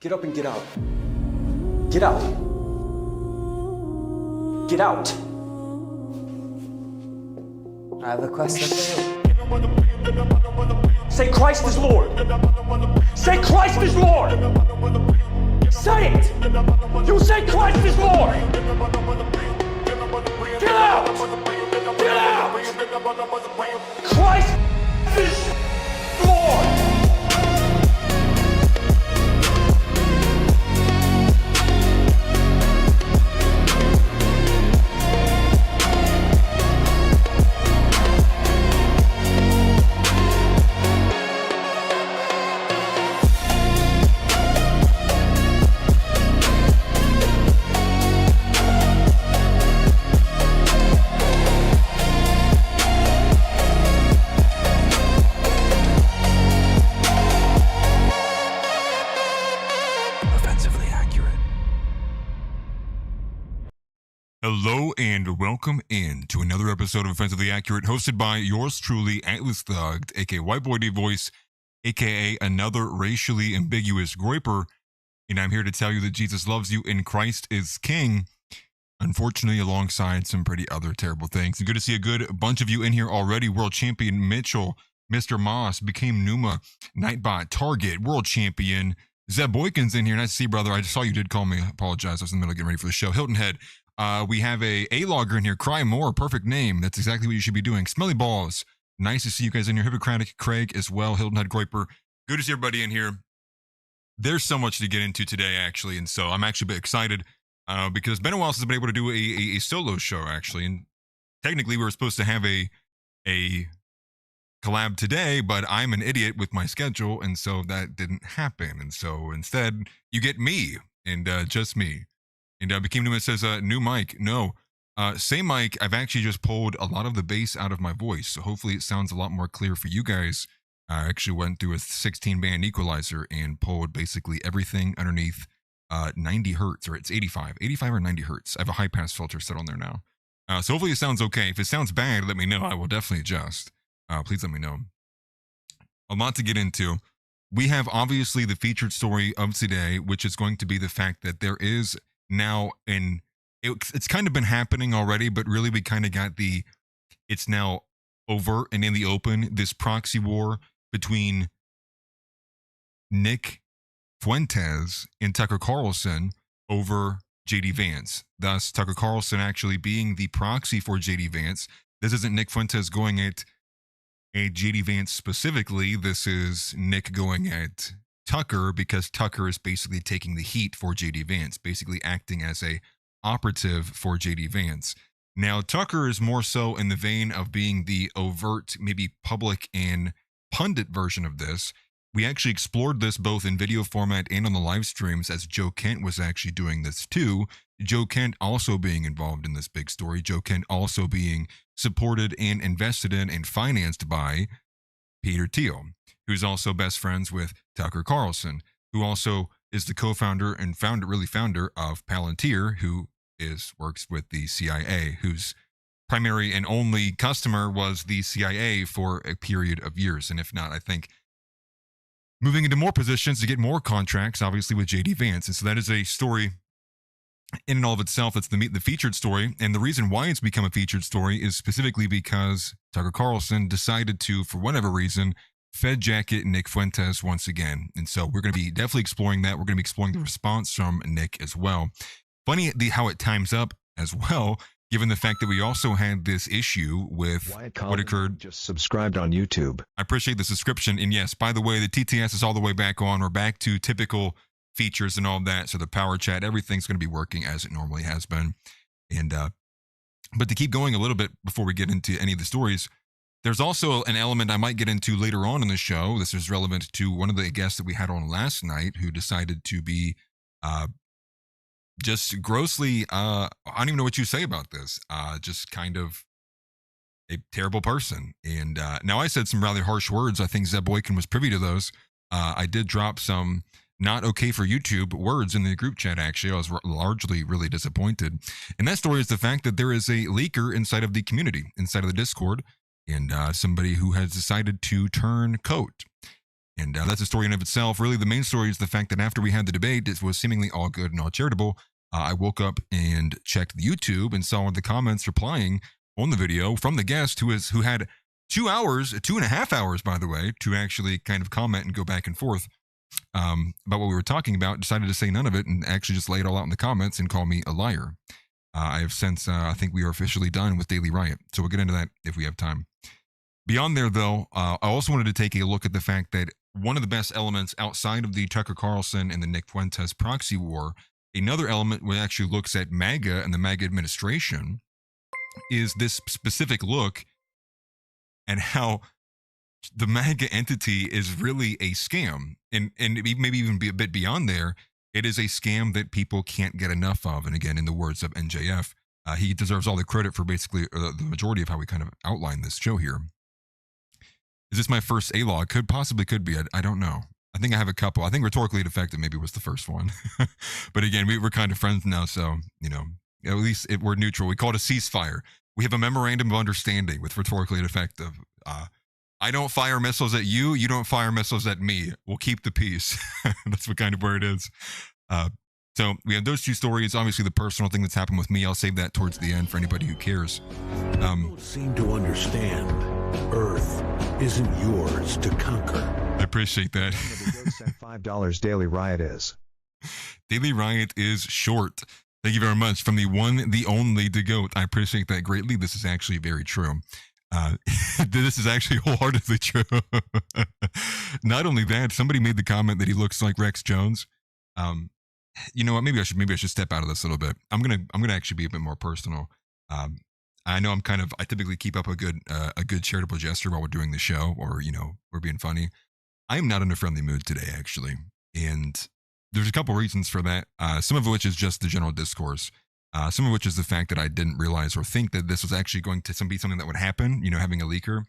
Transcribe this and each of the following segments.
Get up and get out. Get out. Get out. I have a question for you. Say Christ is Lord. Say Christ is Lord. Say it. You say Christ is Lord. Get out. Get out. Christ is Lord. Hello and welcome in to another episode of Offensively Accurate, hosted by yours truly, Atlas Thugged, aka White Boy D Voice, aka another racially ambiguous groiper, and I'm here to tell you that Jesus loves you and Christ is King. Unfortunately, alongside some pretty other terrible things. And good to see a good bunch of you in here already. World Champion Mitchell, Mr. Moss, Became Numa, Nightbot, Target, World Champion, Zeb Boykin's in here. Nice to see you, brother. I just saw you did call me. I apologize. I was in the middle of getting ready for the show. Hilton Head. We have a logger in here. Cry More, perfect name. That's exactly what you should be doing. Smelly Balls. Nice to see you guys in here. Hippocratic Craig as well. Hilton Head Groiper. Good to see everybody in here. There's so much to get into today, actually, and so I'm actually a bit excited because it's been a while since I've been able to do a solo show, actually. And technically, we were supposed to have a collab today, but I'm an idiot with my schedule, and so that didn't happen. And so instead, you get me and just me. And Became Newman says, new mic. No, same mic. I've actually just pulled a lot of the bass out of my voice. So hopefully it sounds a lot more clear for you guys. I actually went through a 16-band equalizer and pulled basically everything underneath 90 hertz, or it's 85 or 90 hertz. I have a high-pass filter set on there now. So hopefully it sounds okay. If it sounds bad, let me know. I will definitely adjust. Please let me know. A lot to get into. We have obviously the featured story of today, which is going to be the fact that there is now, and it's kind of been happening already, but really we kind of got it's now overt and in the open, this proxy war between Nick Fuentes and Tucker Carlson over JD Vance. Thus, Tucker Carlson actually being the proxy for JD Vance. This isn't Nick Fuentes going at JD Vance specifically. This is Nick going at Tucker, because Tucker is basically taking the heat for JD Vance, basically acting as a operative for JD Vance. Now, Tucker is more so in the vein of being the overt, maybe public and pundit version of this. We actually explored this both in video format and on the live streams, as Joe Kent was actually doing this too. Joe Kent also being involved in this big story. Joe Kent also being supported and invested in and financed by Peter Thiel, who's also best friends with Tucker Carlson, who also is the co-founder and founder of Palantir, who works with the CIA, whose primary and only customer was the CIA for a period of years. And if not, I think moving into more positions to get more contracts, obviously with JD Vance. And so that is a story in and all of itself. That's the featured story. And the reason why it's become a featured story is specifically because Tucker Carlson decided to, for whatever reason, Fed jacket Nick Fuentes once again. And so we're going to be definitely exploring that. We're going to be exploring the response from Nick as well. Funny how it times up as well, given the fact that we also had this issue with what occurred. Just subscribed on YouTube. I appreciate the subscription. And yes, by the way, the TTS is all the way back on. We're back to typical features and all that. So the power chat, everything's going to be working as it normally has been. And but to keep going a little bit before we get into any of the stories, there's also an element I might get into later on in the show. This is relevant to one of the guests that we had on last night, who decided to be just grossly, I don't even know what you say about this, just kind of a terrible person. And now I said some rather harsh words. I think Zeb Boykin was privy to those. I did drop some not okay for YouTube words in the group chat, actually. I was largely really disappointed. And that story is the fact that there is a leaker inside of the community, inside of the Discord, and somebody who has decided to turn coat. And that's a story in of itself. Really, the main story is the fact that after we had the debate, it was seemingly all good and all charitable. I woke up and checked the YouTube and saw the comments replying on the video from the guest who had 2.5 hours, by the way, to actually kind of comment and go back and forth about what we were talking about. Decided to say none of it and actually just lay it all out in the comments and call me a liar. I have since, I think we are officially done with Daily Riot. So we'll get into that if we have time. Beyond there, though, I also wanted to take a look at the fact that one of the best elements outside of the Tucker Carlson and the Nick Fuentes proxy war, another element which actually looks at MAGA and the MAGA administration, is this specific look at how the MAGA entity is really a scam. And maybe even be a bit beyond there, it is a scam that people can't get enough of. And again, in the words of NJF, he deserves all the credit for basically the majority of how we kind of outline this show here. Is this my first A-log? Could be. I don't know. I think I have a couple. I think Rhetorically Defective maybe was the first one. But again, we're kind of friends now, so, at least we're neutral. We call it a ceasefire. We have a memorandum of understanding with Rhetorically Defective. I don't fire missiles at you. You don't fire missiles at me. We'll keep the peace. That's what kind of where it is. So we have those two stories. Obviously, the personal thing that's happened with me, I'll save that towards the end for anybody who cares. Don't seem to understand. Earth isn't yours to conquer. I appreciate that. $5 Daily Riot is. Daily Riot is short. Thank you very much. From the one, the only, the GOAT. I appreciate that greatly. This is actually very true. This is actually wholeheartedly true. Not only that, somebody made the comment that he looks like Rex Jones. You know what? Maybe I should step out of this a little bit. I'm gonna actually be a bit more personal. I know I typically keep up a good charitable gesture while we're doing the show, or we're being funny. I am not in a friendly mood today, actually, and there's a couple reasons for that. Some of which is just the general discourse. Some of which is the fact that I didn't realize or think that this was actually going to be something that would happen, having a leaker.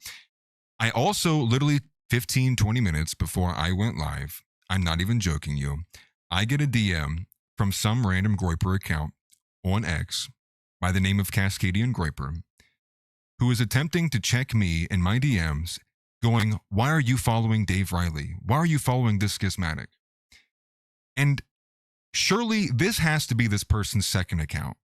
I also, literally 15, 20 minutes before I went live, I'm not even joking you, I get a DM from some random Groyper account on X by the name of Cascadian Groyper, who is attempting to check me in my DMs, going, "Why are you following Dave Riley? Why are you following this schismatic?" And surely this has to be this person's second account,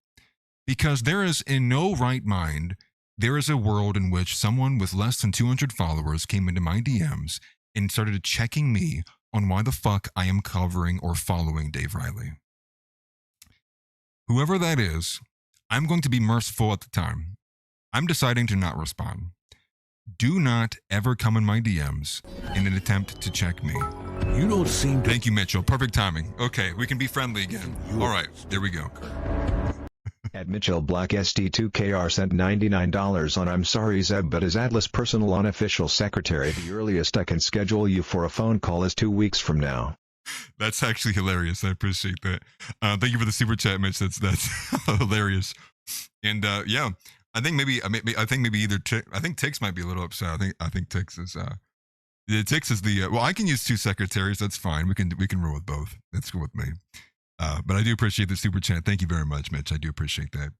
because there is in no right mind, there is a world in which someone with less than 200 followers came into my DMs and started checking me on why the fuck I am covering or following Dave Riley. Whoever that is, I'm going to be merciful at the time. I'm deciding to not respond. Do not ever come in my DMs in an attempt to check me. You don't seem to... Thank you, Mitchell. Perfect timing. Okay, we can be friendly again. All right, there we go. At Mitchell Black SD2KR sent $99 on I'm sorry Zeb, but as Atlas personal unofficial secretary, the earliest I can schedule you for a phone call is 2 weeks from now. That's actually hilarious. I appreciate that. Thank you for the super chat, Mitch. That's hilarious. And yeah, I think maybe either I think Tix might be a little upset. I think Tix is Tix is the well, I can use two secretaries. That's fine. We can roll with both. That's cool with me. But I do appreciate the super chat. Thank you very much, Mitch. I do appreciate that.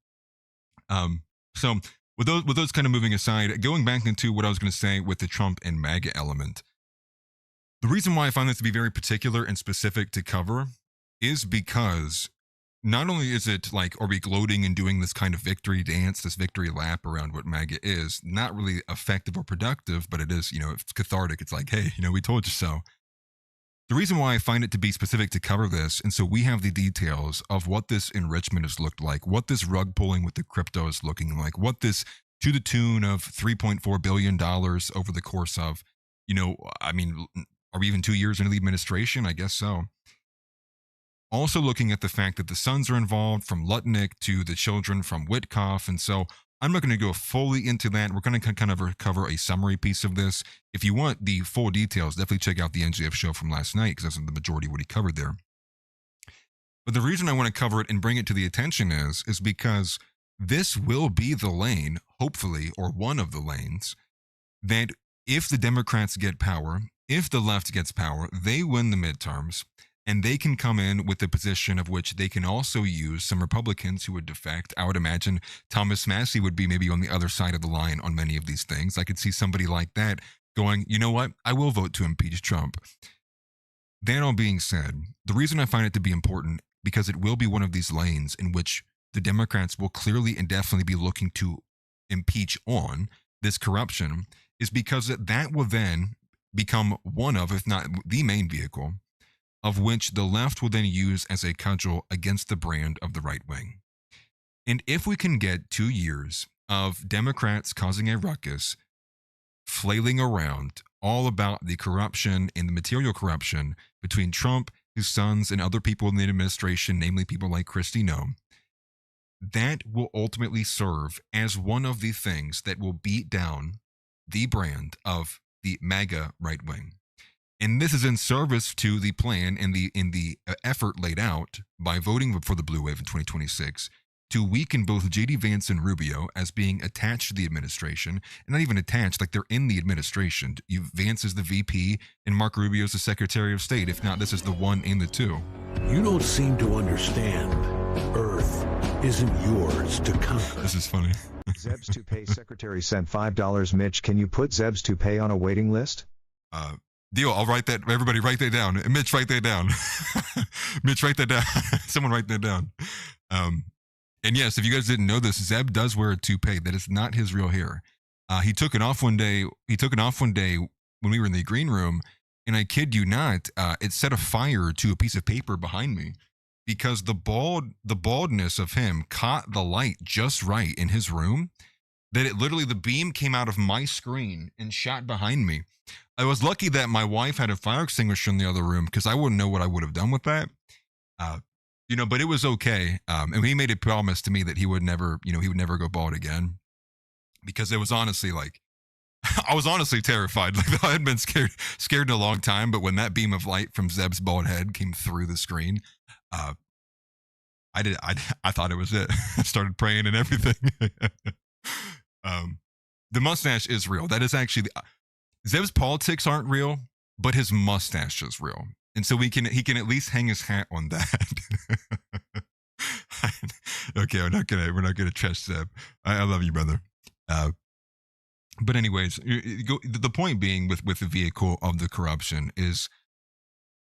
So with those kind of moving aside, going back into what I was going to say with the Trump and MAGA element, the reason why I find this to be very particular and specific to cover is because not only is it like, are we gloating and doing this kind of victory dance, this victory lap around what MAGA is, not really effective or productive, but it is, it's cathartic. It's like, hey, we told you so. The reason why I find it to be specific to cover this, and so we have the details of what this enrichment has looked like, what this rug pulling with the crypto is looking like, what this to the tune of $3.4 billion over the course of, are we even 2 years into the administration? I guess so. Also looking at the fact that the sons are involved, from Lutnick to the children from Witkoff, and so I'm not going to go fully into that. We're going to kind of cover a summary piece of this. If you want the full details, definitely check out the NGF show from last night, because that's the majority of what he covered there. But the reason I want to cover it and bring it to the attention is because this will be the lane, hopefully, or one of the lanes, that if the Democrats get power, if the left gets power, they win the midterms, and they can come in with a position of which they can also use some Republicans who would defect. I would imagine Thomas Massey would be maybe on the other side of the line on many of these things. I could see somebody like that going, you know what? I will vote to impeach Trump. That all being said, the reason I find it to be important, because it will be one of these lanes in which the Democrats will clearly and definitely be looking to impeach on this corruption, is because that will then become one of, if not the main vehicle, of which the left will then use as a cudgel against the brand of the right wing. And if we can get 2 years of Democrats causing a ruckus, flailing around all about the corruption and the material corruption between Trump, his sons, and other people in the administration, namely people like Kristi Noem, that will ultimately serve as one of the things that will beat down the brand of the MAGA right wing. And this is in service to the plan and the effort laid out by voting for the blue wave in 2026 to weaken both JD Vance and Rubio as being attached to the administration, and not even attached, like they're in the administration. Vance is the VP and Mark Rubio is the Secretary of State. If not, this is the one in the two. You don't seem to understand. Earth isn't yours to conquer. This is funny. Zeb's Toupee secretary sent $5. Mitch, can you put Zeb's Toupee on a waiting list? Deal. I'll write that. Everybody write that down. Mitch, write that down. Mitch, write that down. Someone write that down. And yes, if you guys didn't know this, Zeb does wear a toupee. That is not his real hair. He took it off one day. When we were in the green room, and I kid you not, it set a fire to a piece of paper behind me because the baldness of him caught the light just right in his room that it literally, the beam came out of my screen and shot behind me. I was lucky that my wife had a fire extinguisher in the other room because I wouldn't know what I would have done with that. But it was okay. And he made a promise to me that he would never go bald again, because it was honestly like, I was honestly terrified. Like I had been scared in a long time, but when that beam of light from Zeb's bald head came through the screen, I thought it was it. I started praying and everything. The mustache is real. That is actually Zeb's politics aren't real, but his mustache is real. And so he can at least hang his hat on that. Okay, we're not gonna trash Zeb. I love you, brother. But anyways, the point being with the vehicle of the corruption is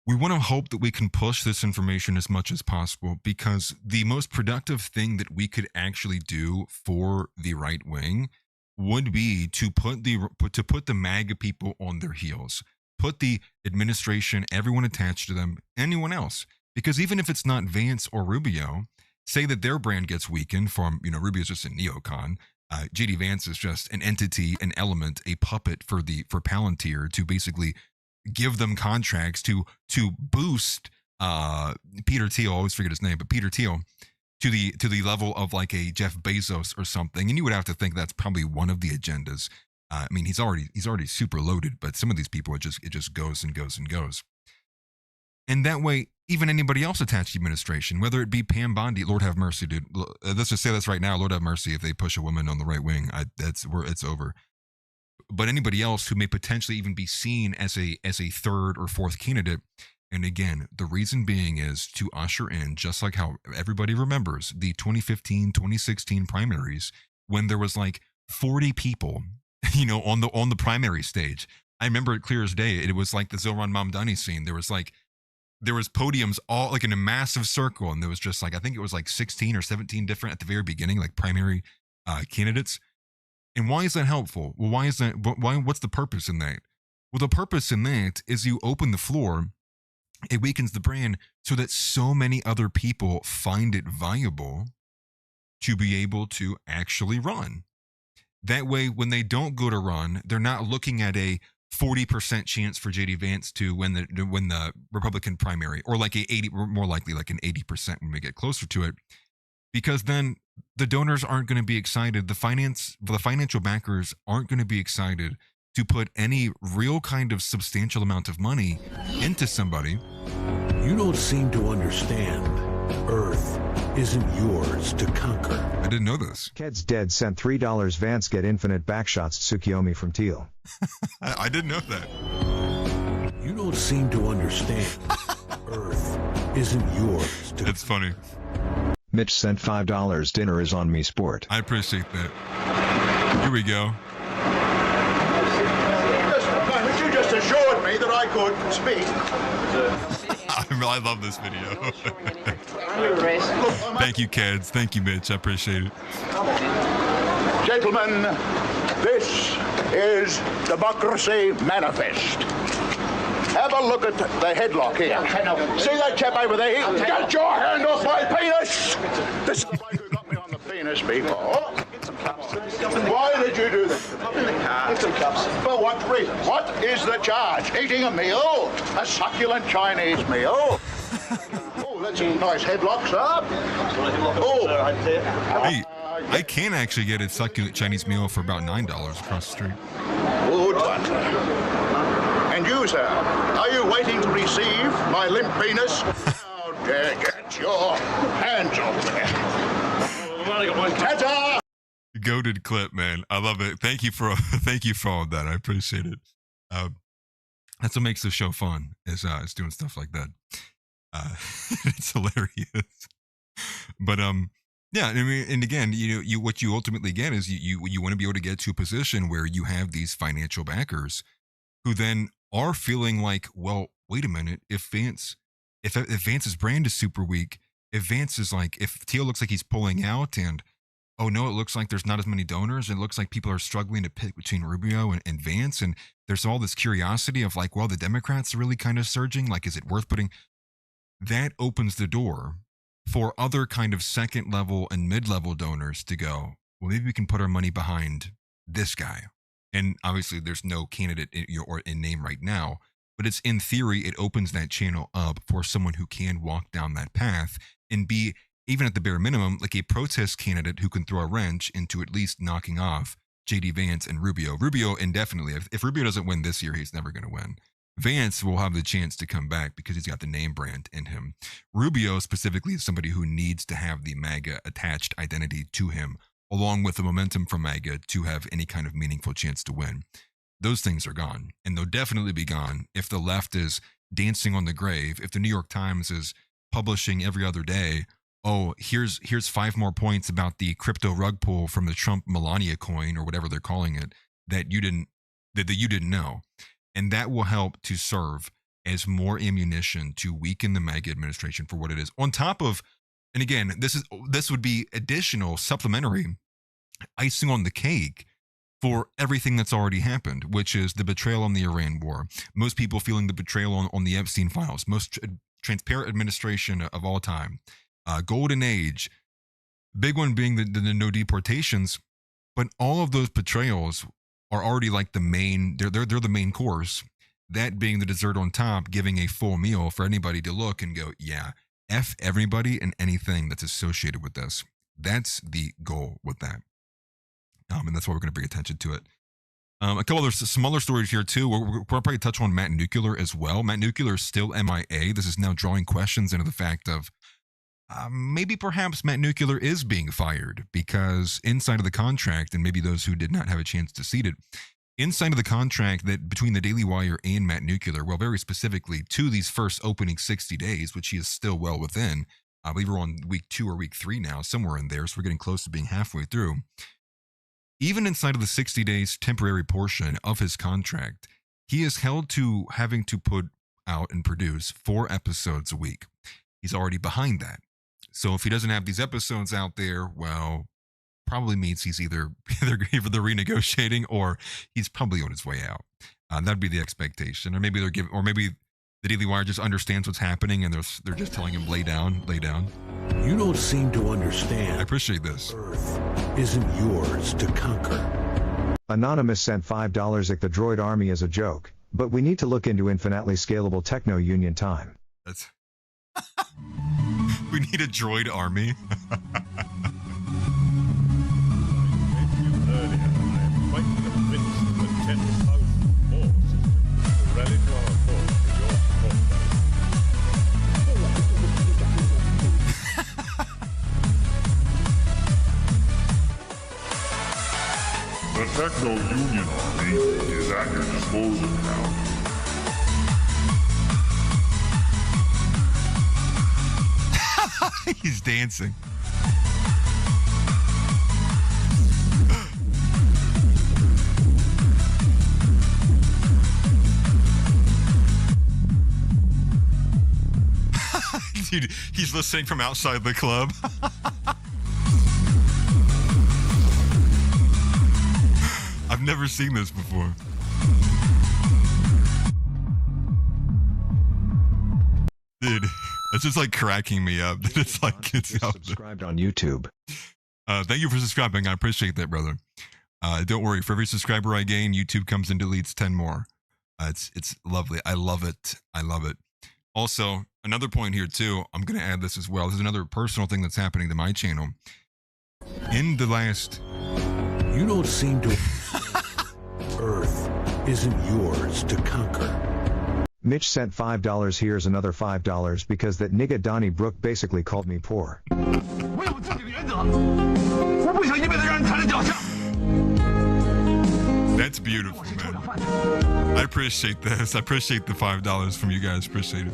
we want to hope that we can push this information as much as possible, because the most productive thing that we could actually do for the right wing would be to put the MAGA people on their heels. Put the administration, everyone attached to them, anyone else. Because even if it's not Vance or Rubio, say that their brand gets weakened from, Rubio's just a neocon. JD Vance is just an entity, an element, a puppet for Palantir to basically give them contracts to boost Peter Thiel, I always forget his name, but Peter Thiel to the level of like a Jeff Bezos or something. And you would have to think that's probably one of the agendas. I mean, he's already super loaded, but some of these people, it just goes and goes and goes. And that way, even anybody else attached to the administration, whether it be Pam Bondi, Lord have mercy, dude. Let's just say this right now, Lord have mercy if they push a woman on the right wing. It's over. But anybody else who may potentially even be seen as a third or fourth candidate. And again, the reason being is to usher in, just like how everybody remembers the 2015, 2016 primaries, when there was like 40 people, on the primary stage. I remember it clear as day. It was like the Zohran Mamdani scene. There was podiums all like in a massive circle, and there was just like, I think it was like 16 or 17 different at the very beginning, like primary candidates. And why is that helpful? Well, what's the purpose in that? Well, the purpose in that is you open the floor, it weakens the brand so that so many other people find it viable to be able to actually run. That way, when they don't go to run, they're not looking at a 40% chance for JD Vance to win the Republican primary, or like more likely like an 80% when we get closer to it, because then the donors aren't going to be excited. The financial backers aren't going to be excited to put any real kind of substantial amount of money into somebody. You don't seem to understand. Earth isn't yours to conquer. I didn't know this. Ked's Dead sent $3. Vance get infinite backshots Tsukiyomi from Teal. I didn't know that. You don't seem to understand. Earth isn't yours to. It's funny. Mitch sent $5. Dinner is on me, sport. I appreciate that. Here we go. good. Speak. I love this video. Thank you, Keds. Thank you, Mitch. I appreciate it. Gentlemen, this is Democracy Manifest. Have a look at the headlock here. See that chap over there? Get your hand off my penis! This is the bloke who got me on the penis before. Why did you do that? Up in the car. Get some cups. For what reason? What is the charge? Eating a meal? A succulent Chinese meal? Oh, that's a nice headlock, sir. Oh. Hey, I can actually get a succulent Chinese meal for about $9 across the street. Good one. And you, sir, are you waiting to receive my limp penis? How dare get your hands off there. Ta-ta! Goated clip, man. I love it. Thank you for all of that. I appreciate it. That's what makes the show fun. Is doing stuff like that. It's hilarious. But yeah, I mean, and again, what you ultimately get is you want to be able to get to a position where you have these financial backers who then are feeling like, well, wait a minute, if Vance's brand is super weak, if Teal looks like he's pulling out, and oh no, it looks like there's not as many donors, and it looks like people are struggling to pick between Rubio and Vance, and there's all this curiosity of like, well, the Democrats are really kind of surging, like, is it worth putting? That opens the door for other kind of second level and mid-level donors to go, well, maybe we can put our money behind this guy. And obviously there's no candidate in name right now, but it's in theory, it opens that channel up for someone who can walk down that path and be, even at the bare minimum, like a protest candidate who can throw a wrench into at least knocking off JD Vance and Rubio. Rubio indefinitely. If Rubio doesn't win this year, he's never going to win. Vance will have the chance to come back because he's got the name brand in him. Rubio specifically is somebody who needs to have the MAGA attached identity to him, along with the momentum from MAGA to have any kind of meaningful chance to win. Those things are gone, and they'll definitely be gone if the left is dancing on the grave, if the New York Times is publishing every other day, oh, here's 5 more points about the crypto rug pull from the Trump Melania coin or whatever they're calling it that you didn't know. And that will help to serve as more ammunition to weaken the MAGA administration for what it is. On top of, and again, this would be additional supplementary icing on the cake for everything that's already happened, which is the betrayal on the Iran war. Most people feeling the betrayal on the Epstein files, most transparent administration of all time, golden age, big one being the no deportations. But all of those betrayals are already like the main, they're the main course. That being the dessert on top, giving a full meal for anybody to look and go, yeah, F everybody and anything that's associated with this. That's the goal with that. And that's why we're going to bring attention to it. A couple of some other stories here too. We'll probably touch on Matt Nuclear as well. Matt Nuclear is still MIA. This is now drawing questions into the fact of maybe perhaps Matt Nuclear is being fired because inside of the contract, and maybe those who did not have a chance to see it, inside of the contract that between the Daily Wire and Matt Nuclear, well, very specifically to these first opening 60 days, which he is still well within. I believe we're on week 2 or week 3 now, somewhere in there. So we're getting close to being halfway through. Even inside of the 60 days temporary portion of his contract, he is held to having to put out and produce 4 episodes a week. He's already behind that. So if he doesn't have these episodes out there, well, probably means he's either renegotiating or he's probably on his way out. That'd be the expectation. Or maybe the Daily Wire just understands what's happening and they're just telling him lay down. You don't seem to understand. I appreciate this. Earth isn't yours to conquer. Anonymous sent $5 at the droid army as a joke, but we need to look into infinitely scalable techno-union time. That's we need a droid army. The Techno-Union Army is at your disposal now. He's dancing. Dude, he's listening from outside the club. I've never seen this before. Dude, it's just like cracking me up. It's like it's out there. Subscribed on YouTube. Thank you for subscribing. I appreciate that, brother. Don't worry. For every subscriber I gain, YouTube comes and deletes 10 more. It's lovely. I love it. I love it. Also, another point here too. I'm going to add this as well. This is another personal thing that's happening to my channel. In the last... You don't seem to... Earth isn't yours to conquer. Mitch sent $5. Here's another $5 because that nigga Donnie Brook basically called me poor. That's beautiful, man. I appreciate this. I appreciate the $5 from you guys. Appreciate it.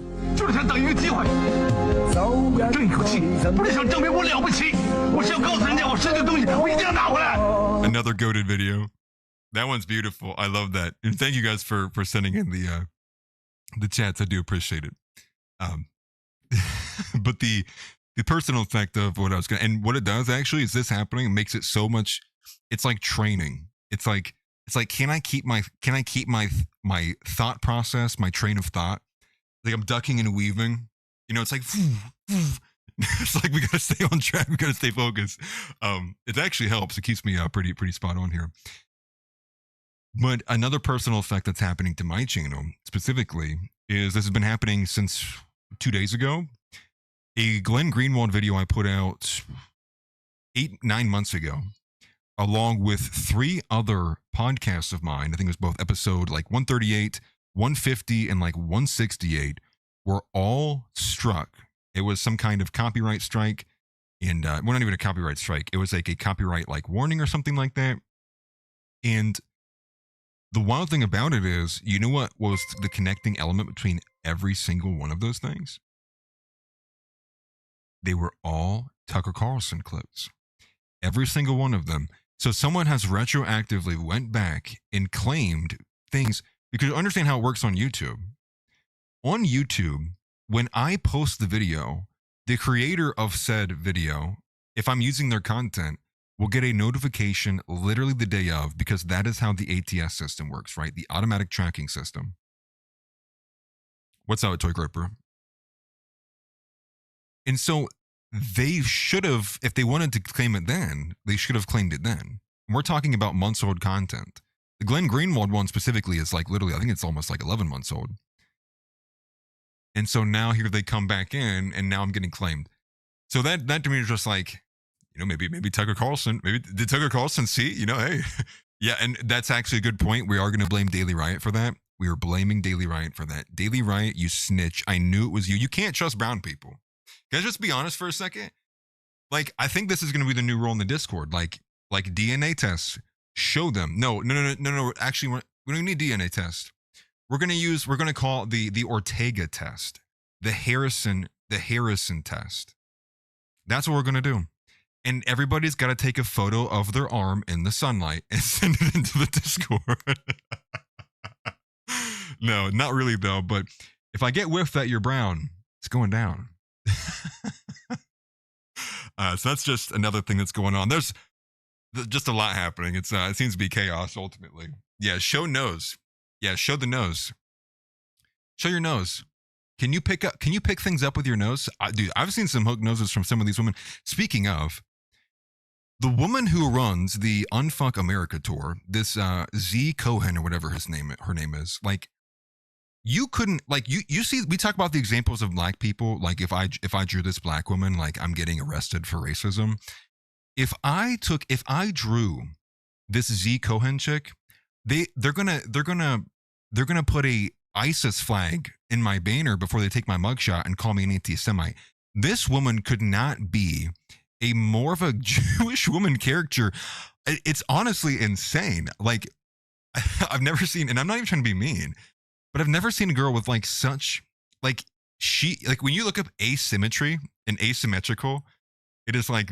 Another goated video. That one's beautiful. I love that. And thank you guys for sending in the chats. I do appreciate it. But the personal effect of what I was going to, and what it does actually is this happening. It makes it so much, it's like training. It's like, can I keep my thought process, my train of thought? Like I'm ducking and weaving, you know, it's like, it's like, we got to stay on track. We got to stay focused. It actually helps. It keeps me pretty spot on here. But another personal effect that's happening to my channel specifically is this has been happening since 2 days ago. A Glenn Greenwald video I put out 9 months ago, along with 3 other podcasts of mine. I think it was both episode like 138, 150, and like 168 were all struck. It was some kind of copyright strike. And well, not even a copyright strike. It was like a copyright like warning or something like that. And the wild thing about it is, you know what was the connecting element between every single one of those things? They were all Tucker Carlson clips. Every single one of them. So someone has retroactively went back and claimed things, because you understand how it works on YouTube. On YouTube, when I post the video, the creator of said video, if I'm using their content, will get a notification literally the day of, because that is how the ATS system works, right? The automatic tracking system. What's up, Toy Gripper? And so they should have, if they wanted to claim it then, they should have claimed it then. And we're talking about months old content. The Glenn Greenwald one specifically is like literally, I think it's almost like 11 months old. And so now here they come back in, and now I'm getting claimed. So that to me is just like, you know, maybe Tucker Carlson, did Tucker Carlson see, you know, hey, yeah. And that's actually a good point. We are going to blame Daily Riot for that. We are blaming Daily Riot for that. Daily Riot, you snitch. I knew it was you. You can't trust brown people. Can I just be honest for a second? Like, I think this is going to be the new rule in the Discord. Like DNA tests, show them. No. Actually, we don't need DNA test. We're going to call it the Ortega test, the Harrison test. That's what we're going to do. And everybody's got to take a photo of their arm in the sunlight and send it into the Discord. No, not really though. But if I get whiffed that you're brown, it's going down. So that's just another thing that's going on. There's just a lot happening. It seems to be chaos ultimately. Yeah, show nose. Yeah, show the nose. Show your nose. Can you pick things up with your nose? Dude, I've seen some hook noses from some of these women. Speaking of, the woman who runs the Unfuck America tour, this Z Cohen or whatever her name is, like, you couldn't, like, you see, we talk about the examples of black people. Like, if I drew this black woman, like, I'm getting arrested for racism. If I drew this Z Cohen chick, they're gonna put a ISIS flag in my banner before they take my mugshot and call me an anti-Semite. This woman could not be a more of a Jewish woman character. It's honestly insane. Like, I've never seen, and I'm not even trying to be mean, but I've never seen a girl with like such, like, when you look up asymmetry and asymmetrical, it is like,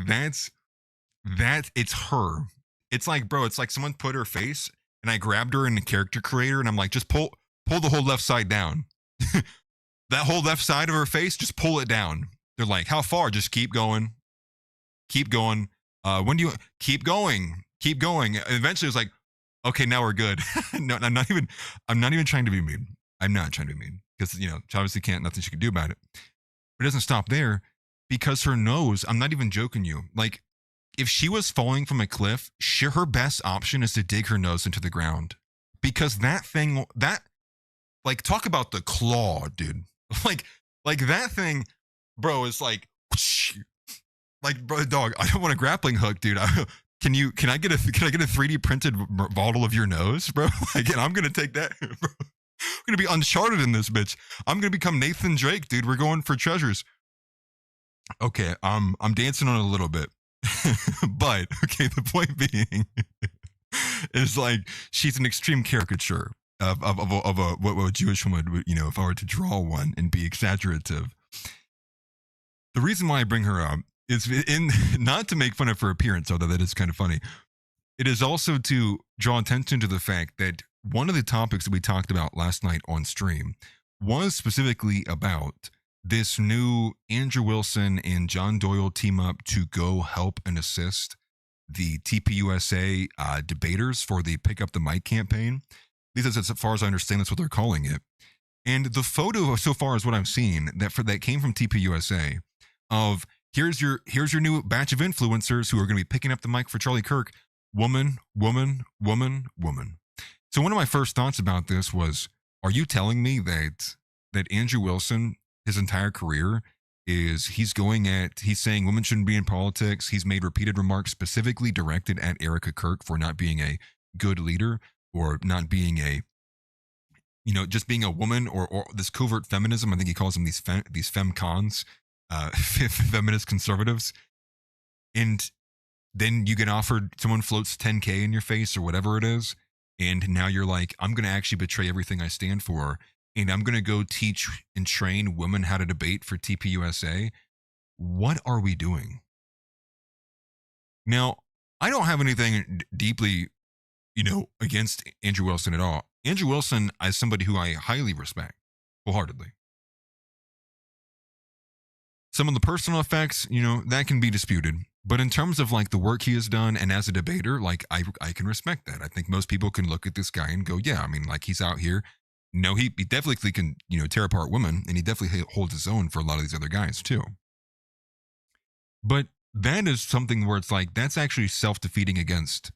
it's her. It's like, bro, it's like someone put her face and I grabbed her in the character creator and I'm like, just pull the whole left side down. That whole left side of her face, just pull it down. They're like, how far? Just keep going. Keep going. When do you keep going? Keep going. And eventually it's like, okay, now we're good. No, I'm not even trying to be mean. I'm not trying to be mean. Because, you know, she obviously nothing she can do about it. But it doesn't stop there because her nose, I'm not even joking you. Like, if she was falling from a cliff, her best option is to dig her nose into the ground. Because that thing, like, talk about the claw, dude. Like that thing, bro, is like, whoosh. Like, bro, dog, I don't want a grappling hook, dude. Can I get a 3D printed model of your nose, bro? Like, and I'm gonna take that, bro. I'm gonna be Uncharted in this bitch. I'm gonna become Nathan Drake, dude. We're going for treasures. Okay, I'm dancing on it a little bit, but okay. The point being is, like, she's an extreme caricature of what a Jewish woman would, you know, if I were to draw one and be exaggerative. The reason why I bring her up is not to make fun of her appearance, although that is kind of funny. It is also to draw attention to the fact that one of the topics that we talked about last night on stream was specifically about this new Andrew Wilson and John Doyle team up to go help and assist the TPUSA debaters for the Pick Up the Mic campaign. At least as far as I understand, that's what they're calling it. And the photo so far is what I've seen that came from TPUSA of here's your new batch of influencers who are going to be picking up the mic for Charlie Kirk. Woman, woman, woman, woman. So one of my first thoughts about this was, are you telling me that Andrew Wilson, his entire career, he's saying women shouldn't be in politics. He's made repeated remarks specifically directed at Erica Kirk for not being a good leader or not being just being a woman or this covert feminism. I think he calls them these femcons, feminist conservatives. And then you get offered, someone floats 10K in your face or whatever it is. And now you're like, I'm going to actually betray everything I stand for. And I'm going to go teach and train women how to debate for TPUSA. What are we doing? Now, I don't have anything deeply, against Andrew Wilson at all. Andrew Wilson is somebody who I highly respect, wholeheartedly. Some of the personal effects, that can be disputed. But in terms of like the work he has done and as a debater, like I can respect that. I think most people can look at this guy and go, yeah, I mean, like he's out here. No, he definitely can, tear apart women, and he definitely holds his own for a lot of these other guys too. But that is something where it's like, that's actually self-defeating against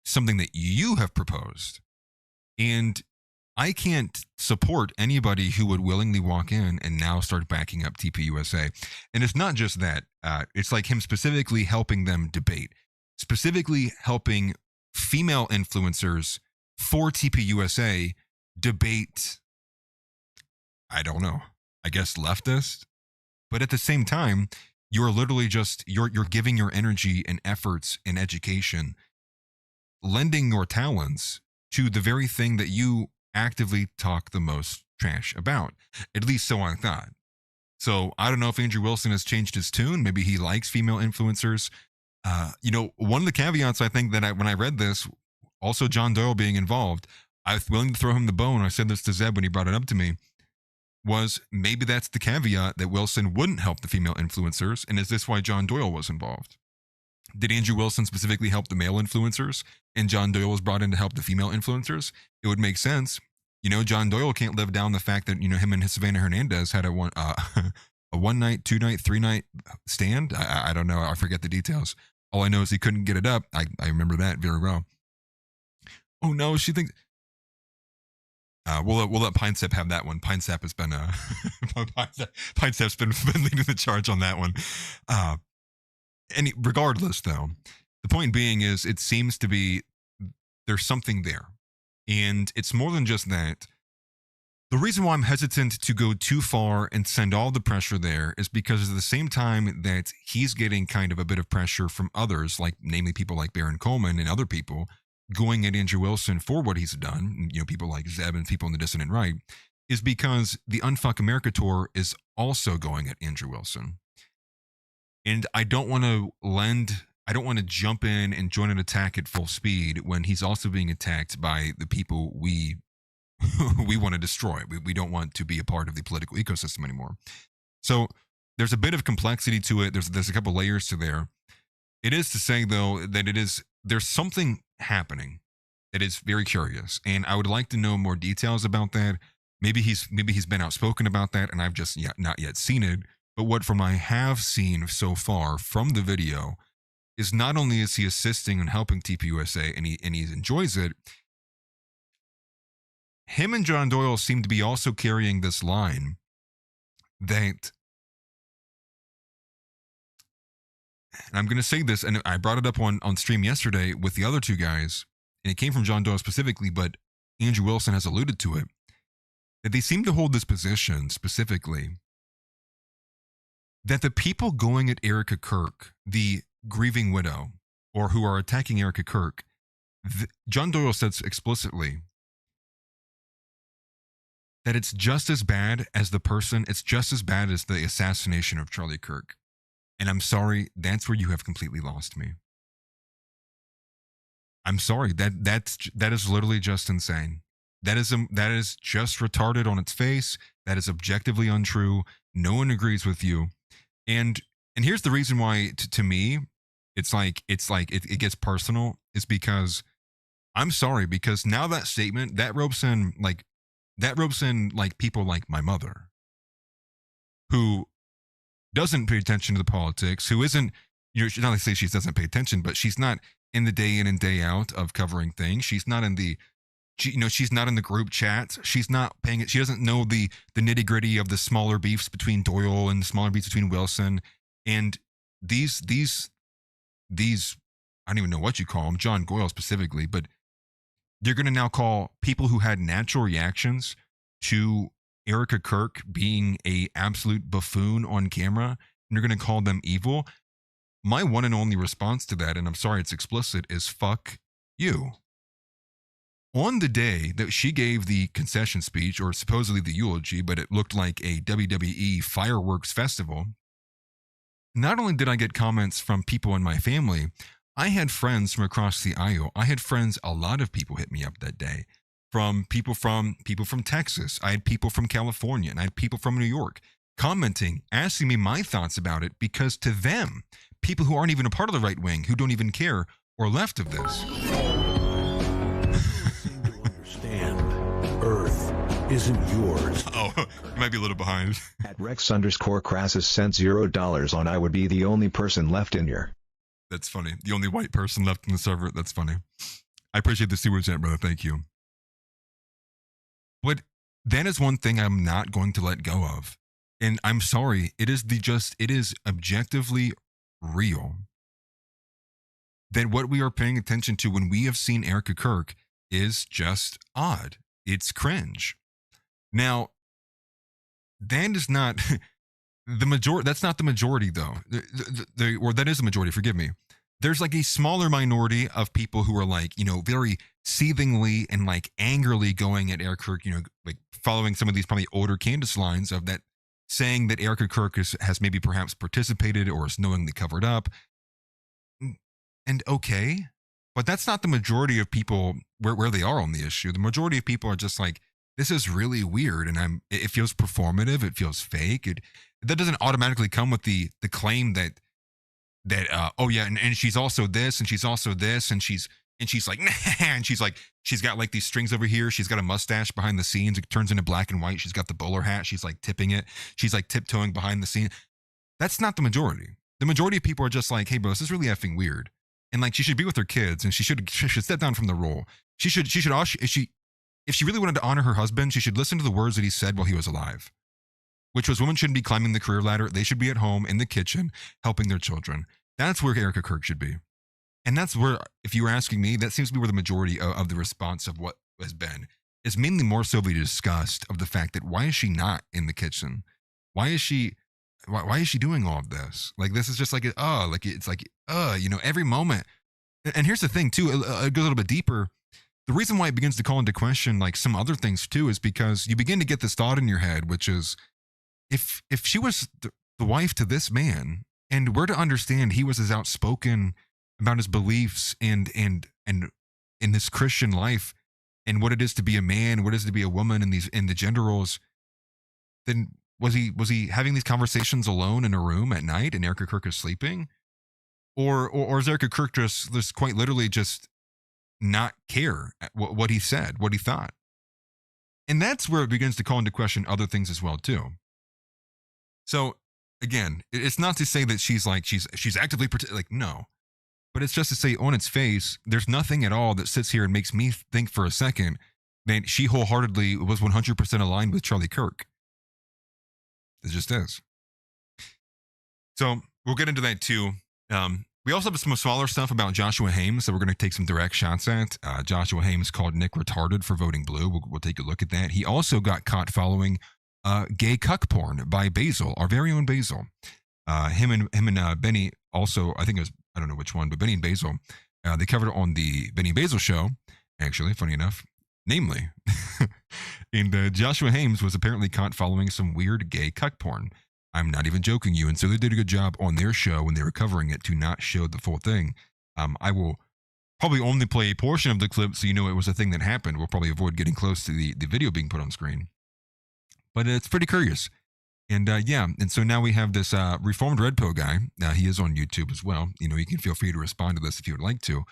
something that you have proposed. And I can't support anybody who would willingly walk in and now start backing up TPUSA. And it's not just that. It's like him specifically helping them debate, specifically helping female influencers for TPUSA debate, I don't know, I guess leftist. But at the same time, you're literally just, you're giving your energy and efforts in education, lending your talents to the very thing that you actively talk the most trash about. At least so I thought. So I don't know if Andrew Wilson has changed his tune. Maybe he likes female influencers. One of the caveats I think that when I read this, also John Doyle being involved, I was willing to throw him the bone. I said this to Zeb when he brought it up to me, was maybe that's the caveat that Wilson wouldn't help the female influencers. And is this why John Doyle was involved? Did Andrew Wilson specifically help the male influencers and John Doyle was brought in to help the female influencers? It would make sense. John Doyle can't live down the fact that, him and Savannah Hernandez had a one night, 2 night, 3 night stand. I don't know. I forget the details. All I know is he couldn't get it up. I remember that very well. Oh no, she thinks. We'll let PineSap have that one. PineSap has been PineSap's been leading the charge on that one. And regardless, though, the point being is it seems to be there's something there. And it's more than just that. The reason why I'm hesitant to go too far and send all the pressure there is because at the same time that he's getting kind of a bit of pressure from others, like namely people like Baron Coleman and other people going at Andrew Wilson for what he's done, people like Zeb and people in the dissident right, is because the Unfuck America tour is also going at Andrew Wilson. And I don't want to jump in and join an attack at full speed when he's also being attacked by the people we want to destroy. We don't want to be a part of the political ecosystem anymore. So there's a bit of complexity to it. There's a couple layers to there. It is to say though that there's something happening that is very curious, and I would like to know more details about that. Maybe he's been outspoken about that, and I've just not yet seen it. But what from I have seen so far from the video is not only is he assisting and helping TPUSA, and he enjoys it. Him and John Doyle seem to be also carrying this line that, and I'm going to say this, and I brought it up on stream yesterday with the other two guys, and it came from John Doyle specifically, but Andrew Wilson has alluded to it, that they seem to hold this position specifically, that the people going at Erica Kirk, the grieving widow, or who are attacking Erica Kirk, John Doyle says explicitly that it's just as bad as it's just as bad as the assassination of Charlie Kirk. And I'm sorry, that's where you have completely lost me. I'm sorry, that is literally just insane. That is just retarded on its face. That is objectively untrue. No one agrees with you. And here's the reason why to me it gets personal, is because I'm sorry, because now that statement that ropes in people like my mother, who doesn't pay attention to the politics, who isn't, not like say she doesn't pay attention, but she's not in the day in and day out of covering things. She's not in the, she's not in the group chats. She's not paying it. She doesn't know the nitty gritty of the smaller beefs between Doyle and the smaller beefs between Wilson. And these, I don't even know what you call them, John Doyle specifically, but you're going to now call people who had natural reactions to Erica Kirk being a absolute buffoon on camera, and you're going to call them evil. My one and only response to that, and I'm sorry it's explicit, is fuck you. On the day that she gave the concession speech, or supposedly the eulogy, but it looked like a WWE fireworks festival, not only did I get comments from people in my family, I had friends from across the aisle. I had friends, a lot of people hit me up that day, from people from Texas. I had people from California, and I had people from New York commenting, asking me my thoughts about it, because to them, people who aren't even a part of the right wing, who don't even care, or left of this. Seem to understand. Earth isn't yours. Oh, you might be a little behind. At Rex_Crassus sent $0 on I would be the only person left in here. That's funny. The only white person left in the server. That's funny. I appreciate the super chat, brother. Thank you. But that is one thing I'm not going to let go of. And I'm sorry. It is objectively real that what we are paying attention to when we have seen Erica Kirk is just odd. It's cringe. Now, that is not the majority. That's not the majority, though. Or that is the majority. Forgive me. There's like a smaller minority of people who are like, very seethingly and like angrily going at Erica Kirk, like following some of these probably older Candace lines of that, saying that Erica Kirk has maybe perhaps participated or is knowingly covered up. And okay, but that's not the majority of people where they are on the issue. The majority of people are just like, this is really weird, and it feels performative, it feels fake. That doesn't automatically come with the claim that oh yeah, and she's also this, and she's also this, and she's like, nah, and she's got like these strings over here. She's got a mustache behind the scenes. It turns into black and white. She's got the bowler hat. She's like tipping it. She's like tiptoeing behind the scene. That's not the majority. The majority of people are just like, hey, bro, this is really effing weird. And like, she should be with her kids, and she should step down from the role. She should if she really wanted to honor her husband, she should listen to the words that he said while he was alive, which was women shouldn't be climbing the career ladder. They should be at home in the kitchen helping their children. That's where Erica Kirk should be. And that's where, if you were asking me, that seems to be where the majority of the response of what has been is mainly more so the disgust of the fact that why is she not in the kitchen? Why is she doing all of this? Like, this is just like, every moment. And here's the thing too, it goes a little bit deeper. The reason why it begins to call into question like some other things too is because you begin to get this thought in your head, which is if she was the wife to this man, and we're to understand he was as outspoken about his beliefs and in this Christian life and what it is to be a man, what it is to be a woman in the gender roles, then Was he having these conversations alone in a room at night and Erica Kirk is sleeping? Or is Erica Kirk just quite literally just not care what he said, what he thought? And that's where it begins to call into question other things as well too. So again, it's not to say that she's actively no, but it's just to say on its face, there's nothing at all that sits here and makes me think for a second that she wholeheartedly was 100% aligned with Charlie Kirk. It just is. So we'll get into that too. We also have some smaller stuff about Joshua Haymes that we're going to take some direct shots at. Joshua Haymes called Nick retarded for voting blue. We'll take a look at that. He also got caught following gay cuck porn by Basil, our very own Basil. Him and Benny also, I think it was, I don't know which one, but Benny and Basil, they covered it on the Benny and Basil show, actually, funny enough. Namely, and Joshua Haymes was apparently caught following some weird gay cuck porn. I'm not even joking you. And so they did a good job on their show when they were covering it to not show the full thing. I will probably only play a portion of the clip so you know it was a thing that happened. We'll probably avoid getting close to the video being put on screen. But it's pretty curious. And and so now we have this Reformed Red Pill guy. He is on YouTube as well. You know, you can feel free to respond to this if you would like to.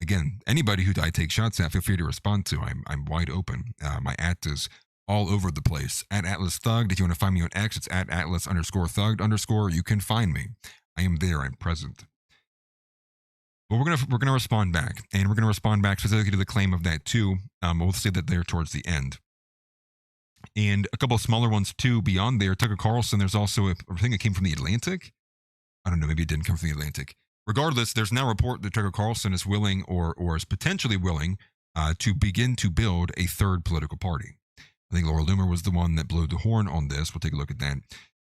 Again, anybody who I take shots at, feel free to respond to. I'm wide open. My @ is all over the place. At Atlas Thugged. If you want to find me on X, it's at Atlas_Thugged_. You can find me. I am there. I'm present. But we're gonna respond back, and we're gonna respond back specifically to the claim of that too. We'll say that there towards the end. And a couple of smaller ones too beyond there. Tucker Carlson. There's also a thing that came from the Atlantic. I don't know. Maybe it didn't come from the Atlantic. Regardless, there's now a report that Tucker Carlson is willing or is potentially willing to begin to build a third political party. I think Laura Loomer was the one that blew the horn on this. We'll take a look at that.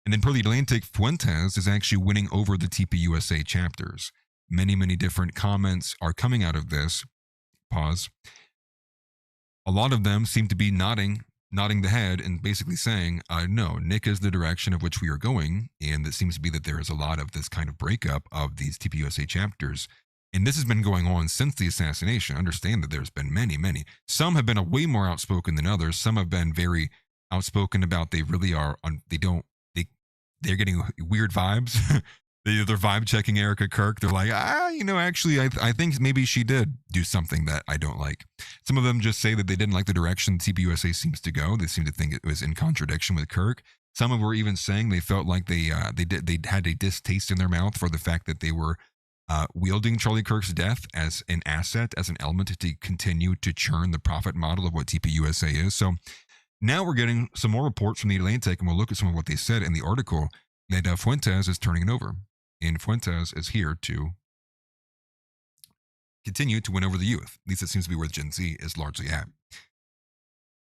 And then per the Atlantic, Fuentes is actually winning over the TPUSA chapters. Many, many different comments are coming out of this. Pause. A lot of them seem to be nodding the head and basically saying, no, Nick is the direction of which we are going. And it seems to be that there is a lot of this kind of breakup of these TPUSA chapters. And this has been going on since the assassination. Understand that there's been many, many. Some have been way more outspoken than others. Some have been very outspoken about they really are, they're getting weird vibes. They're vibe checking Erica Kirk. They're like, actually, I think maybe she did do something that I don't like. Some of them just say that they didn't like the direction TPUSA seems to go. They seem to think it was in contradiction with Kirk. Some of them were even saying they felt like they had a distaste in their mouth for the fact that they were wielding Charlie Kirk's death as an asset, as an element to continue to churn the profit model of what TPUSA is. So now we're getting some more reports from the Atlantic, and we'll look at some of what they said in the article that Fuentes is turning it over. And Fuentes is here to continue to win over the youth. At least it seems to be where Gen Z is largely at.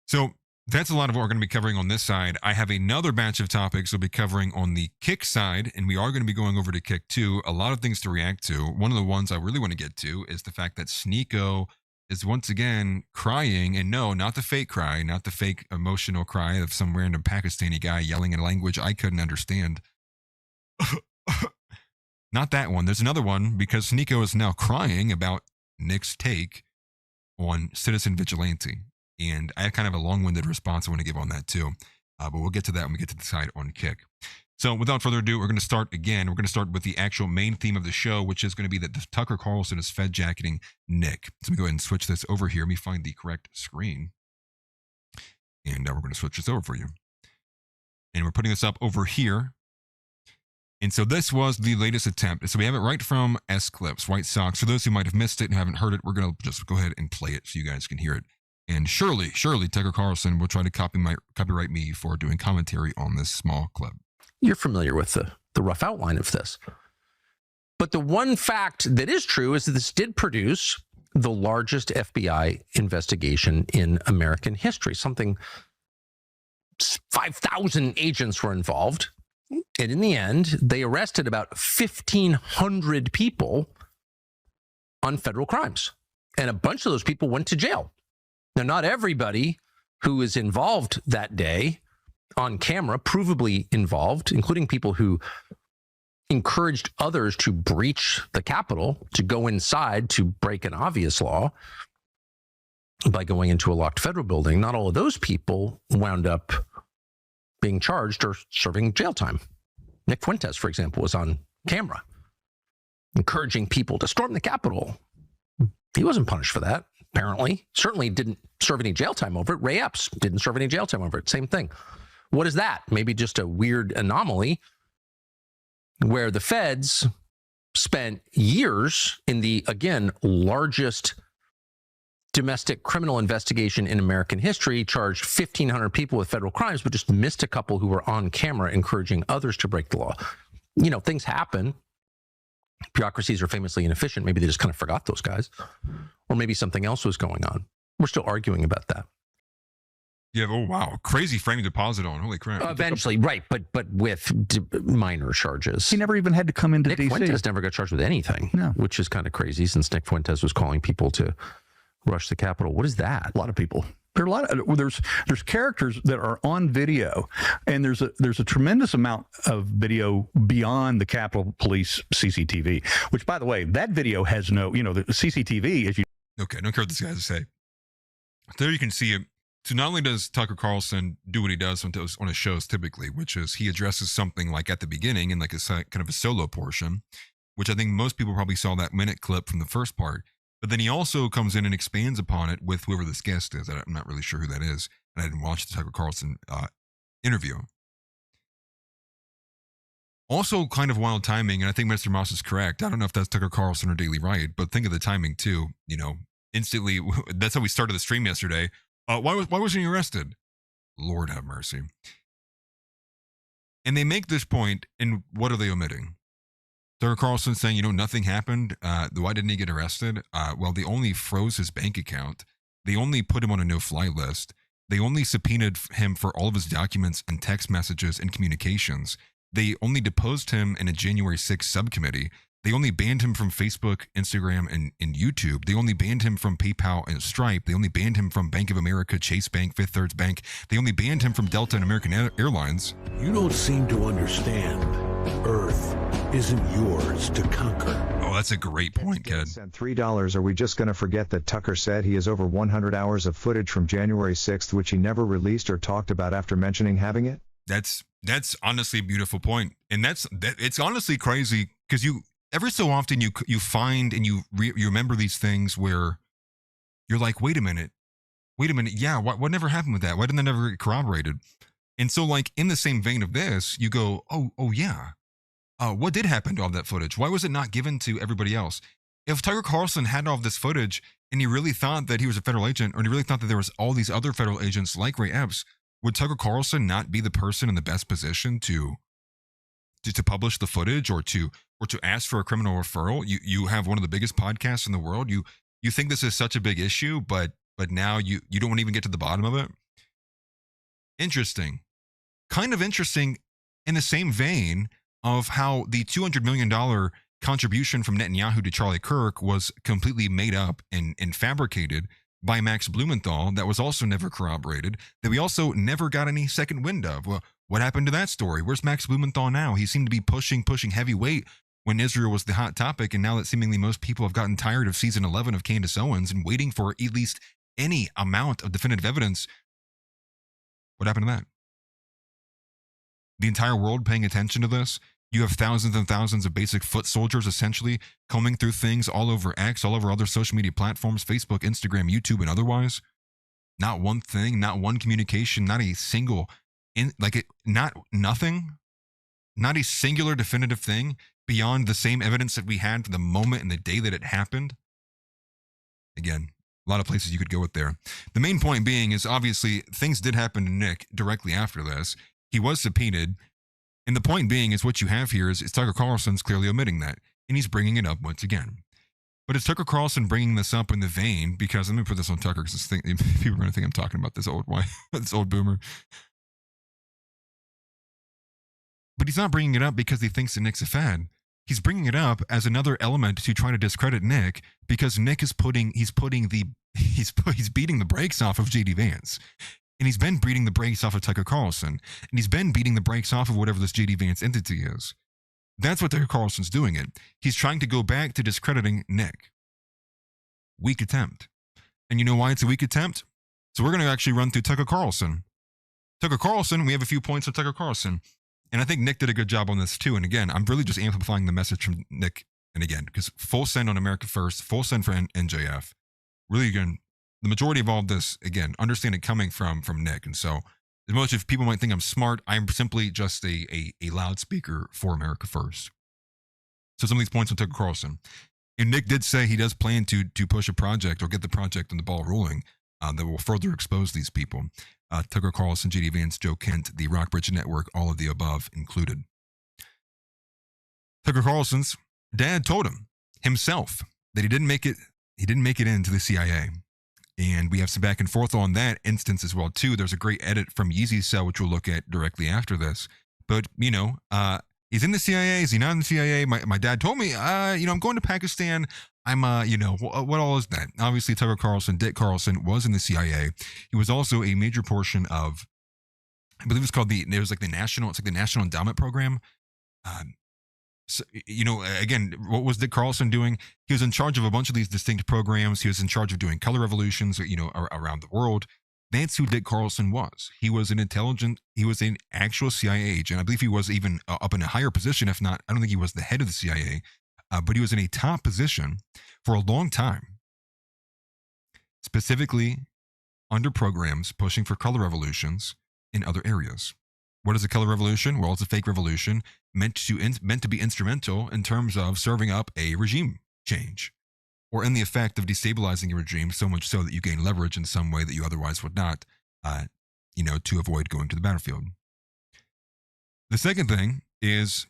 So that's a lot of what we're going to be covering on this side. I have another batch of topics we'll be covering on the Kick side, and we are going to be going over to Kick too. A lot of things to react to. One of the ones I really want to get to is the fact that Sneeko is once again crying, and no, not the fake cry, not the fake emotional cry of some random Pakistani guy yelling in a language I couldn't understand. Not that one. There's another one because Sneeko is now crying about Nick's take on Citizen Vigilante. And I have kind of a long-winded response I want to give on that too. But we'll get to that when we get to the side on Kick. So without further ado, we're going to start again. We're going to start with the actual main theme of the show, which is going to be that Tucker Carlson is Fed-jacketing Nick. So let me go ahead and switch this over here. Let me find the correct screen. And we're going to switch this over for you. And we're putting this up over here. And so this was the latest attempt. So we have it right from S-Clips, White Sox. For those who might have missed it and haven't heard it, we're going to just go ahead and play it so you guys can hear it. And surely Tucker Carlson will try to copyright me for doing commentary on this small clip. You're familiar with the rough outline of this. But the one fact that is true is that this did produce the largest FBI investigation in American history. 5,000 agents were involved. And in the end, they arrested about 1,500 people on federal crimes. And a bunch of those people went to jail. Now, not everybody who is involved that day on camera, provably involved, including people who encouraged others to breach the Capitol, to go inside to break an obvious law by going into a locked federal building. Not all of those people wound up being charged or serving jail time. Nick Fuentes, for example, was on camera encouraging people to storm the Capitol. He wasn't punished for that, apparently. Certainly didn't serve any jail time over it. Ray Epps didn't serve any jail time over it. Same thing. What is that? Maybe just a weird anomaly where the feds spent years in the, again, largest domestic criminal investigation in American history, charged 1,500 people with federal crimes, but just missed a couple who were on camera encouraging others to break the law. You know, things happen. Bureaucracies are famously inefficient. Maybe they just kind of forgot those guys. Or maybe something else was going on. We're still arguing about that. Yeah. Oh, wow. Crazy framing deposit on. Holy crap. Eventually, right. But with minor charges. He never even had to come into Nick D.C. Fuentes never got charged with anything, No. which is kind of crazy since Nick Fuentes was calling people to rush the Capitol. What is that? A lot of people. There are a lot of there's characters that are on video, and there's a tremendous amount of video beyond the Capitol Police CCTV. Which, by the way, that video has no, the CCTV, as you. Okay, I don't care what this guy has to say. There you can see it. So not only does Tucker Carlson do what he does on his shows typically, which is he addresses something like at the beginning in like a kind of a solo portion, which I think most people probably saw that minute clip from the first part. But then he also comes in and expands upon it with whoever this guest is. I'm not really sure who that is, and I didn't watch the Tucker Carlson interview. Also, kind of wild timing, and I think Mr. Moss is correct. I don't know if that's Tucker Carlson or Daily Riot, but think of the timing too. Instantly, that's how we started the stream yesterday. Why wasn't he arrested? Lord have mercy. And they make this point, and what are they omitting? Tucker Carlson saying, nothing happened. Why didn't he get arrested? Well, they only froze his bank account. They only put him on a no-fly list. They only subpoenaed him for all of his documents and text messages and communications. They only deposed him in a January 6th subcommittee. They only banned him from Facebook, Instagram, and YouTube. They only banned him from PayPal and Stripe. They only banned him from Bank of America, Chase Bank, Fifth Third Bank. They only banned him from Delta and American Airlines. You don't seem to understand. Earth isn't yours to conquer. Oh, that's a great point, Ked. Sent $3. Are we just going to forget that Tucker said he has over 100 hours of footage from January 6th, which he never released or talked about after mentioning having it? That's honestly a beautiful point. And it's honestly crazy because every so often you find and you remember these things where you're like, wait a minute. Yeah. What never happened with that? Why didn't that never get corroborated? And so like in the same vein of this, you go, oh yeah. What did happen to all that footage? Why was it not given to everybody else? If Tucker Carlson had all of this footage and he really thought that he was a federal agent, or he really thought that there was all these other federal agents like Ray Epps, would Tucker Carlson not be the person in the best position to publish the footage or to ask for a criminal referral? You have one of the biggest podcasts in the world. You think this is such a big issue, but now you don't want to even get to the bottom of it. Interesting. Kind of interesting in the same vein of how the $200 million contribution from Netanyahu to Charlie Kirk was completely made up and fabricated by Max Blumenthal that was also never corroborated, that we also never got any second wind of. Well, what happened to that story? Where's Max Blumenthal now? He seemed to be pushing heavy weight when Israel was the hot topic, and now that seemingly most people have gotten tired of season 11 of Candace Owens and waiting for at least any amount of definitive evidence, what happened to that? The entire world paying attention to this? You have thousands and thousands of basic foot soldiers essentially combing through things all over X, all over other social media platforms, Facebook, Instagram, YouTube, and otherwise. Not one thing, not one communication, not a single, nothing, not a singular definitive thing beyond the same evidence that we had for the moment and the day that it happened. Again, a lot of places you could go with there. The main point being is obviously things did happen to Nick directly after this. He was subpoenaed. And the point being is what you have here is Tucker Carlson's clearly omitting that. And he's bringing it up once again. But is Tucker Carlson bringing this up in the vein? Because let me put this on Tucker because people are going to think I'm talking about this old boomer. But he's not bringing it up because he thinks that Nick's a fad. He's bringing it up as another element to try to discredit Nick because Nick is he's beating the brakes off of JD Vance. And he's been beating the brakes off of Tucker Carlson. And he's been beating the brakes off of whatever this JD Vance entity is. That's what Tucker Carlson's doing it. He's trying to go back to discrediting Nick. Weak attempt. And you know why it's a weak attempt? So we're going to actually run through Tucker Carlson. Tucker Carlson, we have a few points on Tucker Carlson. And I think Nick did a good job on this too. And again, I'm really just amplifying the message from Nick. And again, because full send on America First, full send for NJF. Really, again, the majority of all of this, again, understand it coming from Nick. And so, as much as people might think I'm smart, I'm simply just a loudspeaker for America First. So some of these points on Tucker Carlson. And Nick did say he does plan to push a project or get the project and the ball rolling that will further expose these people. Tucker Carlson, JD Vance, Joe Kent, the Rockbridge Network, all of the above included. Tucker Carlson's dad told him himself that he didn't make it into the CIA. And we have some back and forth on that instance as well, too. There's a great edit from Yeezy's cell, which we'll look at directly after this. But, he's in the CIA. Is he not in the CIA? My dad told me, I'm going to Pakistan. I'm, what all is that? Obviously, Tucker Carlson, Dick Carlson, was in the CIA. He was also a major portion of, I believe it's called the National Endowment Program. So, again, what was Dick Carlson doing? He was in charge of a bunch of these distinct programs. He was in charge of doing color revolutions, around the world. That's who Dick Carlson was. He was an actual CIA agent. I believe he was even up in a higher position. If not, I don't think he was the head of the CIA. But he was in a top position for a long time, specifically under programs pushing for color revolutions in other areas. What is a color revolution? Well, it's a fake revolution meant to be instrumental in terms of serving up a regime change, or in the effect of destabilizing a regime so much so that you gain leverage in some way that you otherwise would not, to avoid going to the battlefield. The second thing is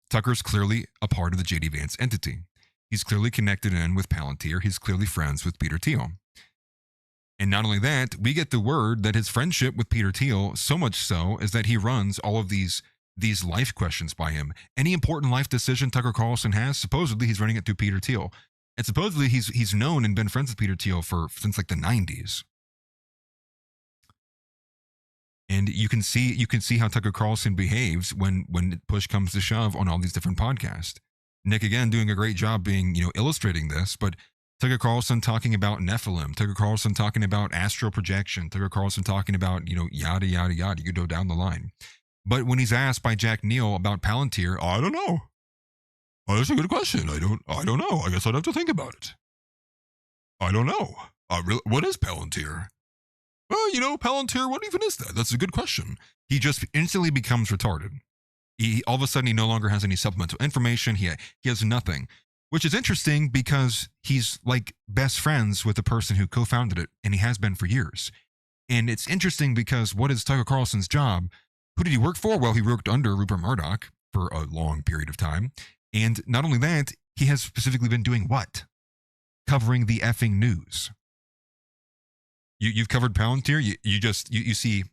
Tucker's clearly a part of the JD Vance entity. He's clearly connected in with Palantir. He's clearly friends with Peter Thiel. And not only that, we get the word that his friendship with Peter Thiel, so much so, is that he runs all of these life questions by him. Any important life decision Tucker Carlson has, supposedly he's running it through Peter Thiel. And supposedly he's known and been friends with Peter Thiel since like the 90s. And you can see how Tucker Carlson behaves when push comes to shove on all these different podcasts. Nick, again, doing a great job being, illustrating this, but Tucker Carlson talking about Nephilim, Tucker Carlson talking about astral projection, Tucker Carlson talking about, yada, yada, yada. You go down the line. But when he's asked by Jack Neal about Palantir, I don't know. Oh, that's a good question. I don't know. I guess I'd have to think about it. I don't know. What is Palantir? Well, Palantir, what even is that? That's a good question. He just instantly becomes retarded. All of a sudden, he no longer has any supplemental information. He has nothing, which is interesting because he's like best friends with the person who co-founded it, and he has been for years. And it's interesting because what is Tucker Carlson's job? Who did he work for? Well, he worked under Rupert Murdoch for a long period of time. And not only that, he has specifically been doing what? Covering the effing news. You've covered Palantir. You see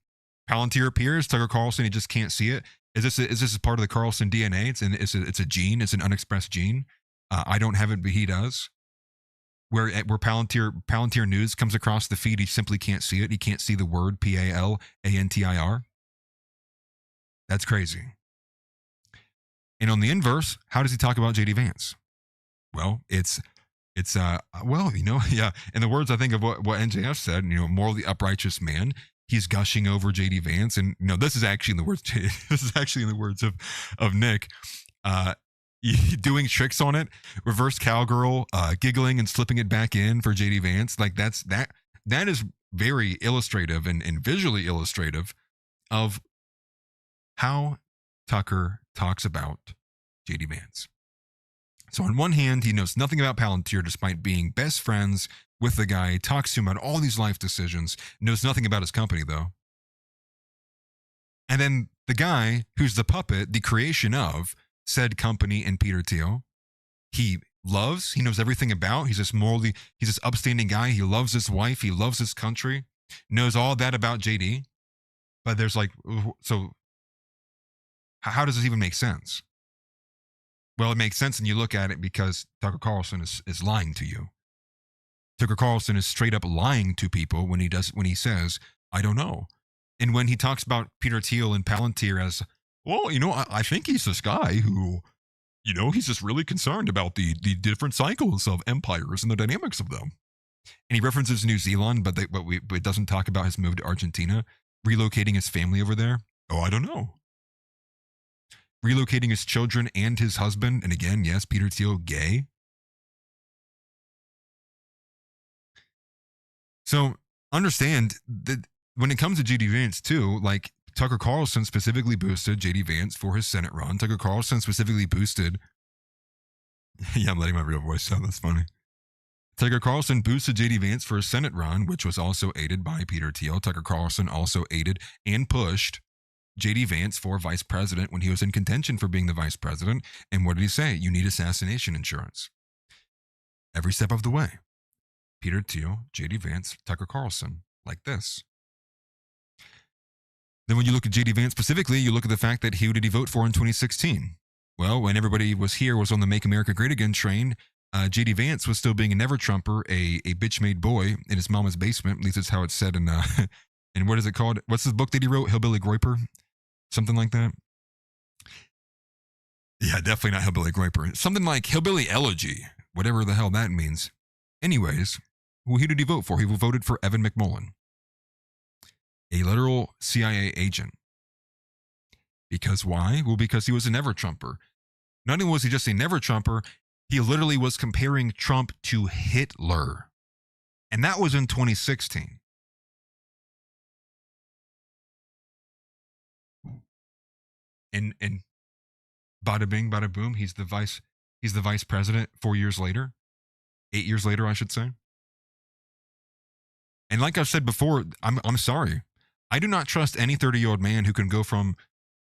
Palantir appears. Tucker Carlson, he just can't see it. Is this a part of the Carlson DNA? It's a gene. It's an unexpressed gene. I don't have it, but he does. Where Palantir news comes across the feed, he simply can't see it. He can't see the word Palantir. That's crazy. And on the inverse, how does he talk about JD Vance? Well, it's in the words I think of what NJF said, morally uprighteous man. He's gushing over JD Vance, and this is actually in the words of Nick, doing tricks on it, reverse cowgirl, giggling and slipping it back in for JD Vance. Like that is very illustrative and visually illustrative of how Tucker talks about JD Vance. So on one hand, he knows nothing about Palantir despite being best friends with the guy. He talks to him about all these life decisions, knows nothing about his company though. And then the guy who's the puppet, the creation of said company and Peter Thiel, he knows everything about. He's this upstanding guy. He loves his wife. He loves his country, knows all that about JD. But there's so how does this even make sense? Well, it makes sense when you look at it because Tucker Carlson is lying to you. Tucker Carlson is straight up lying to people when he says, I don't know. And when he talks about Peter Thiel and Palantir as, well, I think he's this guy who, he's just really concerned about the different cycles of empires and the dynamics of them. And he references New Zealand, but it doesn't talk about his move to Argentina. relocating his family over there? Oh, I don't know. Relocating his children and his husband. And again, yes, Peter Thiel, gay. So understand that when it comes to JD Vance too, like Tucker Carlson specifically boosted JD Vance for his Senate run. Tucker Carlson specifically boosted. Yeah, I'm letting my real voice out. That's funny. Tucker Carlson boosted JD Vance for his Senate run, which was also aided by Peter Thiel. Tucker Carlson also aided and pushed JD Vance for vice president when he was in contention for being the vice president. And what did he say? You need assassination insurance. Every step of the way. Peter Thiel, JD Vance, Tucker Carlson, like this. Then when you look at JD Vance specifically, you look at the fact that who did he vote for in 2016? Well, when everybody was on the Make America Great Again train, JD Vance was still being a never-Trumper, a bitch-made boy in his mama's basement. At least that's how it's said in, and what is it called? What's this book that he wrote? Hillbilly Groyper? Something like that? Yeah, definitely not Hillbilly Groyper. Something like Hillbilly Elegy, whatever the hell that means. Anyways, who did he vote for? He voted for Evan McMullin, a literal CIA agent. Because why? Well, because he was a never-Trumper. Not only was he just a never-Trumper, he literally was comparing Trump to Hitler. And that was in 2016. And bada bing, bada boom, he's the vice president 4 years later. 8 years later, I should say. And like I've said before, I'm sorry. I do not trust any 30-year-old man who can go from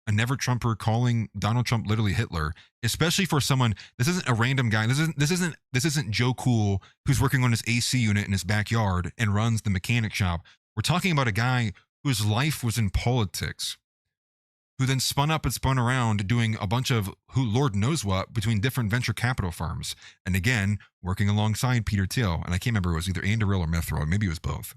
a never-Trumper calling Donald Trump literally Hitler, especially for someone. This isn't a random guy. This isn't Joe Cool who's working on his AC unit in his backyard and runs the mechanic shop. We're talking about a guy whose life was in politics, who then spun up and spun around doing a bunch of who Lord knows what between different venture capital firms. And again, working alongside Peter Thiel. And I can't remember, it was either Anduril or Methroid. Maybe it was both.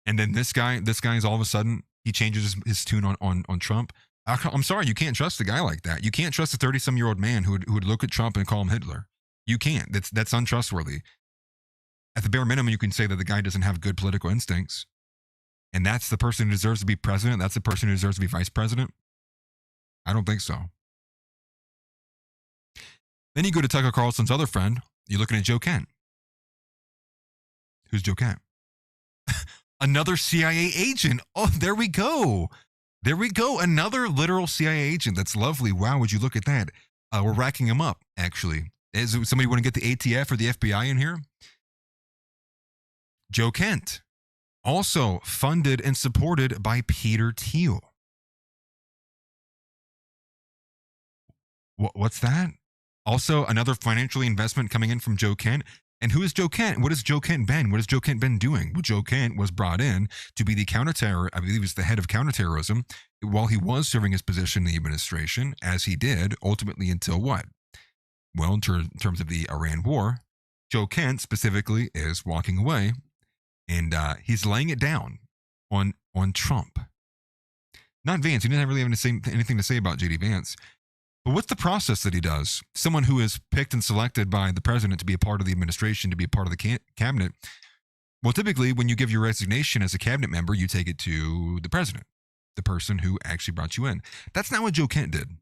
And then this guy's all of a sudden, he changes his tune on Trump. I'm sorry, you can't trust a guy like that. You can't trust a 30-some-year-old man who would look at Trump and call him Hitler. You can't. That's untrustworthy. At the bare minimum, you can say that the guy doesn't have good political instincts. And that's the person who deserves to be president. That's the person who deserves to be vice president. I don't think so. Then you go to Tucker Carlson's other friend. You're looking at Joe Kent. Who's Joe Kent? Another CIA agent. Oh, there we go. There we go. Another literal CIA agent. That's lovely. Wow, would you look at that? We're racking them up, actually. Does somebody want to get the ATF or the FBI in here? Joe Kent. Also funded and supported by Peter Thiel. What's that? Also, another financial investment coming in from Joe Kent. And who is Joe Kent? What has Joe Kent been? What has Joe Kent been doing? Well, Joe Kent was brought in to be the counterterror, I believe he was the head of counterterrorism, while he was serving his position in the administration, as he did, ultimately until what? Well, in terms of the Iran war, Joe Kent specifically is walking away, and he's laying it down on Trump. Not Vance. He didn't really have anything to say about JD Vance. But what's the process that he does? Someone who is picked and selected by the president to be a part of the administration, to be a part of the cabinet. Well, typically, when you give your resignation as a cabinet member, you take it to the president, the person who actually brought you in. That's not what Joe Kent did.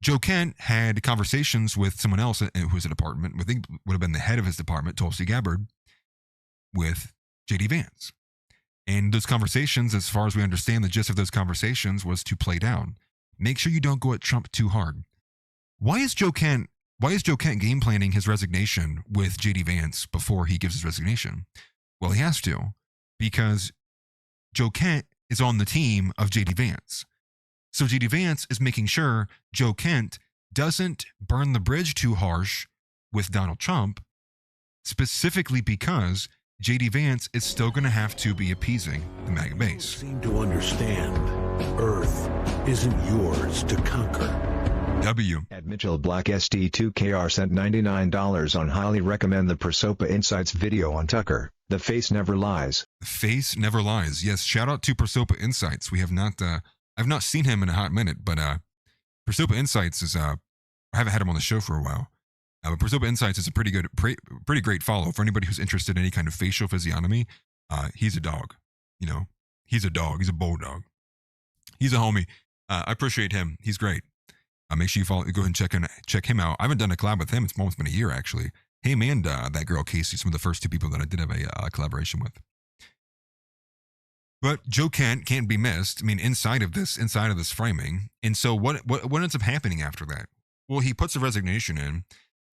Joe Kent had conversations with someone else who was a department, I think would have been the head of his department, Tulsi Gabbard, with JD Vance. And those conversations, as far as we understand, the gist of those conversations was to play down. Make sure you don't go at Trump too hard. Why is Joe Kent game planning his resignation with JD Vance before he gives his resignation? Well, he has to, because Joe Kent is on the team of JD Vance. So JD Vance is making sure Joe Kent doesn't burn the bridge too harsh with Donald Trump, specifically because JD Vance is still going to have to be appeasing the MAGA base. Seem to understand, Earth isn't yours to conquer. W. At Mitchell Black SD2KR sent $99 on highly recommend the Prosopa Insights video on Tucker. The face never lies. The face never lies. Yes, shout out to Prosopa Insights. We have not, I've not seen him in a hot minute, but Prosopa Insights is, I haven't had him on the show for a while. But Prosopa Insights is a pretty great follow for anybody who's interested in any kind of facial physiognomy. He's a dog. You know, he's a dog. He's a bulldog. He's a homie. I appreciate him. He's great. Make sure you follow. Go ahead and check him out. I haven't done a collab with him. It's almost been a year, actually. Him and that girl Casey, some of the first two people that I did have a collaboration with. But Joe Kent can't be missed. I mean, inside of this framing. And so what ends up happening after that? Well, he puts a resignation in,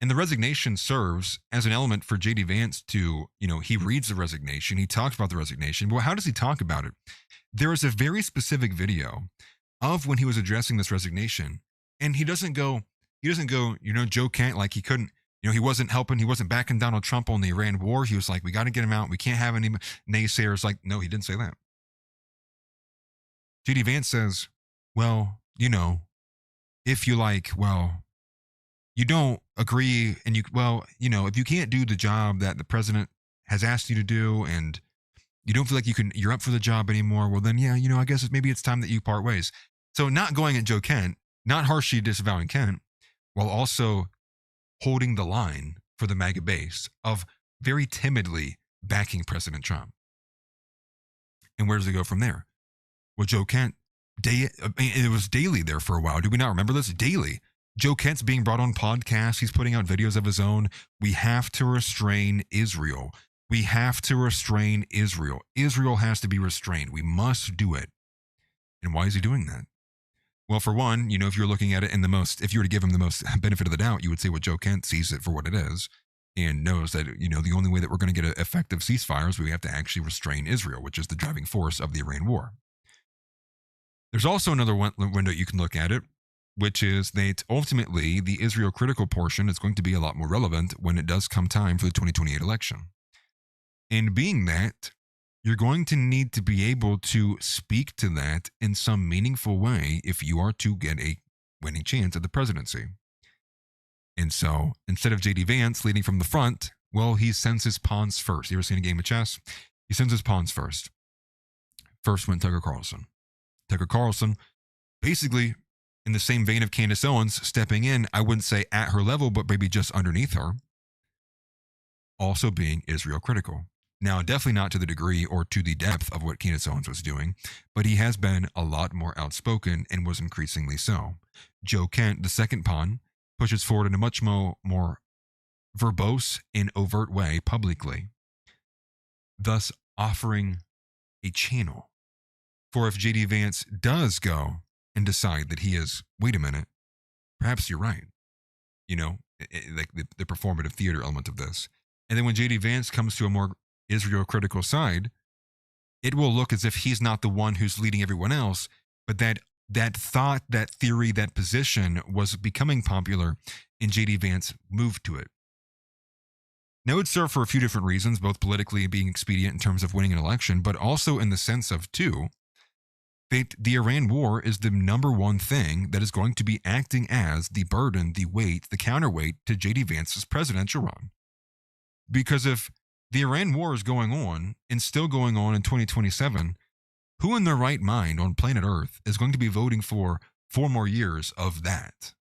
and the resignation serves as an element for JD Vance to, you know, he reads the resignation. He talks about the resignation. Well, how does he talk about it? There is a very specific video of when he was addressing this resignation. And he doesn't go, you know, Joe Kent, like he couldn't, you know, he wasn't helping. He wasn't backing Donald Trump on the Iran war. He was like, we got to get him out. We can't have any naysayers. Like, no, he didn't say that. JD Vance says, well, you know, if you like, well, you don't agree and you, well, you know, if you can't do the job that the president has asked you to do and you don't feel like you're up for the job anymore, well then, yeah, you know, I guess maybe it's time that you part ways. So not going at Joe Kent, not harshly disavowing Kent, while also holding the line for the MAGA base of very timidly backing President Trump. And where does it go from there? Well, Joe Kent, it was daily there for a while. Do we not remember this? Daily. Joe Kent's being brought on podcasts. He's putting out videos of his own. We have to restrain Israel. We have to restrain Israel. Israel has to be restrained. We must do it. And why is he doing that? Well, for one, you know, if you're looking at it if you were to give him the most benefit of the doubt, you would say, well, Joe Kent sees it for what it is and knows that, you know, the only way that we're going to get an effective ceasefire is we have to actually restrain Israel, which is the driving force of the Iran war. There's also another window you can look at it, which is that ultimately the Israel critical portion is going to be a lot more relevant when it does come time for the 2028 election. And being that, you're going to need to be able to speak to that in some meaningful way if you are to get a winning chance at the presidency. And so instead of JD Vance leading from the front, well, he sends his pawns first. You ever seen a game of chess? He sends his pawns first. First went Tucker Carlson. Tucker Carlson, basically in the same vein of Candace Owens, stepping in, I wouldn't say at her level, but maybe just underneath her, also being Israel critical. Now, definitely not to the degree or to the depth of what Candace Owens was doing, but he has been a lot more outspoken and was increasingly so. Joe Kent, the second pawn, pushes forward in a much more verbose and overt way publicly, thus offering a channel for if JD Vance does go and decide that he is, wait a minute, perhaps you're right. You know, like the performative theater element of this. And then when JD Vance comes to a more Israel critical side, it will look as if he's not the one who's leading everyone else, but that thought, that theory, that position was becoming popular, and JD Vance moved to it. Now, it would serve for a few different reasons, both politically and being expedient in terms of winning an election, but also in the sense of, too, that the Iran war is the number one thing that is going to be acting as the burden, the weight, the counterweight to JD Vance's presidential run. Because if the Iran war is going on and still going on in 2027, who in their right mind on planet Earth is going to be voting for 4 more years of that?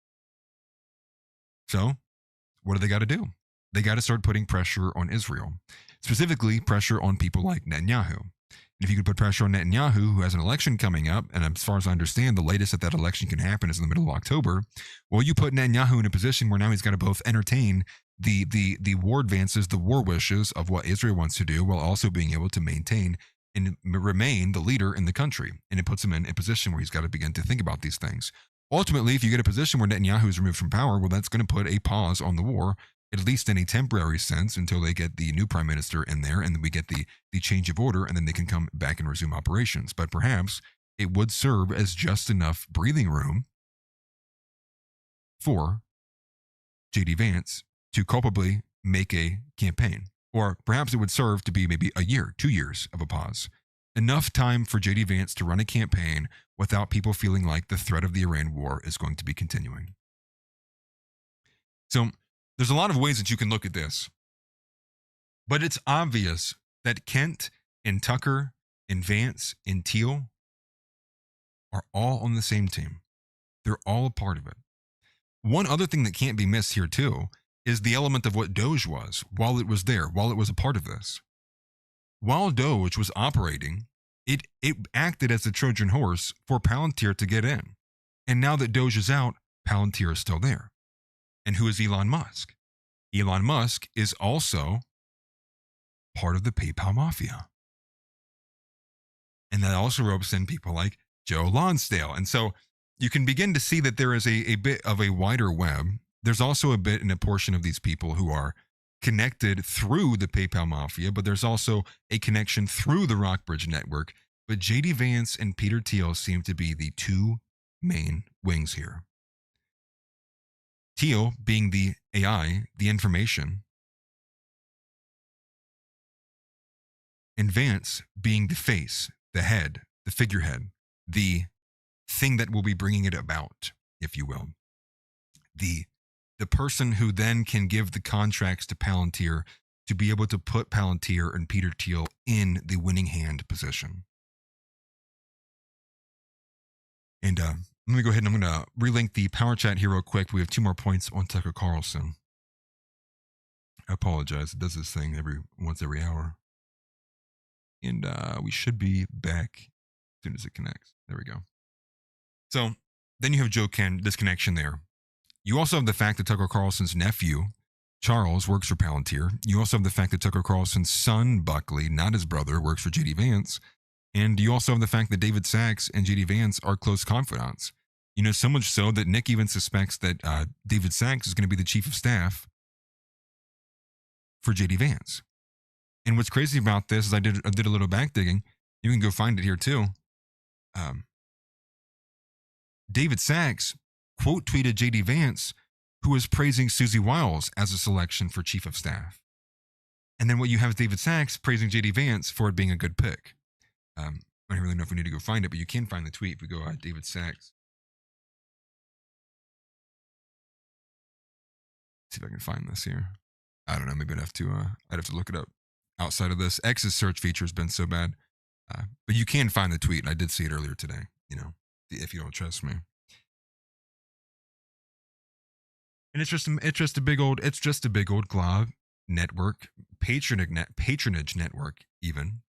So, what do they got to do? They got to start putting pressure on Israel, specifically pressure on people like Netanyahu. And if you could put pressure on Netanyahu, who has an election coming up, and as far as I understand, the latest that election can happen is in the middle of October, well, you put Netanyahu in a position where now he's got to both entertain the war advances, the war wishes of what Israel wants to do, while also being able to maintain and remain the leader in the country. And it puts him in a position where he's got to begin to think about these things. Ultimately, if you get a position where Netanyahu is removed from power, well, that's going to put a pause on the war, at least in a temporary sense, until they get the new prime minister in there and then we get the change of order, and then they can come back and resume operations. But perhaps it would serve as just enough breathing room for JD Vance to culpably make a campaign. Or perhaps it would serve to be maybe a year, 2 years of a pause. Enough time for JD Vance to run a campaign without people feeling like the threat of the Iran war is going to be continuing. So there's a lot of ways that you can look at this. But it's obvious that Kent and Tucker and Vance and Teal are all on the same team. They're all a part of it. One other thing that can't be missed here too is the element of what Doge was while it was there, while it was a part of this. While Doge was operating it acted as the Trojan horse for Palantir to get in. And now that Doge is out, Palantir is still there. And who is Elon Musk? Elon Musk is also part of the PayPal mafia. And that also ropes in people like Joe Lonsdale. And so you can begin to see that there is a bit of a wider web. There's also a bit and a portion of these people who are connected through the PayPal mafia, but there's also a connection through the Rockbridge network. But JD Vance and Peter Thiel seem to be the two main wings here. Thiel being the AI, the information, and Vance being the face, the head, the figurehead, the thing that will be bringing it about, if you will. The person who then can give the contracts to Palantir to be able to put Palantir and Peter Thiel in the winning hand position. And let me go ahead and I'm going to relink the power chat here real quick. We have 2 more points on Tucker Carlson. I apologize. It does this thing once every hour. And we should be back as soon as it connects. There we go. So then you have Joe Ken, this connection there. You also have the fact that Tucker Carlson's nephew, Charles, works for Palantir. You also have the fact that Tucker Carlson's son, Buckley, not his brother, works for JD Vance. And you also have the fact that David Sachs and JD Vance are close confidants. You know, so much so that Nick even suspects that David Sachs is going to be the chief of staff for JD Vance. And what's crazy about this is I did a little back digging. You can go find it here too. David Sachs quote tweeted JD Vance, who was praising Susie Wiles as a selection for chief of staff. And then what you have is David Sachs praising JD Vance for it being a good pick. I don't really know if we need to go find it, but you can find the tweet if we go David Sachs. See if I can find this here. I don't know. Maybe I'd have to look it up outside of this. X's search feature has been so bad, but you can find the tweet. I did see it earlier today. You know, if you don't trust me. And it's just a big old glob network, patronage network, even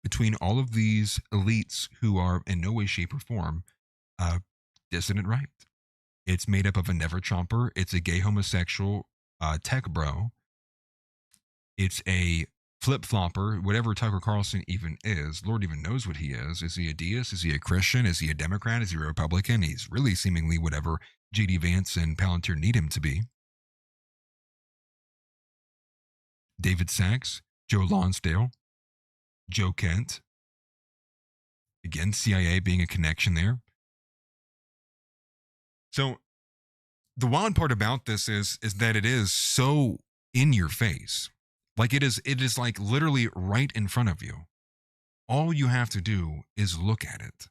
between all of these elites who are in no way, shape, or form dissident right. It's made up of a never Trumper. It's a gay homosexual tech bro. It's a flip-flopper, whatever Tucker Carlson even is. Lord even knows what he is. Is he a deist? Is he a Christian? Is he a Democrat? Is he a Republican? He's really seemingly whatever JD Vance and Palantir need him to be. David Sachs, Joe Lonsdale, Joe Kent. Again, CIA being a connection there. So the wild part about this is that it is so in your face. Like it is like literally right in front of you. All you have to do is look at it.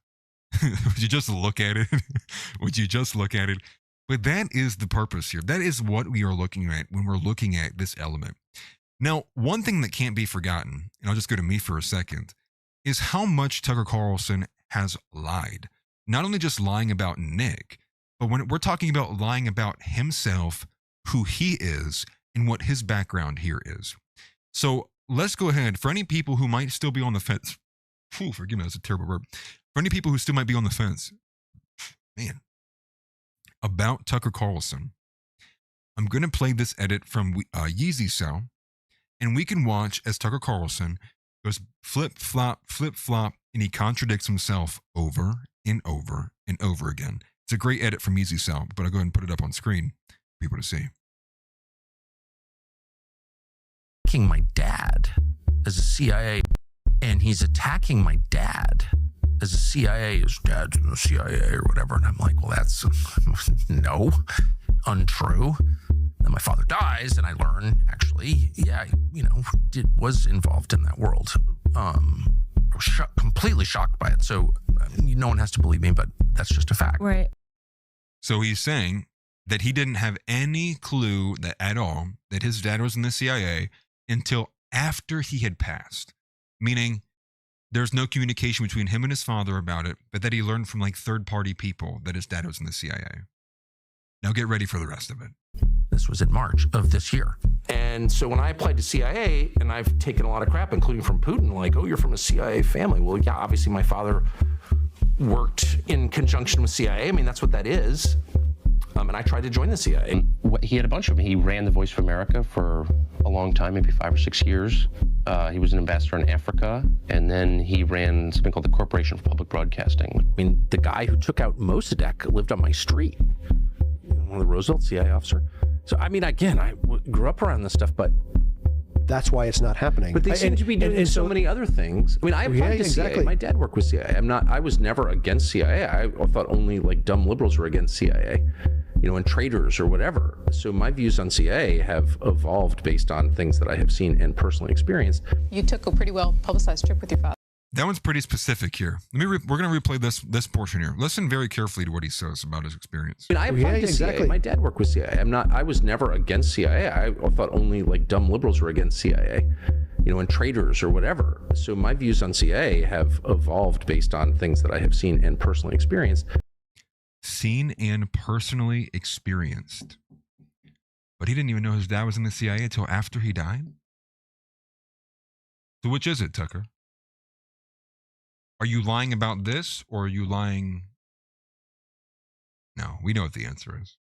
Would you just look at it? Would you just look at it? But that is the purpose here. That is what we are looking at when we're looking at this element. Now, one thing that can't be forgotten, and I'll just go to me for a second, is how much Tucker Carlson has lied. Not only just lying about Nick, but when we're talking about lying about himself, who he is, and what his background here is. So let's go ahead. For any people who might still be on the fence, forgive me, that's a terrible word. For any people who still might be on the fence, man, about Tucker Carlson, I'm going to play this edit from Yeezy Cell, and we can watch as Tucker Carlson goes flip-flop, and he contradicts himself over and over and over again. It's a great edit from Yeezy Cell, but I'll go ahead and put it up on screen for people to see. My dad as a CIA, and he's attacking my dad as a CIA, his dad's in the CIA or whatever. And I'm like, well, that's no, untrue. Then my father dies, and I learn actually, yeah, was involved in that world. I was completely shocked by it. So no one has to believe me, but that's just a fact. Right. So he's saying that he didn't have any clue that at all that his dad was in the CIA until after he had passed, meaning there's no communication between him and his father about it, but that he learned from like third-party people that his dad was in the CIA. Now get ready for the rest of it. This was in March of this year. And so when I applied to CIA, and I've taken a lot of crap, including from Putin, like, oh, you're from a CIA family. Well, yeah, obviously my father worked in conjunction with CIA. I mean, that's what that is. And I tried to join the CIA. He had a bunch of them. He ran the Voice of America for a long time, maybe 5 or 6 years. He was an ambassador in Africa, and then he ran something called the Corporation for Public Broadcasting. I mean, the guy who took out Mossadegh lived on my street. One of the Roosevelt CIA officer. So, I mean, again, I grew up around this stuff, but that's why it's not happening. But they seem to be doing so many other things. I mean, I applied to CIA. My dad worked with CIA. I was never against CIA. I thought only like dumb liberals were against CIA, you know, and traitors or whatever. So my views on CIA have evolved based on things that I have seen and personally experienced. You took a pretty well publicized trip with your father. That one's pretty specific here. We're going to replay this portion here. Listen very carefully to what he says about his experience. I mean, I applied to CIA. My dad worked with CIA. I was never against CIA. I thought only like dumb liberals were against CIA, you know, and traitors or whatever. So my views on CIA have evolved based on things that I have seen and personally experienced. Seen and personally experienced. But he didn't even know his dad was in the CIA until after he died? So which is it, Tucker? Are you lying about this, or are you lying? No, we know what the answer is.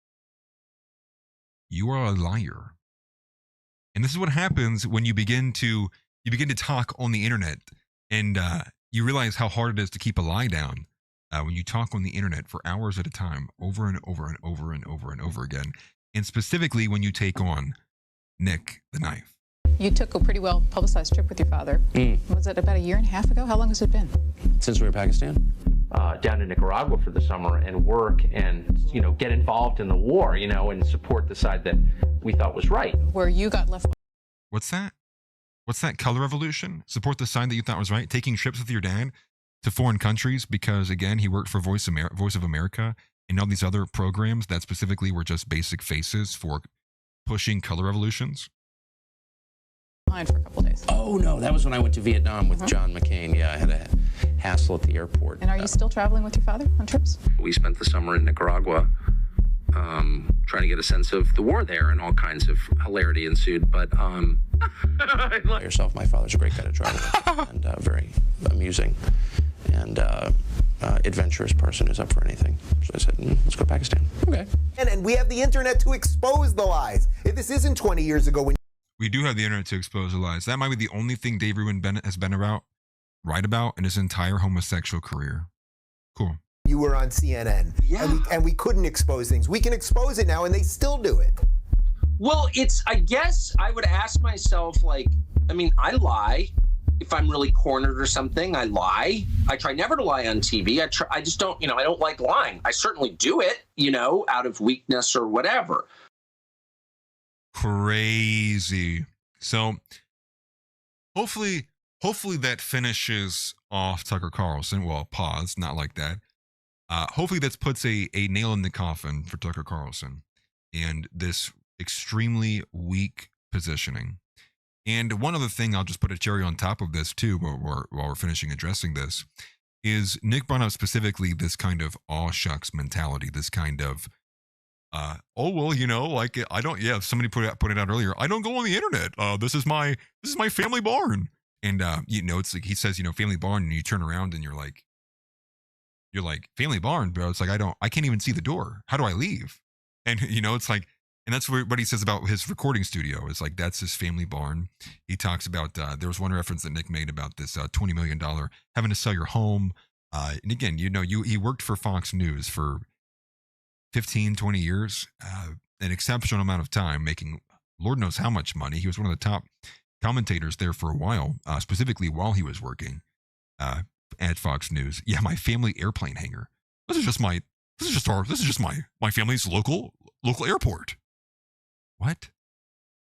You are a liar. And this is what happens when you begin to talk on the internet, and you realize how hard it is to keep a lie down when you talk on the internet for hours at a time, over and over and over and over and over again, and specifically when you take on Nick the Knife. You took a pretty well publicized trip with your father. Was it about 1.5 years ago? How long has it been? Since we were in Pakistan? Down to Nicaragua for the summer and work and, you know, get involved in the war, you know, and support the side that we thought was right. Where you got left. What's that? What's that? Color revolution? Support the side that you thought was right? Taking trips with your dad to foreign countries because, again, he worked for Voice of America and all these other programs that specifically were just basic faces for pushing color revolutions? For a couple of days. Oh, no, that was when I went to Vietnam with John McCain. Yeah, I had a hassle at the airport. And are you still traveling with your father on trips? We spent the summer in Nicaragua trying to get a sense of the war there, and all kinds of hilarity ensued. But yourself, my father's a great guy to travel with and very amusing and adventurous person who's up for anything. So I said, let's go to Pakistan. Okay. And we have the internet to expose the lies. If this isn't 20 years ago when we do have the internet to expose the lies. That might be the only thing Dave Rubin Bennett has been right about in his entire homosexual career. Cool. You were on CNN. Yeah. And we couldn't expose things. We can expose it now, and they still do it. Well, I guess I would ask myself, like, I mean, I lie. If I'm really cornered or something, I lie. I try never to lie on TV. I just don't, you know, I don't like lying. I certainly do it, you know, out of weakness or whatever. Crazy. So hopefully that finishes off Tucker Carlson. Well, pause, not like that. Hopefully that puts a nail in the coffin for Tucker Carlson and this extremely weak positioning. And one other thing, I'll just put a cherry on top of this too, while we're finishing addressing this, is Nick brought up specifically this kind of aw shucks mentality, this kind of oh well, you know, like I don't. Yeah, somebody put it out earlier. I don't go on the internet. This is my family barn, and you know, it's like he says, you know, family barn, and you turn around and you're like family barn, bro. It's like I can't even see the door. How do I leave? And you know, it's like, and that's what he says about his recording studio. It's like that's his family barn. He talks about there was one reference that Nick made about this $20 million having to sell your home. And again, you know, he worked for Fox News for 15, 20 years, an exceptional amount of time, making Lord knows how much money. He was one of the top commentators there for a while, specifically while he was working at Fox News. Yeah, my family airplane hangar. This is just my family's local airport. What?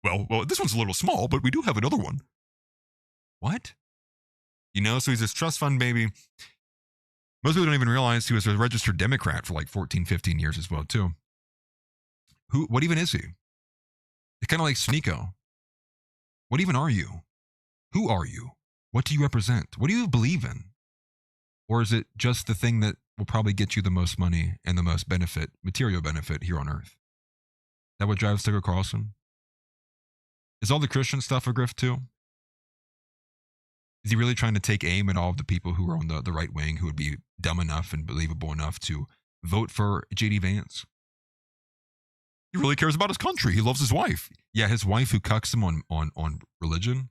Well, this one's a little small, but we do have another one. What? You know, so he's this trust fund baby. Most people don't even realize he was a registered Democrat for like 14, 15 years as well, too. What even is he? It's kind of like Sneeko. What even are you? Who are you? What do you represent? What do you believe in? Or is it just the thing that will probably get you the most money and the most benefit, material benefit here on Earth? that what drives Tucker Carlson? Is all the Christian stuff a grift too? Is he really trying to take aim at all of the people who are on the right wing who would be dumb enough and believable enough to vote for JD Vance? He really cares about his country. He loves his wife. Yeah, his wife who cucks him on religion.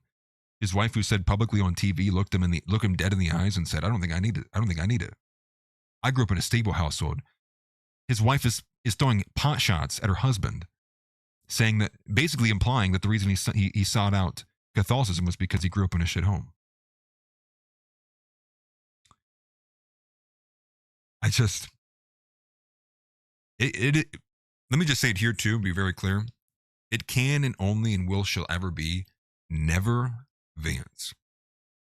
His wife who said publicly on TV, looked him dead in the eyes and said, I don't think I need it. I don't think I need it. I grew up in a stable household. His wife is throwing pot shots at her husband, saying that, basically implying that the reason he sought out Catholicism was because he grew up in a shit home. Let me just say it here too, be very clear. It can and only and shall ever be never Vance.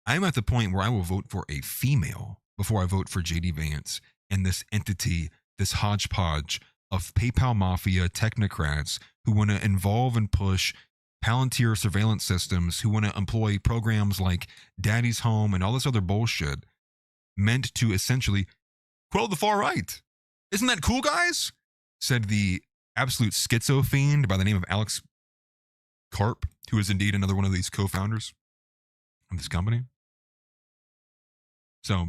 I'm at the point where I will vote for a female before I vote for JD Vance and this entity, this hodgepodge of PayPal mafia technocrats who want to involve and push Palantir surveillance systems, who want to employ programs like Daddy's Home and all this other bullshit meant to essentially quell the far right. Isn't that cool, guys? Said the absolute schizo fiend by the name of Alex Karp, who is indeed another one of these co-founders of this company. So,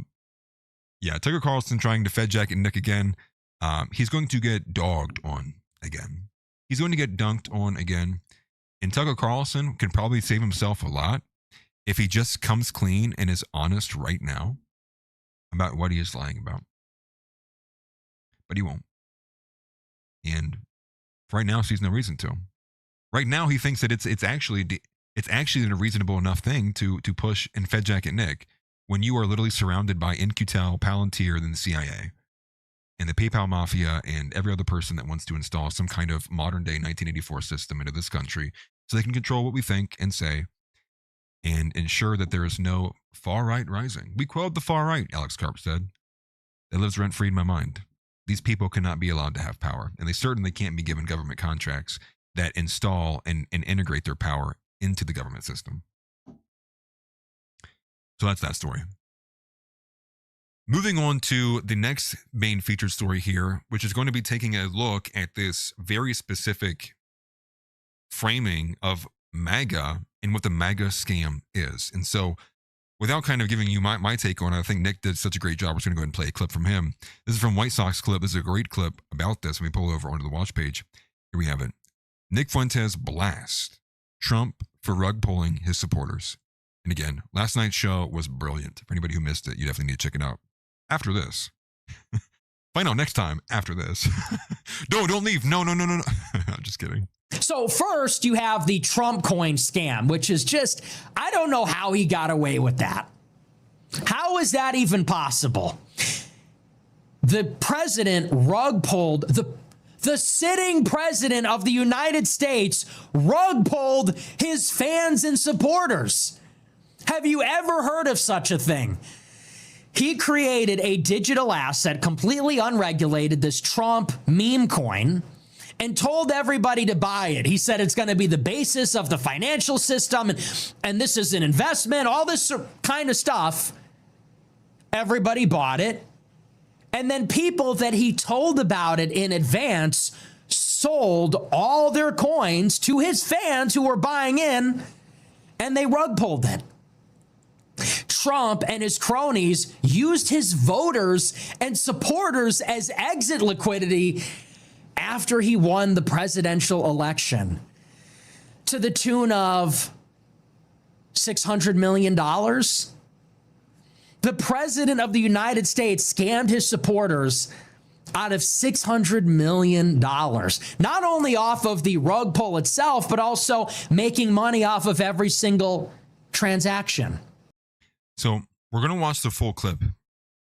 yeah, Tucker Carlson trying to FEDJACKET Nick again. He's going to get dogged on again. He's going to get dunked on again. And Tucker Carlson can probably save himself a lot if he just comes clean and is honest right now about what he is lying about. But he won't. And right now, sees no reason to. Right now, he thinks that it's actually a reasonable enough thing to push and FEDJACKET Nick when you are literally surrounded by In-Q-Tel, Palantir, and the CIA, and the PayPal mafia, and every other person that wants to install some kind of modern-day 1984 system into this country so they can control what we think and say and ensure that there is no far-right rising. We quelled the far right, Alex Karp said. That lives rent-free in my mind. These people cannot be allowed to have power, and they certainly can't be given government contracts that install and integrate their power into the government system. So that's that story. Moving on to the next main featured story here, which is going to be taking a look at this very specific framing of MAGA and what the MAGA scam is. And so, without kind of giving you my take on it, I think Nick did such a great job. We're just going to go ahead and play a clip from him. This is from White Sox Clip. This is a great clip about this. Let me pull over onto the watch page. Here we have it. Nick Fuentes blast Trump for rug pulling his supporters. And again, last night's show was brilliant. For anybody who missed it, you definitely need to check it out. After this. Find out next time after this. No, don't leave. No. I'm just kidding. So first you have the Trump coin scam, which is just, I don't know how he got away with that. How is that even possible? The president rug pulled, the sitting president of the United States rug pulled his fans and supporters. Have you ever heard of such a thing? He created a digital asset, completely unregulated, this Trump meme coin, and told everybody to buy it. He said it's going to be the basis of the financial system, and this is an investment, all this kind of stuff. Everybody bought it. And then people that he told about it in advance sold all their coins to his fans who were buying in, and they rug pulled it. Trump and his cronies used his voters and supporters as exit liquidity after he won the presidential election to the tune of $600 million. The president of the United States scammed his supporters out of $600 million, not only off of the rug pull itself, but also making money off of every single transaction. So we're going to watch the full clip,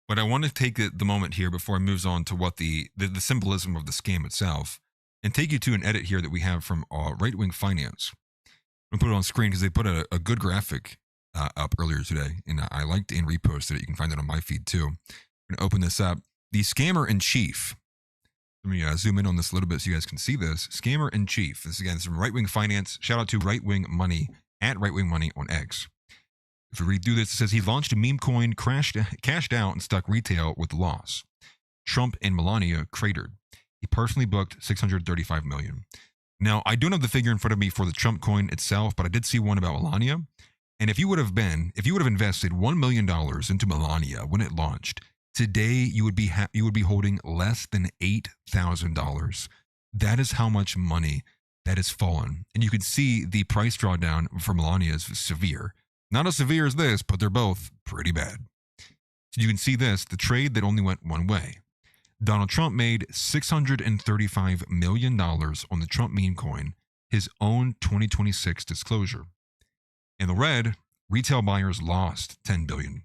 but I want to take the moment here before I moves on to what the symbolism of the scam itself, and take you to an edit here that we have from Right Wing Finance. I'm going to put it on screen because they put a good graphic up earlier today, and I liked and reposted it. You can find it on my feed too. I'm going to open this up. The scammer in chief. Let me zoom in on this a little bit so you guys can see this. Scammer in chief. This is from Right Wing Finance. Shout out to Right Wing Money at Right Wing Money on X. If we read through this, it says he launched a meme coin, cashed out, and stuck retail with loss. Trump and Melania cratered. He personally booked $635 million. Now, I don't have the figure in front of me for the Trump coin itself, but I did see one about Melania. And if you would have invested $1 million into Melania when it launched, today you would be holding less than $8,000. That is how much money that has fallen. And you can see the price drawdown for Melania is severe. Not as severe as this, but they're both pretty bad. So you can see this, the trade that only went one way. Donald Trump made $635 million on the Trump meme coin, his own 2026 disclosure. In the red, retail buyers lost $10 billion.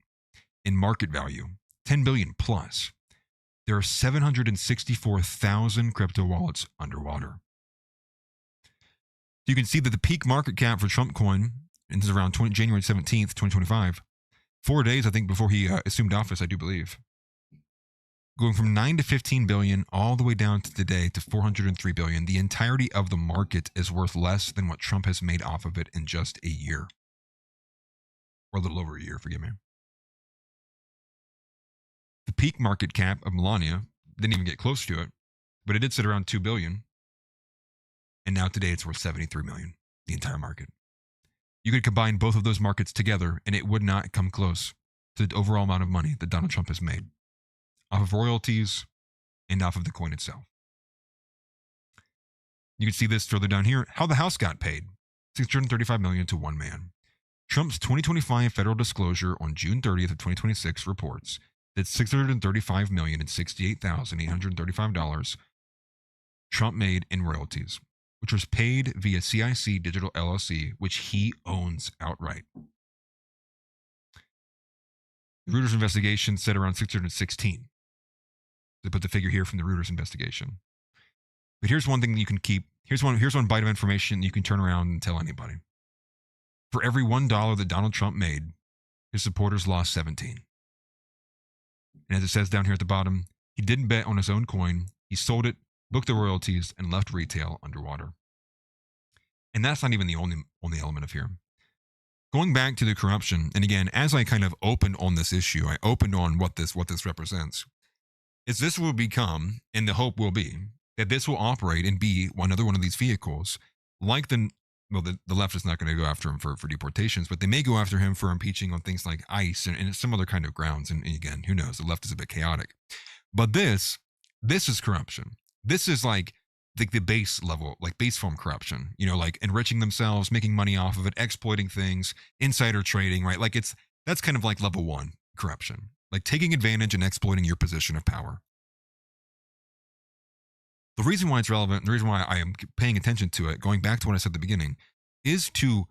In market value, $10 billion plus. There are 764,000 crypto wallets underwater. You can see that the peak market cap for Trump coin is around January 17th, 2025. 4 days, I think, before he assumed office, I do believe. Going from 9 to 15 billion all the way down to today to 403 billion. The entirety of the market is worth less than what Trump has made off of it in just a year. Or a little over a year, forgive me. The peak market cap of Melania didn't even get close to it, but it did sit around 2 billion. And now today it's worth 73 million, the entire market. You could combine both of those markets together and it would not come close to the overall amount of money that Donald Trump has made off of royalties and off of the coin itself. You can see this further down here, how the House got paid, $635 million to one man. Trump's 2025 federal disclosure on June 30th of 2026 reports that $635,068,835 Trump made in royalties, which was paid via CIC Digital LLC, which he owns outright. The Reuters investigation said around 616. They put the figure here from the Reuters investigation. But here's one thing that you can keep. Here's one bite of information you can turn around and tell anybody. For every $1 that Donald Trump made, his supporters lost 17. And as it says down here at the bottom, he didn't bet on his own coin. He sold it, booked the royalties, and left retail underwater. And that's not even the only element of here. Going back to the corruption, and again, as I kind of opened on this issue, I opened on what this represents, is this will become, and the hope will be, that this will operate and be another one of these vehicles, like the left is not going to go after him for deportations, but they may go after him for impeaching on things like ICE and some other kind of grounds. And again, who knows? The left is a bit chaotic. But this is corruption. This is like the base level, like base form corruption, like enriching themselves, making money off of it, exploiting things, insider trading, right? Like that's kind of like level 1 corruption, like taking advantage and exploiting your position of power. The reason why it's relevant, and the reason why I am paying attention to it, going back to what I said at the beginning, is to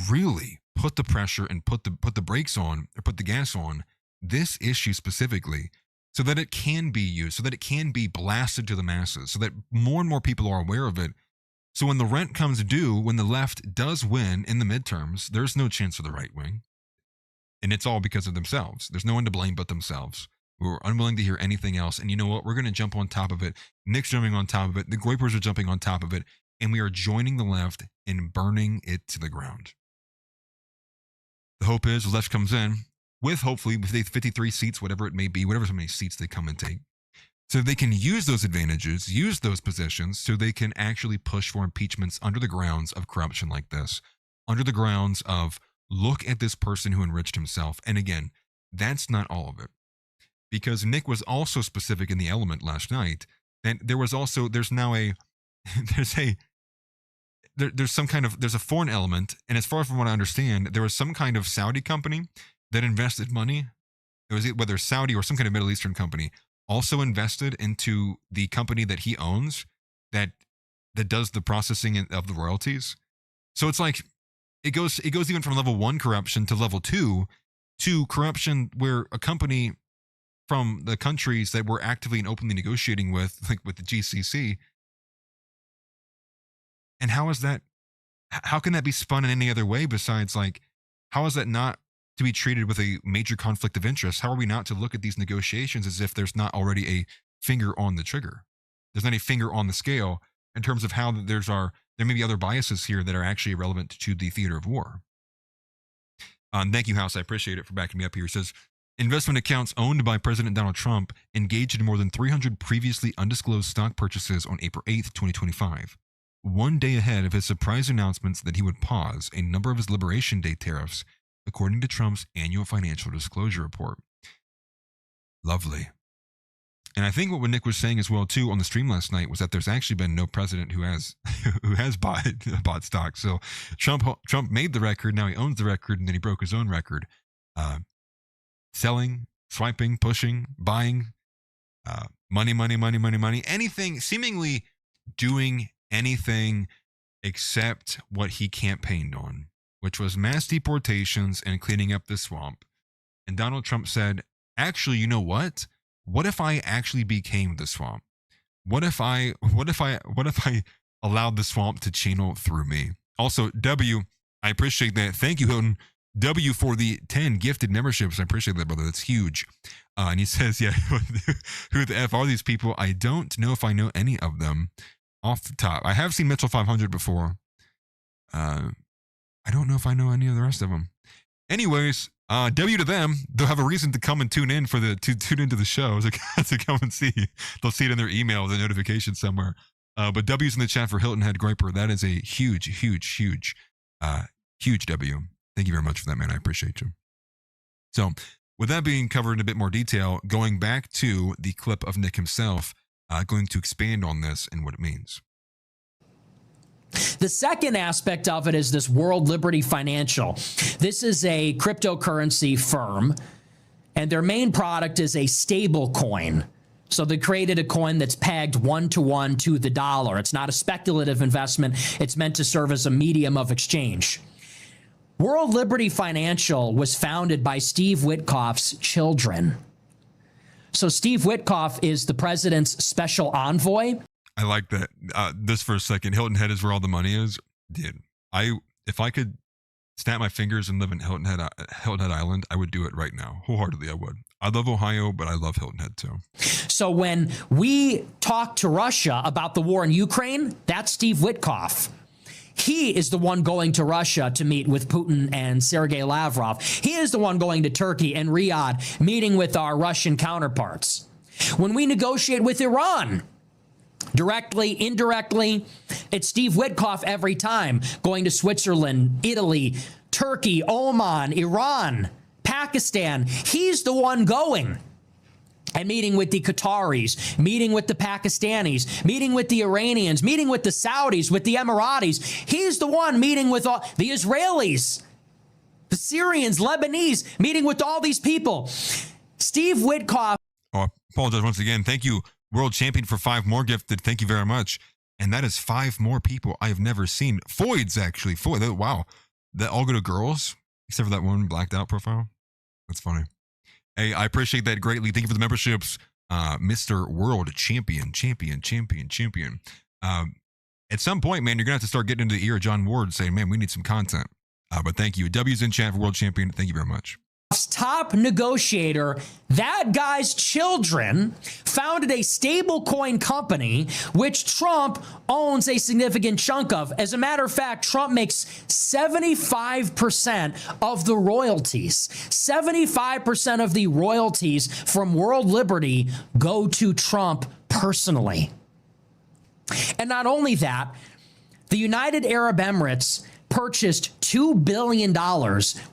really put the pressure and put the brakes on, or put the gas on this issue specifically, so that it can be used, so that it can be blasted to the masses, so that more and more people are aware of it. So when the rent comes due, when the left does win in the midterms, there's no chance for the right wing. And it's all because of themselves. There's no one to blame but themselves. We're unwilling to hear anything else. And you know what? We're going to jump on top of it. Nick's jumping on top of it. The Goipers are jumping on top of it. And we are joining the left in burning it to the ground. The hope is the left comes in with hopefully 53 seats, whatever it may be, whatever so many seats they come and take. So they can use those advantages, use those positions, so they can actually push for impeachments under the grounds of corruption like this, under the grounds of, look at this person who enriched himself. And again, that's not all of it. Because Nick was also specific in the element last night, and there's a foreign element, and as far from what I understand, there was some kind of Saudi company that invested money. It was whether Saudi or some kind of Middle Eastern company also invested into the company that he owns that does the processing of the royalties. So it's like it goes even from level 1 corruption to level 2 to corruption where a company from the countries that we're actively and openly negotiating with, like with the GCC. And how can that be spun in any other way besides, like, how is that not to be treated with a major conflict of interest? How are we not to look at these negotiations as if there's not already a finger on the trigger? There's not a finger on the scale in terms of how there may be other biases here that are actually relevant to the theater of war. Thank you, House. I appreciate it for backing me up here. It says, investment accounts owned by President Donald Trump engaged in more than 300 previously undisclosed stock purchases on April 8th, 2025. one day ahead of his surprise announcements that he would pause a number of his Liberation Day tariffs, according to Trump's annual financial disclosure report. Lovely. And I think what Nick was saying as well too on the stream last night was that there's actually been no president who has bought stock. So Trump made the record. Now he owns the record, and then he broke his own record. Selling, swiping, pushing, buying, money, anything, seemingly doing anything except what he campaigned on, which was mass deportations and cleaning up the swamp. And Donald Trump said, actually, you know what? What if I actually became the swamp? What if I allowed the swamp to channel through me? Also, W, I appreciate that. Thank you, Hilton. W for the 10 gifted memberships. I appreciate that, brother. That's huge. And he says, yeah, who the F are these people? I don't know if I know any of them off the top. I have seen Mitchell 500 before. I don't know if I know any of the rest of them. Anyways, W to them. They'll have a reason to come and tune into the show to come and see. They'll see it in their email, the notification somewhere. But W's in the chat for Hilton Head Groiper. That is a huge W. Thank you very much for that, man. I appreciate you. So, with that being covered in a bit more detail, going back to the clip of Nick himself, going to expand on this and what it means. The second aspect of it is this World Liberty Financial. This is a cryptocurrency firm, and their main product is a stable coin. So they created a coin that's pegged 1-to-1 to the dollar. It's not a speculative investment. It's meant to serve as a medium of exchange. World Liberty Financial was founded by Steve Witkoff's children. So Steve Witkoff is the president's special envoy. I like that. This for a second. Hilton Head is where all the money is. Dude, if I could snap my fingers and live in Hilton Head Island, I would do it right now. Wholeheartedly, I would. I love Ohio, but I love Hilton Head too. So when we talk to Russia about the war in Ukraine, that's Steve Witkoff. He is the one going to Russia to meet with Putin and Sergei Lavrov. He is the one going to Turkey and Riyadh, meeting with our Russian counterparts. When we negotiate with Iran, directly, indirectly, it's Steve Witkoff every time, going to Switzerland, Italy, Turkey, Oman, Iran, Pakistan. He's the one going and meeting with the Qataris, meeting with the Pakistanis, meeting with the Iranians, meeting with the Saudis, with the Emiratis. He's the one meeting with all the Israelis, the Syrians, Lebanese, meeting with all these people. Steve Witkoff. Oh, I apologize once again. Thank you, World Champion, for 5 more gifted. Thank you very much. And that is 5 more people I have never seen. Foyds, actually. Wow. That all go to girls, except for that one blacked out profile. That's funny. Hey, I appreciate that greatly. Thank you for the memberships, Mr. World Champion. At some point, man, you're going to have to start getting into the ear of John Ward saying, man, we need some content. But thank you. W's in chat for World Champion. Thank you very much. Top negotiator, that guy's children founded a stablecoin company, which Trump owns a significant chunk of. As a matter of fact, Trump makes 75% of the royalties. 75% of the royalties from World Liberty go to Trump personally. And not only that, the United Arab Emirates purchased $2 billion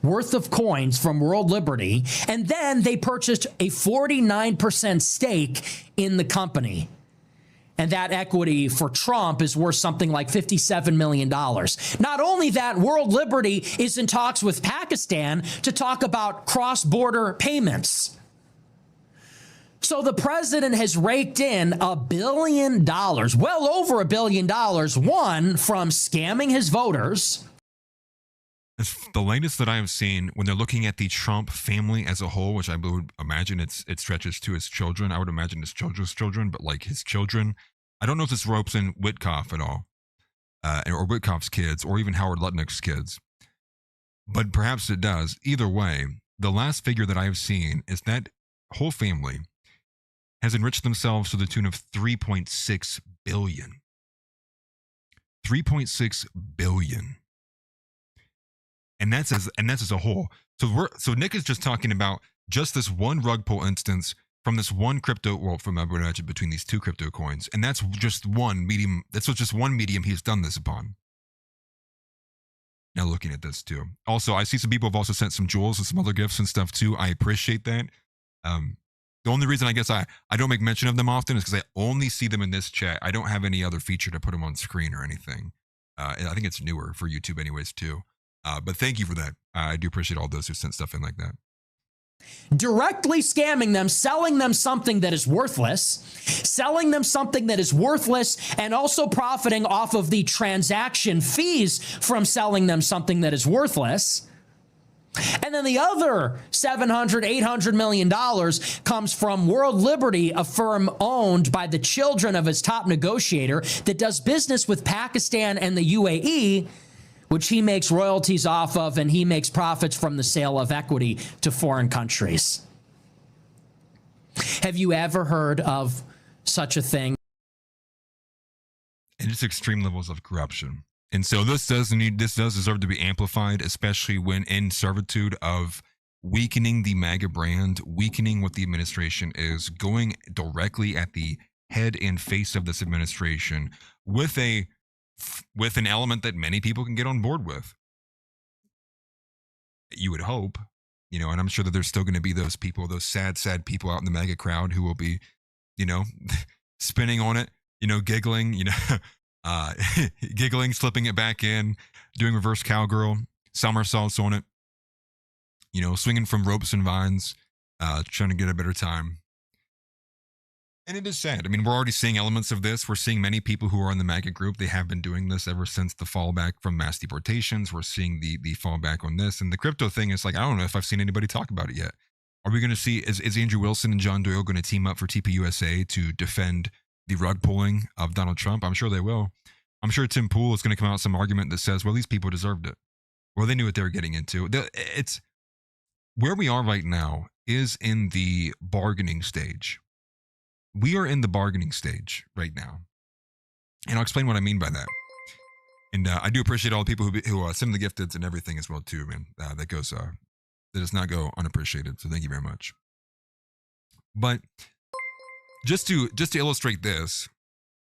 worth of coins from World Liberty, and then they purchased a 49% stake in the company. And that equity for Trump is worth something like $57 million. Not only that, World Liberty is in talks with Pakistan to talk about cross-border payments. So the president has raked in $1 billion, well over $1 billion, one, from scamming his voters. It's the latest that I have seen when they're looking at the Trump family as a whole, which I would imagine it stretches to his children. I would imagine his children's children, but like his children. I don't know if this ropes in Witkoff at all, or Witkoff's kids, or even Howard Lutnick's kids. But perhaps it does. Either way, the last figure that I have seen is that whole family has enriched themselves to the tune of $3.6 billion. $3.6 billion. And that's as a whole. So Nick is just talking about just this one rug pull instance from this one crypto, well, from I would imagine between these two crypto coins, and that's just one medium. That's just one medium he's done this upon. Now looking at this too. Also, I see some people have also sent some jewels and some other gifts and stuff too. I appreciate that. The only reason I guess I don't make mention of them often is because I only see them in this chat. I don't have any other feature to put them on screen or anything. I think it's newer for YouTube anyways too. But thank you for that. I do appreciate all those who sent stuff in like that. Directly scamming them, selling them something that is worthless, and also profiting off of the transaction fees from selling them something that is worthless. And then the other $700, $800 million comes from World Liberty, a firm owned by the children of its top negotiator that does business with Pakistan and the UAE, which he makes royalties off of, and he makes profits from the sale of equity to foreign countries. Have you ever heard of such a thing? And just extreme levels of corruption. And so this does deserve to be amplified, especially when in servitude of weakening the MAGA brand, weakening what the administration is, going directly at the head and face of this administration with an element that many people can get on board with. You would hope, and I'm sure that there's still going to be those people, those sad people out in the MAGA crowd who will be, spinning on it, giggling, giggling, slipping it back in, doing reverse cowgirl, somersaults on it, swinging from ropes and vines, trying to get a better time. And it is sad. I mean, we're already seeing elements of this. We're seeing many people who are in the MAGA group. They have been doing this ever since the fallback from mass deportations. We're seeing the fallback on this. And the crypto thing is like, I don't know if I've seen anybody talk about it yet. Are we going to see, is Andrew Wilson and John Doyle going to team up for TPUSA to defend the rug pulling of Donald Trump? I'm sure they will. I'm sure Tim Pool is going to come out with some argument that says, well, these people deserved it. Well, they knew what they were getting into. It's where we are right now is in the bargaining stage. We are in the bargaining stage right now. And I'll explain what I mean by that. And I do appreciate all the people who send the gifteds and everything as well too, man. That does not go unappreciated. So thank you very much. But just to illustrate this,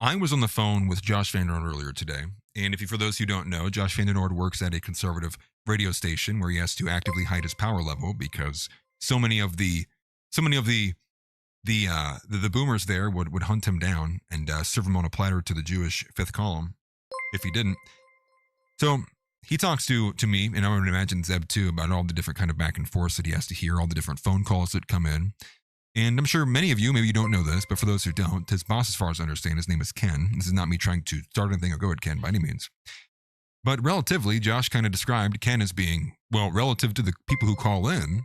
I was on the phone with Josh VanDerNoord earlier today. And for those who don't know, Josh VanDerNoord works at a conservative radio station where he has to actively hide his power level because so many of the boomers there would hunt him down and serve him on a platter to the Jewish fifth column if he didn't. So he talks to me, and I would imagine Zeb too, about all the different kind of back and forth that he has to hear, all the different phone calls that come in. And I'm sure many of you, maybe you don't know this, but for those who don't, his boss, as far as I understand, his name is Ken. This is not me trying to start anything or go at Ken by any means. But relatively, Josh kind of described Ken as being, well, relative to the people who call in,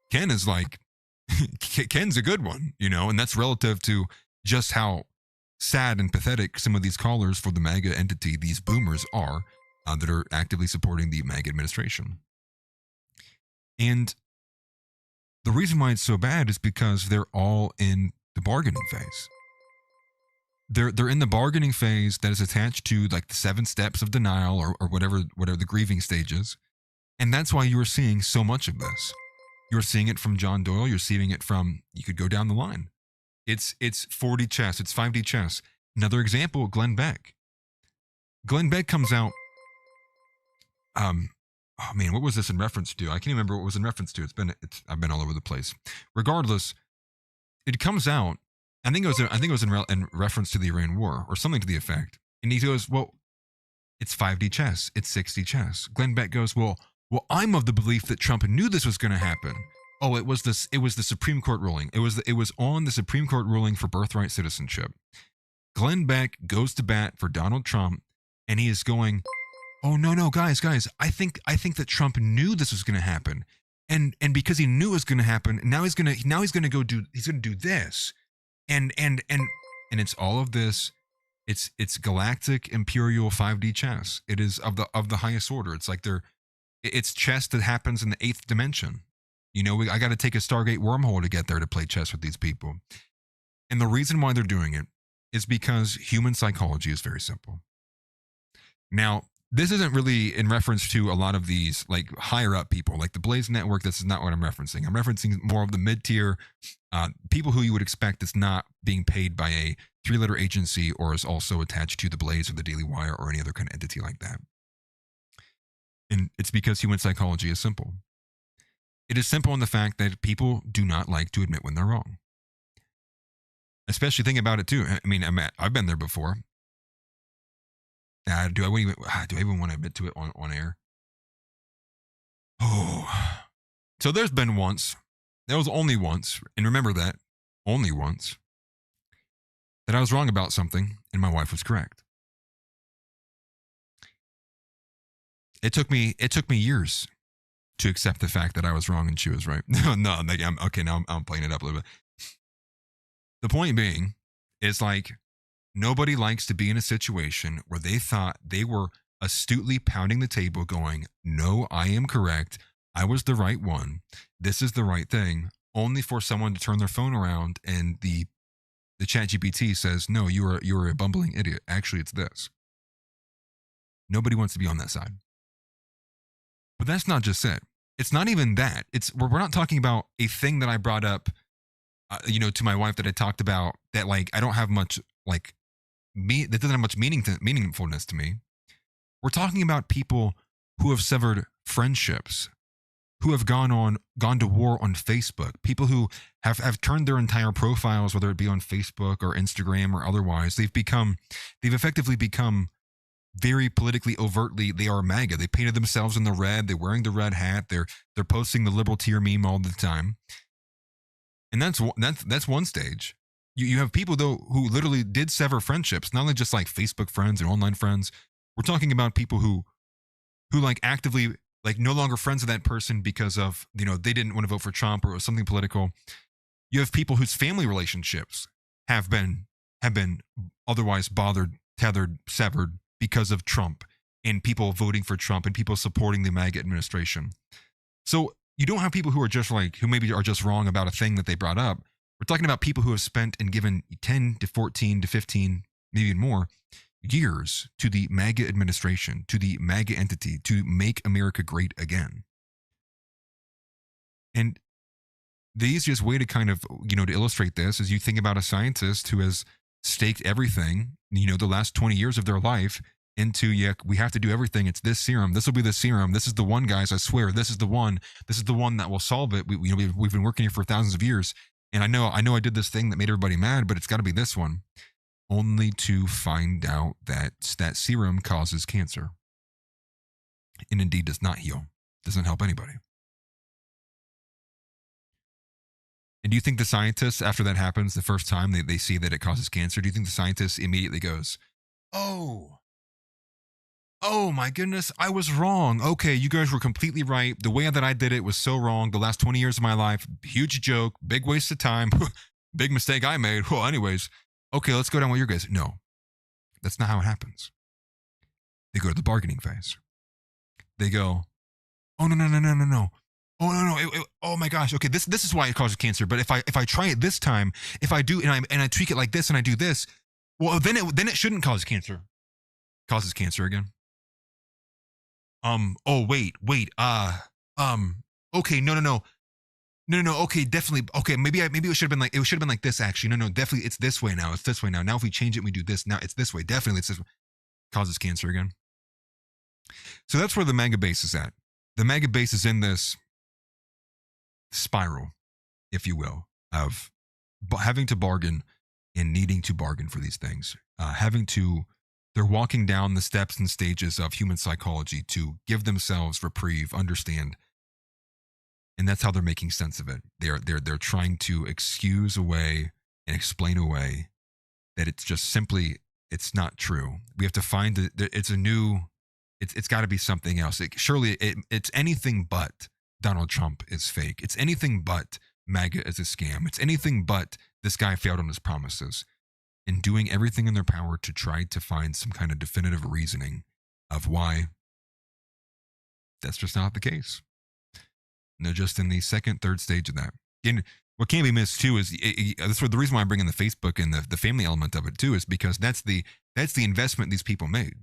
Ken is like, Ken's a good one, and that's relative to just how sad and pathetic some of these callers for the MAGA entity, these boomers are, that are actively supporting the MAGA administration. And the reason why it's so bad is because they're all in the bargaining phase. They're in the bargaining phase that is attached to like the 7 steps of denial or whatever the grieving stages. And that's why you are seeing so much of this. You're seeing it from John Doyle. You're seeing it from, you could go down the line. It's 4D chess. It's 5D chess. Another example, Glenn Beck. Glenn Beck comes out. Oh man, what was this in reference to? I can't remember what it was in reference to. I've been all over the place. Regardless, it comes out. I think it was in reference to the Iran war or something to the effect. And he goes, well, it's 5D chess. It's 6D chess. Glenn Beck goes, well, I'm of the belief that Trump knew this was going to happen. Oh, it was the Supreme Court ruling. It was on the Supreme Court ruling for birthright citizenship. Glenn Beck goes to bat for Donald Trump, and he is going, oh no, guys, I think that Trump knew this was going to happen, and because he knew it was going to happen, now he's going to do this, and it's all of this. It's galactic imperial 5D chess. It is of the highest order. It's like it's chess that happens in the 8th dimension. I got to take a Stargate wormhole to get there to play chess with these people. And the reason why they're doing it is because human psychology is very simple. Now, this isn't really in reference to a lot of these like higher up people, like the Blaze Network. This is not what I'm referencing. I'm referencing more of the mid-tier people who you would expect is not being paid by a 3-letter agency or is also attached to the Blaze or the Daily Wire or any other kind of entity like that. And it's because human psychology is simple. It is simple in the fact that people do not like to admit when they're wrong. Especially think about it too. I mean, I've been there before. Do I even want to admit to it on air? Oh, so there's been once. There was only once, and remember that only once that I was wrong about something, and my wife was correct. It took me years to accept the fact that I was wrong and she was right. No, okay. Now I'm playing it up a little bit. The point being is like, nobody likes to be in a situation where they thought they were astutely pounding the table going, no, I am correct. I was the right one. This is the right thing, only for someone to turn their phone around and the ChatGPT says, no, you're a bumbling idiot. Actually, it's this. Nobody wants to be on that side. But that's not just it. It's not even that. We're not talking about a thing that I brought up, to my wife that I talked about that like I don't have much like that doesn't have much meaningfulness to me. We're talking about people who have severed friendships, who have gone to war on Facebook, people who have turned their entire profiles, whether it be on Facebook or Instagram or otherwise, they've effectively become very politically overtly, they are MAGA. They painted themselves in the red, they're wearing the red hat, they're posting the liberal tier meme all the time. And that's one stage. You have people though who literally did sever friendships, not only just like Facebook friends and online friends. We're talking about people who like actively like no longer friends with that person because of, they didn't want to vote for Trump or it was something political. You have people whose family relationships have been otherwise tethered, severed because of Trump and people voting for Trump and people supporting the MAGA administration. So you don't have people who are just like, who maybe are just wrong about a thing that they brought up. We're talking about people who have spent and given 10 to 14 to 15, maybe even more years to the MAGA administration, to the MAGA entity, to make America great again. And the easiest way to kind of, to illustrate this is you think about a scientist who has staked everything, the last 20 years of their life into, we have to do everything. It's this serum. This will be the serum. This is the one, guys. I swear, this is the one. This is the one that will solve it. We've been working here for thousands of years. And I know I did this thing that made everybody mad, but it's got to be this one. Only to find out that that serum causes cancer. And indeed does not heal. Doesn't help anybody. And do you think the scientists, after that happens, the first time they see that it causes cancer, do you think the scientist immediately goes, oh my goodness, I was wrong. Okay, you guys were completely right. The way that I did it was so wrong. The last 20 years of my life, huge joke, big waste of time, big mistake I made. Well, anyways, okay, let's go down with your guys. No, that's not how it happens. They go to the bargaining phase. They go, oh, no. Oh, no. Oh my gosh. Okay, this is why it causes cancer. But if I try it this time, if I do, and I tweak it like this and I do this, well, then it shouldn't cause cancer. Causes cancer again. Oh, wait. Okay, no. Okay, definitely. Okay, maybe it should have been like this actually. No, definitely it's this way now. It's this way now. Now if we change it, we do this. Now it's this way. Definitely it's this way. Causes cancer again. So that's where the MAGA base is at. The MAGA base is in this spiral, if you will, of having to bargain and needing to bargain for these things. They're walking down the steps and stages of human psychology to give themselves reprieve, understand. And that's how they're making sense of it. They're trying to excuse away and explain away that it's just simply, it's not true. We have to find it's got to be something else. It's anything but Donald Trump is fake. It's anything but MAGA is a scam. It's anything but this guy failed on his promises. And doing everything in their power to try to find some kind of definitive reasoning of why that's just not the case. And they're just in the second, third stage of that. And what can't be missed too is that's the reason why I bring in the Facebook and the family element of it too, is because that's the investment these people made.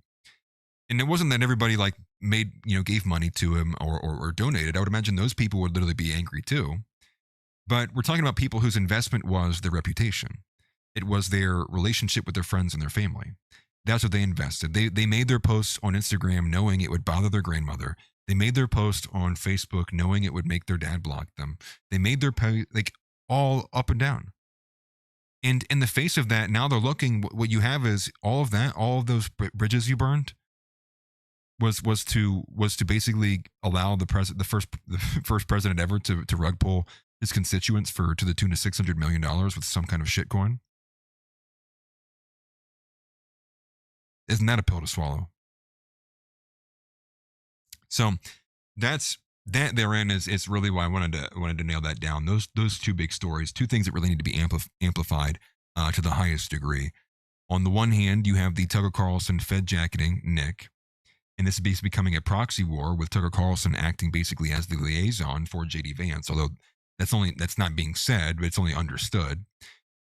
And it wasn't that everybody like gave money to him or donated. I would imagine those people would literally be angry too. But we're talking about people whose investment was their reputation. It was their relationship with their friends and their family. That's what they invested. They made their posts on Instagram knowing it would bother their grandmother. They made their post on Facebook knowing it would make their dad block them. They made their all up and down. And in the face of that, now they're looking. What you have is all of that, all of those bridges you burned, was to basically allow the first president ever to rug pull his constituents to the tune of $600 million with some kind of shitcoin. Isn't that a pill to swallow? So that therein is really why I wanted to nail that down. Those two big stories, two things that really need to be amplified to the highest degree. On the one hand, you have the Tucker Carlson Fed jacketing Nick, and this is becoming a proxy war with Tucker Carlson acting basically as the liaison for JD Vance, although that's not being said, but it's only understood.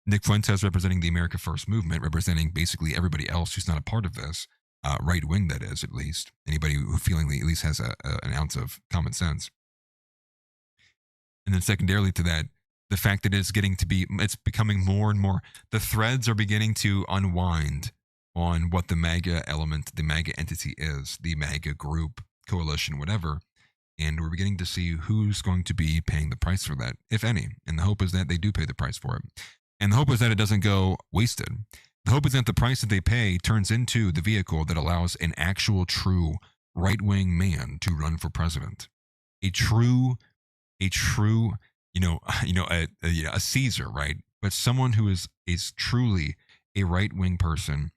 Nick Fuentes representing the America First movement, representing basically everybody else who's not a part of this, right wing, that is, at least. Anybody who feelingly at least has an ounce of common sense. And then secondarily to that, the fact that it's becoming more and more, the threads are beginning to unwind on what the MAGA element, the MAGA entity is, the MAGA group, coalition, whatever. And we're beginning to see who's going to be paying the price for that, if any. And the hope is that they do pay the price for it. And the hope is that it doesn't go wasted. The hope is that the price that they pay turns into the vehicle that allows an actual true right-wing man to run for president. A true, a Caesar, right? But someone who is truly a right-wing person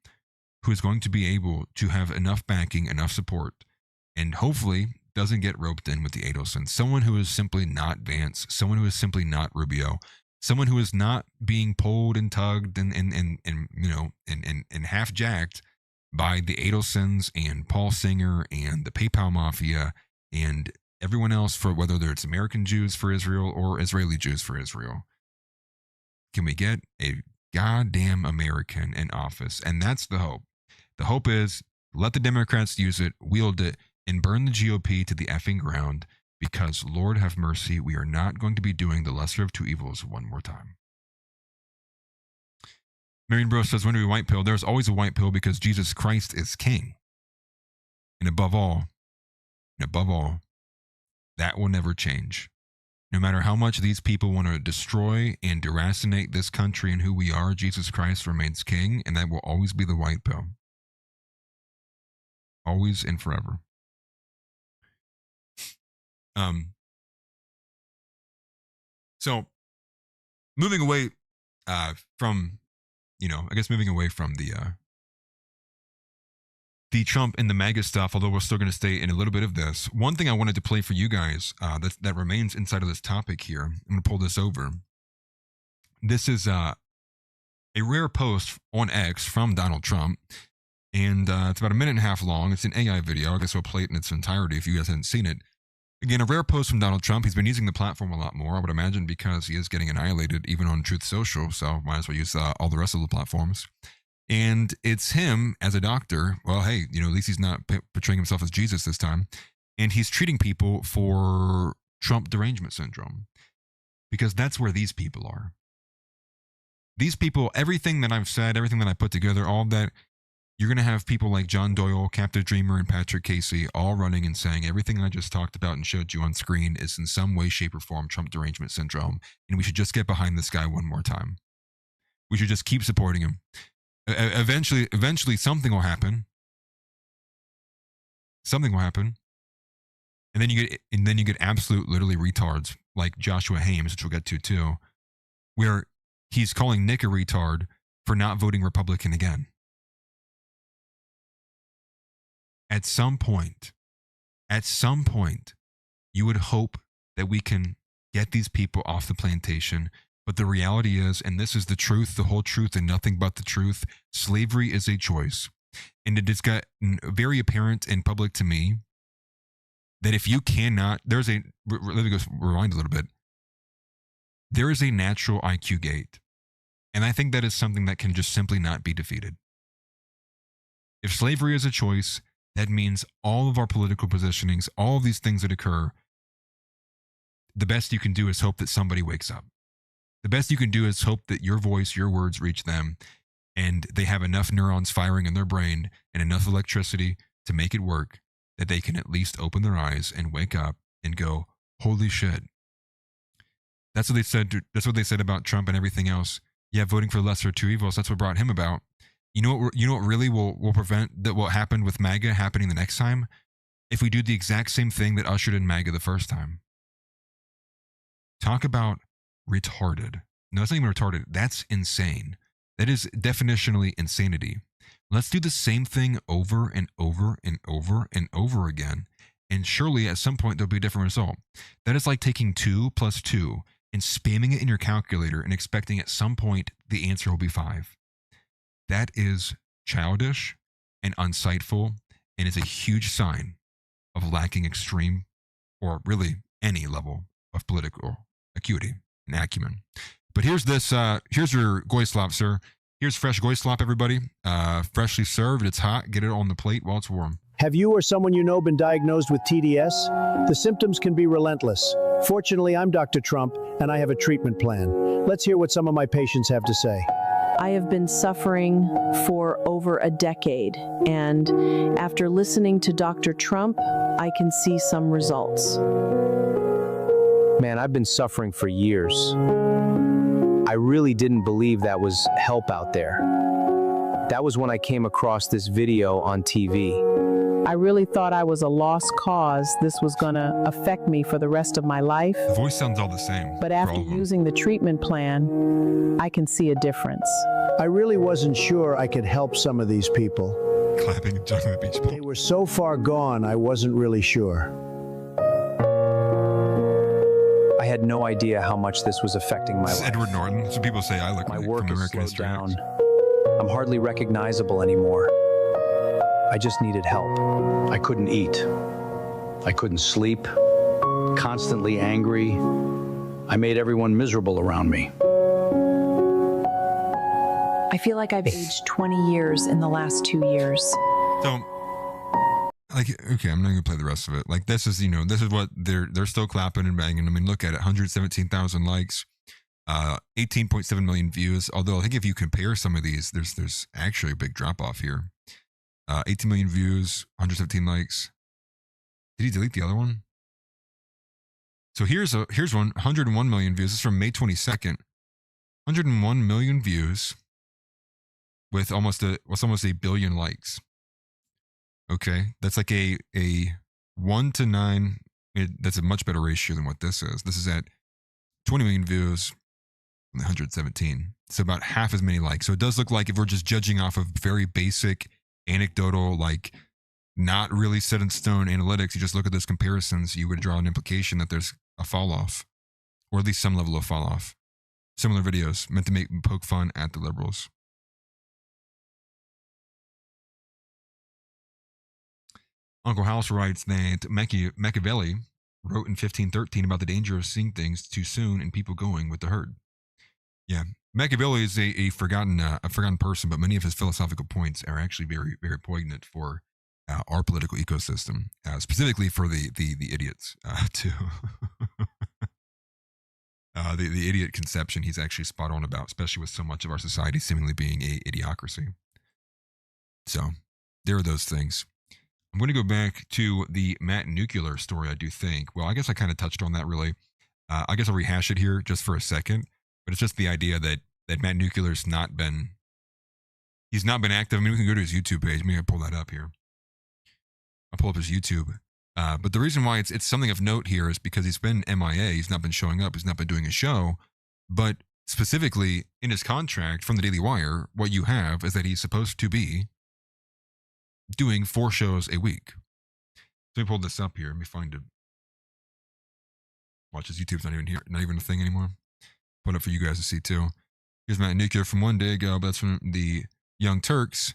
who is going to be able to have enough backing, enough support, and hopefully doesn't get roped in with the Adelsons. Someone who is simply not Vance, someone who is simply not Rubio, someone who is not being pulled and tugged and half jacked by the Adelsons and Paul Singer and the PayPal Mafia and everyone else, for whether it's American Jews for Israel or Israeli Jews for Israel. Can we get a goddamn American in office? And that's the hope. The hope is let the Democrats use it, wield it, and burn the GOP to the effing ground, because Lord have mercy, we are not going to be doing the lesser of two evils one more time. Marion Bro says, when do we white pill? There's always a white pill because Jesus Christ is king. And above all, that will never change. No matter how much these people want to destroy and deracinate this country and who we are, Jesus Christ remains king, and that will always be the white pill. Always and forever. So moving away from, moving away from the Trump and the MAGA stuff, although we're still going to stay in a little bit of this. One thing I wanted to play for you guys that remains inside of this topic here. I'm going to pull this over. This is a rare post on X from Donald Trump, and it's about a minute and a half long. It's an AI video. I guess I'll play it in its entirety if you guys haven't seen it. Again, a rare post from Donald Trump. He's been using the platform a lot more, I would imagine, because he is getting annihilated even on Truth Social, so might as well use all the rest of the platforms. And it's him as a doctor. Well, hey, at least he's not portraying himself as Jesus this time. And he's treating people for Trump derangement syndrome, because that's where these people are. These people, everything that I've said, everything that I put together, all that, you're going to have people like John Doyle, Captive Dreamer, and Patrick Casey all running and saying everything I just talked about and showed you on screen is in some way, shape, or form Trump derangement syndrome. And we should just get behind this guy one more time. We should just keep supporting him. Eventually something will happen. Something will happen. And then you get absolute literally retards like Joshua Haymes, which we'll get to too, where he's calling Nick a retard for not voting Republican again. At some point, you would hope that we can get these people off the plantation. But the reality is, and this is the truth, the whole truth, and nothing but the truth, slavery is a choice. And it has gotten very apparent in public to me that if you cannot, let me go rewind a little bit. There is a natural IQ gate. And I think that is something that can just simply not be defeated. If slavery is a choice, That means all of our political positionings, all of these things that occur, the best you can do is hope that somebody wakes up. The best you can do is hope that your voice, your words reach them, and they have enough neurons firing in their brain and enough electricity to make it work that they can at least open their eyes and wake up and go, holy shit. That's what they said. That's what they said about Trump and everything else. Yeah, voting for the lesser of two evils. That's what brought him about. You know what really will prevent that what happened with MAGA happening the next time? If we do the exact same thing that ushered in MAGA the first time. Talk about retarded. No, it's not even retarded. That's insane. That is definitionally insanity. Let's do the same thing over and over and over and over again. And surely at some point there'll be a different result. That is like taking 2 + 2 and spamming it in your calculator and expecting at some point the answer will be 5. That is childish and unsightful and is a huge sign of lacking extreme or really any level of political acuity and acumen. But here's this, here's your goyslop, sir. Here's fresh goyslop, everybody. Freshly served. It's hot. Get it on the plate while it's warm. Have you or someone you know been diagnosed with TDS? The symptoms can be relentless. Fortunately, I'm Dr. Trump, and I have a treatment plan. Let's hear what some of my patients have to say. I have been suffering for over a decade, and after listening to Dr. Trump, I can see some results. Man, I've been suffering for years. I really didn't believe that was help out there. That was when I came across this video on TV. I really thought I was a lost cause. This was gonna affect me for the rest of my life. The voice sounds all the same. But after using the treatment plan, I can see a difference. I really wasn't sure I could help some of these people. Clapping and jumping the beach ball. They were so far gone, I wasn't really sure. I had no idea how much this was affecting my life. Edward Norton. Some people say I look my like work from is American slowed History down. X. I'm hardly recognizable anymore. I just needed help. I couldn't eat. I couldn't sleep. Constantly angry. I made everyone miserable around me. I feel like I've aged 20 years in the last 2 years. So, like, okay, I'm not gonna play the rest of it. Like, this is, this is what they're still clapping and banging. I mean, look at it, 117,000 likes, 18.7 million views. Although I think if you compare some of these, there's actually a big drop off here. 18 million views, 117 likes. Did he delete the other one? So here's one, 101 million views. This is from May 22nd. 101 million views with almost a billion likes. Okay, that's like a 1 to 9. That's a much better ratio than what this is. This is at 20 million views, 117. So about half as many likes. So it does look like, if we're just judging off of very basic, anecdotal, like not really set in stone analytics, you just look at those comparisons, you would draw an implication that there's a fall off, or at least some level of fall off. Similar videos meant to poke fun at the liberals. Uncle House writes that Machiavelli wrote in 1513 about the danger of seeing things too soon and people going with the herd. Yeah, Machiavelli is a forgotten person, but many of his philosophical points are actually very, very poignant for our political ecosystem, specifically for the idiots too. The idiot conception he's actually spot on about, especially with so much of our society seemingly being a idiocracy. So there are those things. I'm going to go back to the Matt Nuclear story, I do think. Well, I guess I kind of touched on that, really. I guess I'll rehash it here just for a second. But it's just the idea that Matt Nuclear's not been active. I mean, we can go to his YouTube page. Maybe I'll pull that up here. I'll pull up his YouTube. But the reason why it's something of note here is because he's been MIA. He's not been showing up. He's not been doing a show. But specifically in his contract from the Daily Wire, what you have is that he's supposed to be doing 4 shows a week. So let me pull this up here. Let me find it. Watch, his YouTube's not even here, not even a thing anymore. Put it up for you guys to see too. Here's Matt Nuclear from one day ago, but that's from the Young Turks.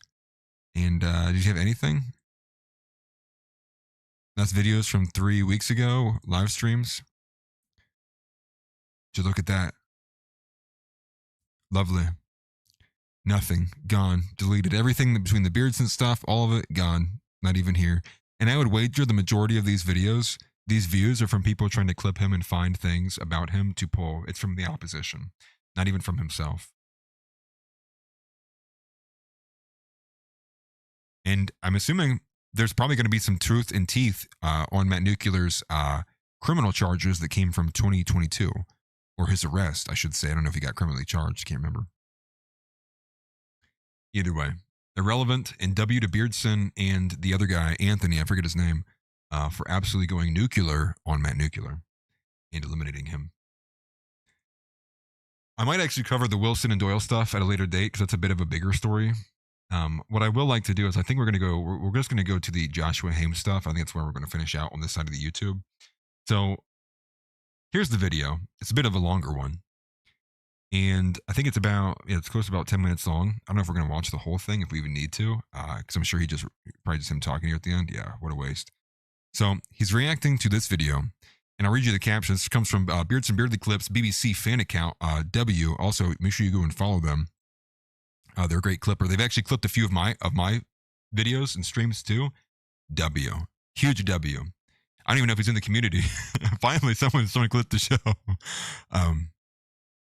And did you have anything? That's videos from 3 weeks ago, live streams. Just look at that. Lovely. Nothing. Gone. Deleted. Everything between the beards and stuff, all of it, gone. not even here. And I would wager the majority of these videos, these views are from people trying to clip him and find things about him to pull. It's from the opposition, not even from himself. And I'm assuming there's probably going to be some truth in teeth on Matt Nuclear's criminal charges that came from 2022, or his arrest, I should say. I don't know if he got criminally charged. Can't remember. Either way, irrelevant. And W to Beardson and the other guy, Anthony, I forget his name, for absolutely going nuclear on Matt Nuclear and eliminating him. I might actually cover the Wilson and Doyle stuff at a later date because that's a bit of a bigger story. What I will like to do is I think we're just going to go to the Joshua Haymes stuff. I think that's where we're going to finish out on this side of the YouTube. So here's the video. It's a bit of a longer one. And I think it's it's close to about 10 minutes long. I don't know if we're going to watch the whole thing, if we even need to, because I'm sure probably just him talking here at the end. Yeah, what a waste. So he's reacting to this video, and I'll read you the captions. This comes from Beards and Beardly Clips, BBC fan account, W. Also, make sure you go and follow them. They're a great clipper. They've actually clipped a few of my videos and streams too. W. Huge W. I don't even know if he's in the community. Finally, someone clipped the show.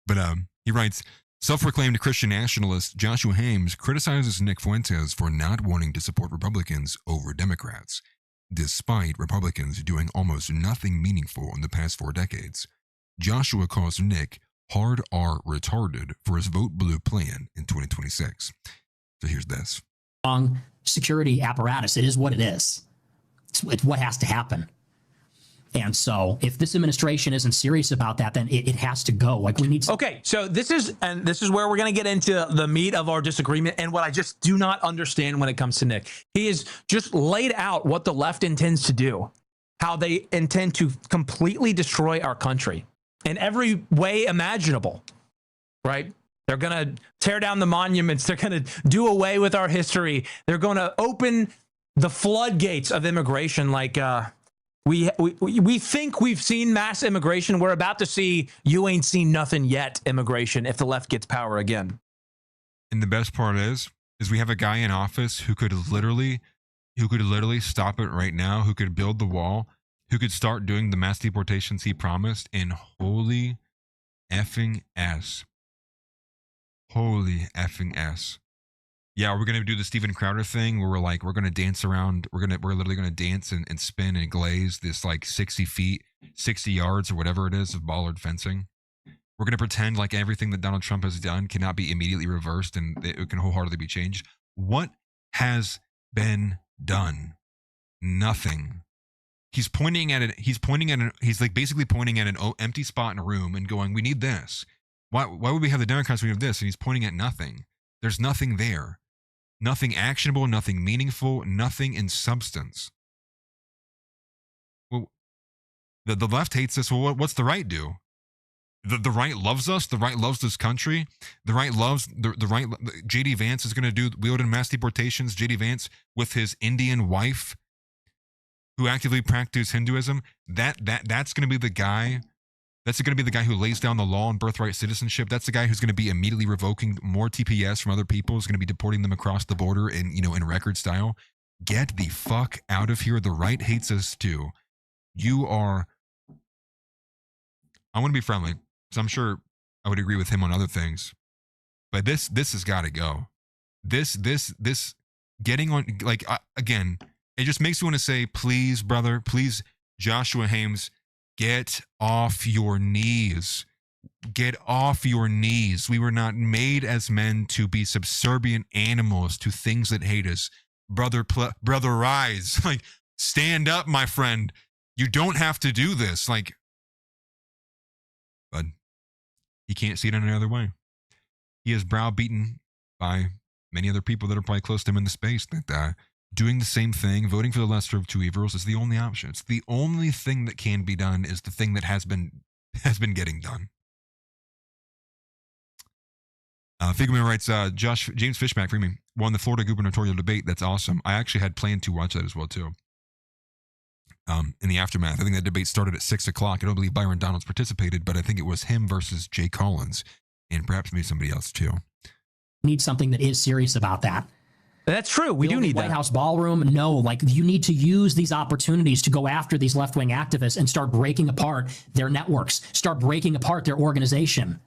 But he writes, self-proclaimed Christian nationalist Joshua Haymes criticizes Nick Fuentes for not wanting to support Republicans over Democrats, despite Republicans doing almost nothing meaningful in the past 4 decades. Joshua calls Nick hard R retarded for his vote blue plan in 2026. So here's this. Security apparatus. It is what it is. It's what has to happen. And so if this administration isn't serious about that, then it has to go. Like we need to. Okay, so this is where we're going to get into the meat of our disagreement and what I just do not understand when it comes to Nick. He has just laid out what the left intends to do, how they intend to completely destroy our country in every way imaginable, right? They're going to tear down the monuments. They're going to do away with our history. They're going to open the floodgates of immigration like we think we've seen mass immigration. We're about to see you ain't seen nothing yet immigration if the left gets power again. And the best part is we have a guy in office who could literally stop it right now, who could build the wall, who could start doing the mass deportations he promised, and holy effing S. Holy effing S. Yeah, we're going to do the Steven Crowder thing where we're going to dance around. We're literally going to dance and spin and glaze this like 60 feet, 60 yards or whatever it is of bollard fencing. We're going to pretend like everything that Donald Trump has done cannot be immediately reversed and it can wholeheartedly be changed. What has been done? Nothing. He's pointing at it. He's like basically pointing at an empty spot in a room and going, we need this. Why would we have the Democrats? We have this. And he's pointing at nothing. There's nothing there. Nothing actionable, nothing meaningful, nothing in substance. Well, the left hates us. Well, what's the right do? The right loves us. The right loves this country. The right loves the right. JD Vance is going to wield in mass deportations. JD Vance with his Indian wife, who actively practices Hinduism. That's going to be the guy. That's going to be the guy who lays down the law on birthright citizenship. That's the guy who's going to be immediately revoking more TPS from other people. Is going to be deporting them across the border in record style. Get the fuck out of here. The right hates us too. I want to be friendly, because I'm sure I would agree with him on other things. But this has got to go. This getting on, like, again, it just makes me want to say, please, brother, please, Joshua Haymes, get off your knees. Get off your knees. We were not made as men to be subservient animals to things that hate us. Brother, rise. Like, stand up, my friend. You don't have to do this. Like, but he can't see it any other way. He is browbeaten by many other people that are probably close to him in the space that doing the same thing, voting for the lesser of two evils, is the only option. It's the only thing that can be done, is the thing that has been getting done. Figman writes, James Fishback for me won the Florida gubernatorial debate. That's awesome. I actually had planned to watch that as well too. In the aftermath, I think that debate started at 6 o'clock. I don't believe Byron Donalds participated, but I think it was him versus Jay Collins, and perhaps maybe somebody else too. Need something that is serious about that. That's true. We do need White that. House ballroom. No, like you need to use these opportunities to go after these left-wing activists and start breaking apart their networks, start breaking apart their organization,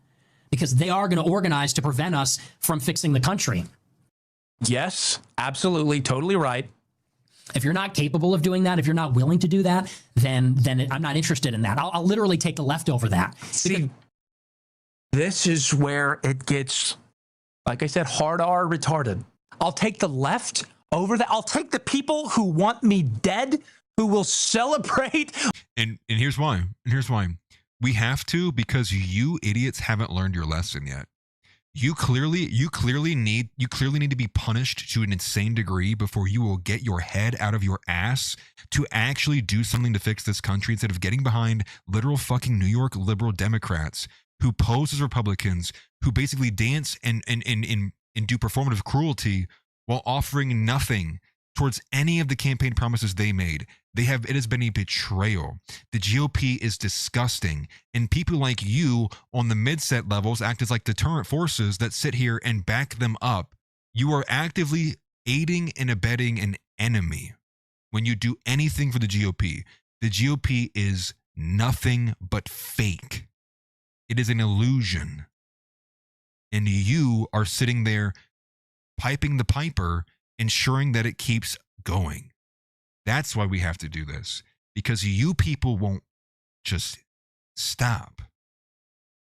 because they are going to organize to prevent us from fixing the country. Yes, absolutely. Totally right. If you're not capable of doing that, if you're not willing to do that, then I'm not interested in that. I'll literally take the left over that. See, this is where it gets, like I said, hard R retarded. I'll take the left over that. I'll take the people who want me dead, who will celebrate. And here's why. We have to, because you idiots haven't learned your lesson yet. You clearly need to be punished to an insane degree before you will get your head out of your ass to actually do something to fix this country, instead of getting behind literal fucking New York liberal Democrats who pose as Republicans, who basically dance and do performative cruelty while offering nothing towards any of the campaign promises they made. It has been a betrayal. The GOP is disgusting, and people like you on the mid-set levels act as like deterrent forces that sit here and back them up. You are actively aiding and abetting an enemy when you do anything for the GOP. The GOP is nothing but fake. It is an illusion. And you are sitting there piping the piper, ensuring that it keeps going. That's why we have to do this, because you people won't just stop.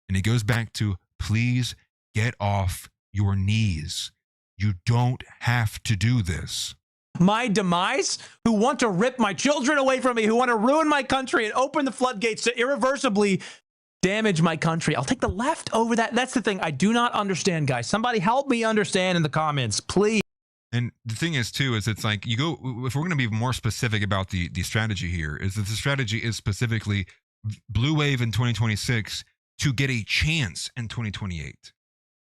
And it goes back to, please get off your knees. You don't have to do this. My demise, who want to rip my children away from me, who want to ruin my country and open the floodgates to irreversibly damage my country. I'll take the left over that. That's the thing I do not understand, guys. Somebody help me understand in the comments, please. And the thing is, too, is it's like, if we're going to be more specific about the strategy here, is that the strategy is specifically blue wave in 2026 to get a chance in 2028.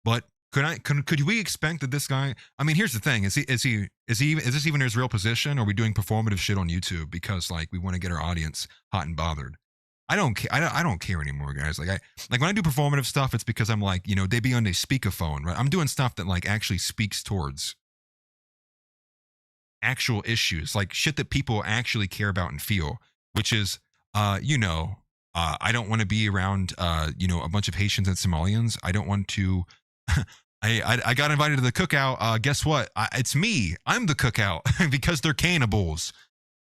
But could we expect that this guy, I mean, here's the thing, is this even his real position, or are we doing performative shit on YouTube because like we want to get our audience hot and bothered? I don't care anymore, guys. Like when I do performative stuff, it's because I'm like, they be on a speakerphone, right? I'm doing stuff that like actually speaks towards actual issues, like shit that people actually care about and feel, which is, I don't want to be around, a bunch of Haitians and Somalians. I don't want to, I got invited to the cookout. Guess what? It's me. I'm the cookout because they're cannibals.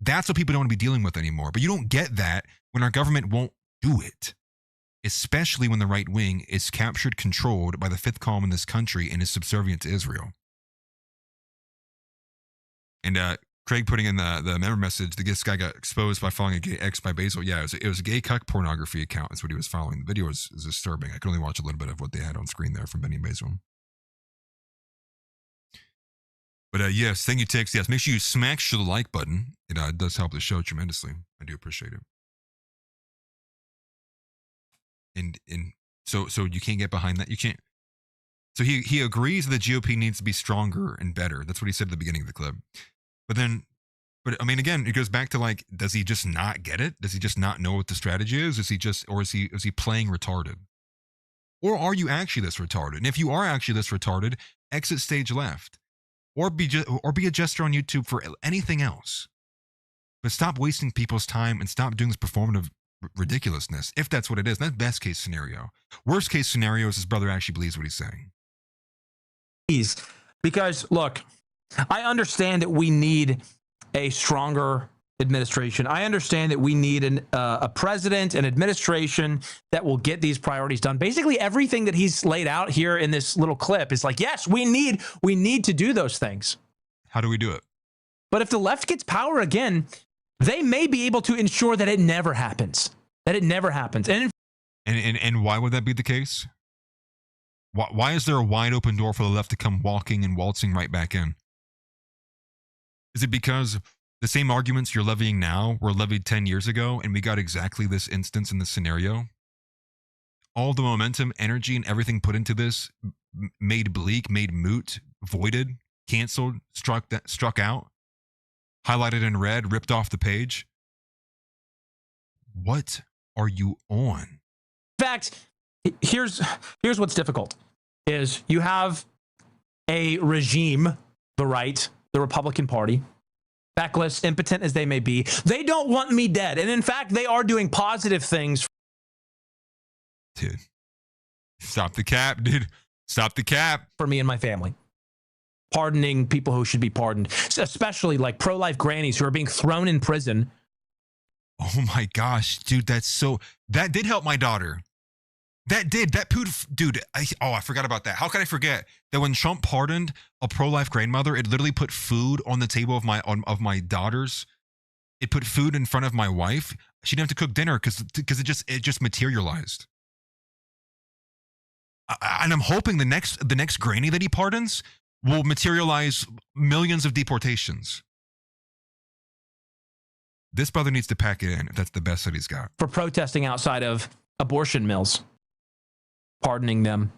That's what people don't want to be dealing with anymore. But you don't get that when our government won't do it, especially when the right wing is captured, controlled by the fifth column in this country and is subservient to Israel. And Craig putting in the member message, this guy got exposed by following a gay ex by Basil. Yeah, it was a gay cuck pornography account. That's what he was following. The video is disturbing. I could only watch a little bit of what they had on screen there from Benny and Basil. But yes, thank you, Tix. Yes, make sure you smash the like button. It does help the show tremendously. I do appreciate it. And so you can't get behind that. You can't. So he agrees that the GOP needs to be stronger and better. That's what he said at the beginning of the clip. But I mean, again, it goes back to like, does he just not get it? Does he just not know what the strategy is? Is he playing retarded? Or are you actually this retarded? And if you are actually this retarded, exit stage left, or be a jester on YouTube for anything else. But stop wasting people's time and stop doing this performative ridiculousness. If that's what it is, that's best case scenario. Worst case scenario is his brother actually believes what he's saying. Because look, I understand that we need a stronger administration. I understand that we need a president, an administration that will get these priorities done. Basically, everything that he's laid out here in this little clip is like, yes, we need to do those things. How do we do it? But if the left gets power again, they may be able to ensure that it never happens. And why would that be the case? Why is there a wide open door for the left to come walking and waltzing right back in? Is it because the same arguments you're levying now were levied 10 years ago and we got exactly this instance in this scenario? All the momentum, energy, and everything put into this made bleak, made moot, voided, canceled, struck out, highlighted in red, ripped off the page. What are you on? In fact, here's what's difficult is you have a regime the right, the Republican Party, feckless, impotent as they may be, they don't want me dead. And in fact, they are doing positive things. Dude, stop the cap, dude. Stop the cap. For me and my family. Pardoning people who should be pardoned, especially like pro-life grannies who are being thrown in prison. Oh my gosh, dude, that did help my daughter. Dude, I forgot about that. How could I forget that when Trump pardoned a pro-life grandmother, it literally put food on the table of my daughters. It put food in front of my wife. She didn't have to cook dinner because it just materialized. And I'm hoping the next granny that he pardons will materialize millions of deportations. This brother needs to pack it in if that's the best that he's got. For protesting outside of abortion mills, pardoning them,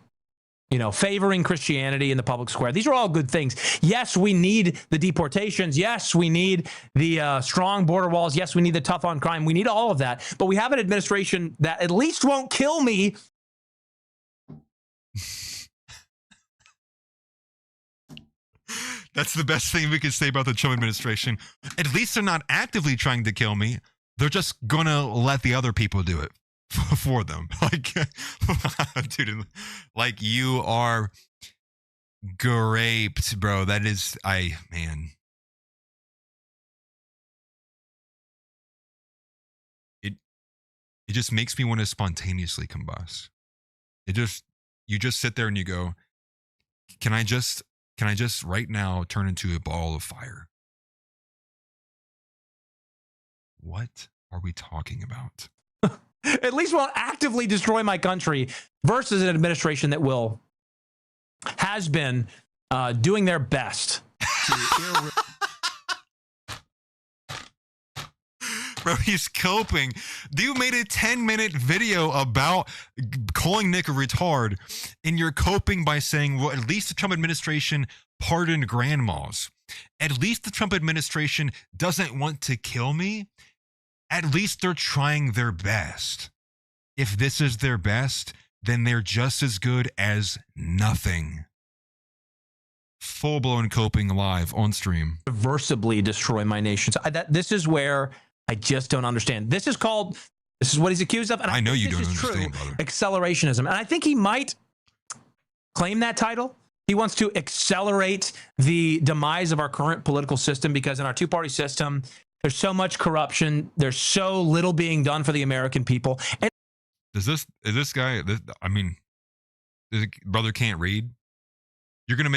favoring Christianity in the public square. These are all good things. Yes, we need the deportations. Yes, we need the strong border walls. Yes, we need the tough on crime. We need all of that. But we have an administration that at least won't kill me. That's the best thing we could say about the Trump administration. At least they're not actively trying to kill me. They're just gonna let the other people do it for them. Like, dude, like you are graped, bro. That is, man. It just makes me want to spontaneously combust. You just sit there and you go, can I just right now turn into a ball of fire? What are we talking about? At least won't actively destroy my country versus an administration that has been doing their best to Bro, he's coping. You made a 10-minute video about calling Nick a retard, and you're coping by saying, well, at least the Trump administration pardoned grandmas. At least the Trump administration doesn't want to kill me. At least they're trying their best. If this is their best, then they're just as good as nothing. Full-blown coping live on stream. Irreversibly destroy my nation. This is where I just don't understand. This is what he's accused of. And I know you don't understand, understand, brother. Accelerationism. And I think he might claim that title. He wants to accelerate the demise of our current political system because in our two-party system, there's so much corruption. There's so little being done for the American people. And Is this guy? This brother can't read. You're gonna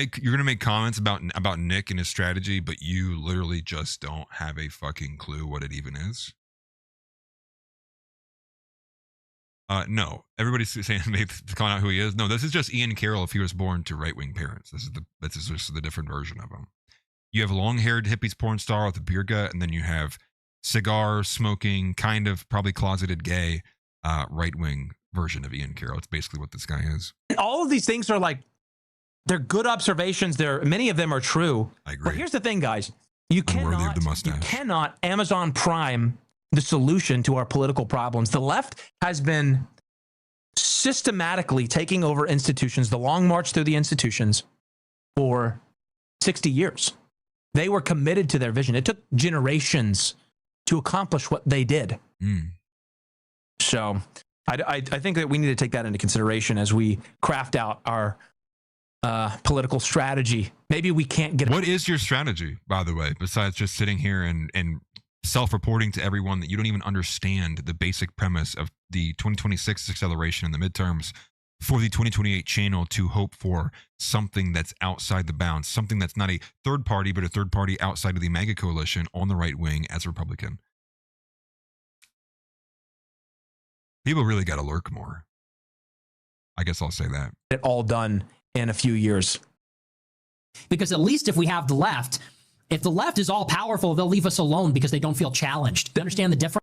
make comments about Nick and his strategy, but you literally just don't have a fucking clue what it even is. No, everybody's saying calling out who he is. No, this is just Ian Carroll if he was born to right-wing parents. This is just the different version of him. You have long-haired hippies porn star with a beer gut, and then you have cigar smoking, kind of probably closeted gay, right-wing version of Ian Carroll. It's basically what this guy is. all of these things are they're good observations. Many of them are true. I agree. But here's the thing, guys. You cannot Amazon Prime the solution to our political problems. The left has been systematically taking over institutions, the long march through the institutions, for 60 years. They were committed to their vision. It took generations to accomplish what they did. So I think that we need to take that into consideration as we craft out our political strategy. Maybe we can't get... What is your strategy, by the way, besides just sitting here and self-reporting to everyone that you don't even understand the basic premise of the 2026 acceleration in the midterms for the 2028 channel to hope for something that's outside the bounds, something that's not a third party, but a third party outside of the MAGA coalition on the right wing as a Republican? People really got to lurk more. I guess I'll say that. It all done in a few years. Because at least if we have the left, if the left is all powerful, they'll leave us alone because they don't feel challenged. Do you understand the difference?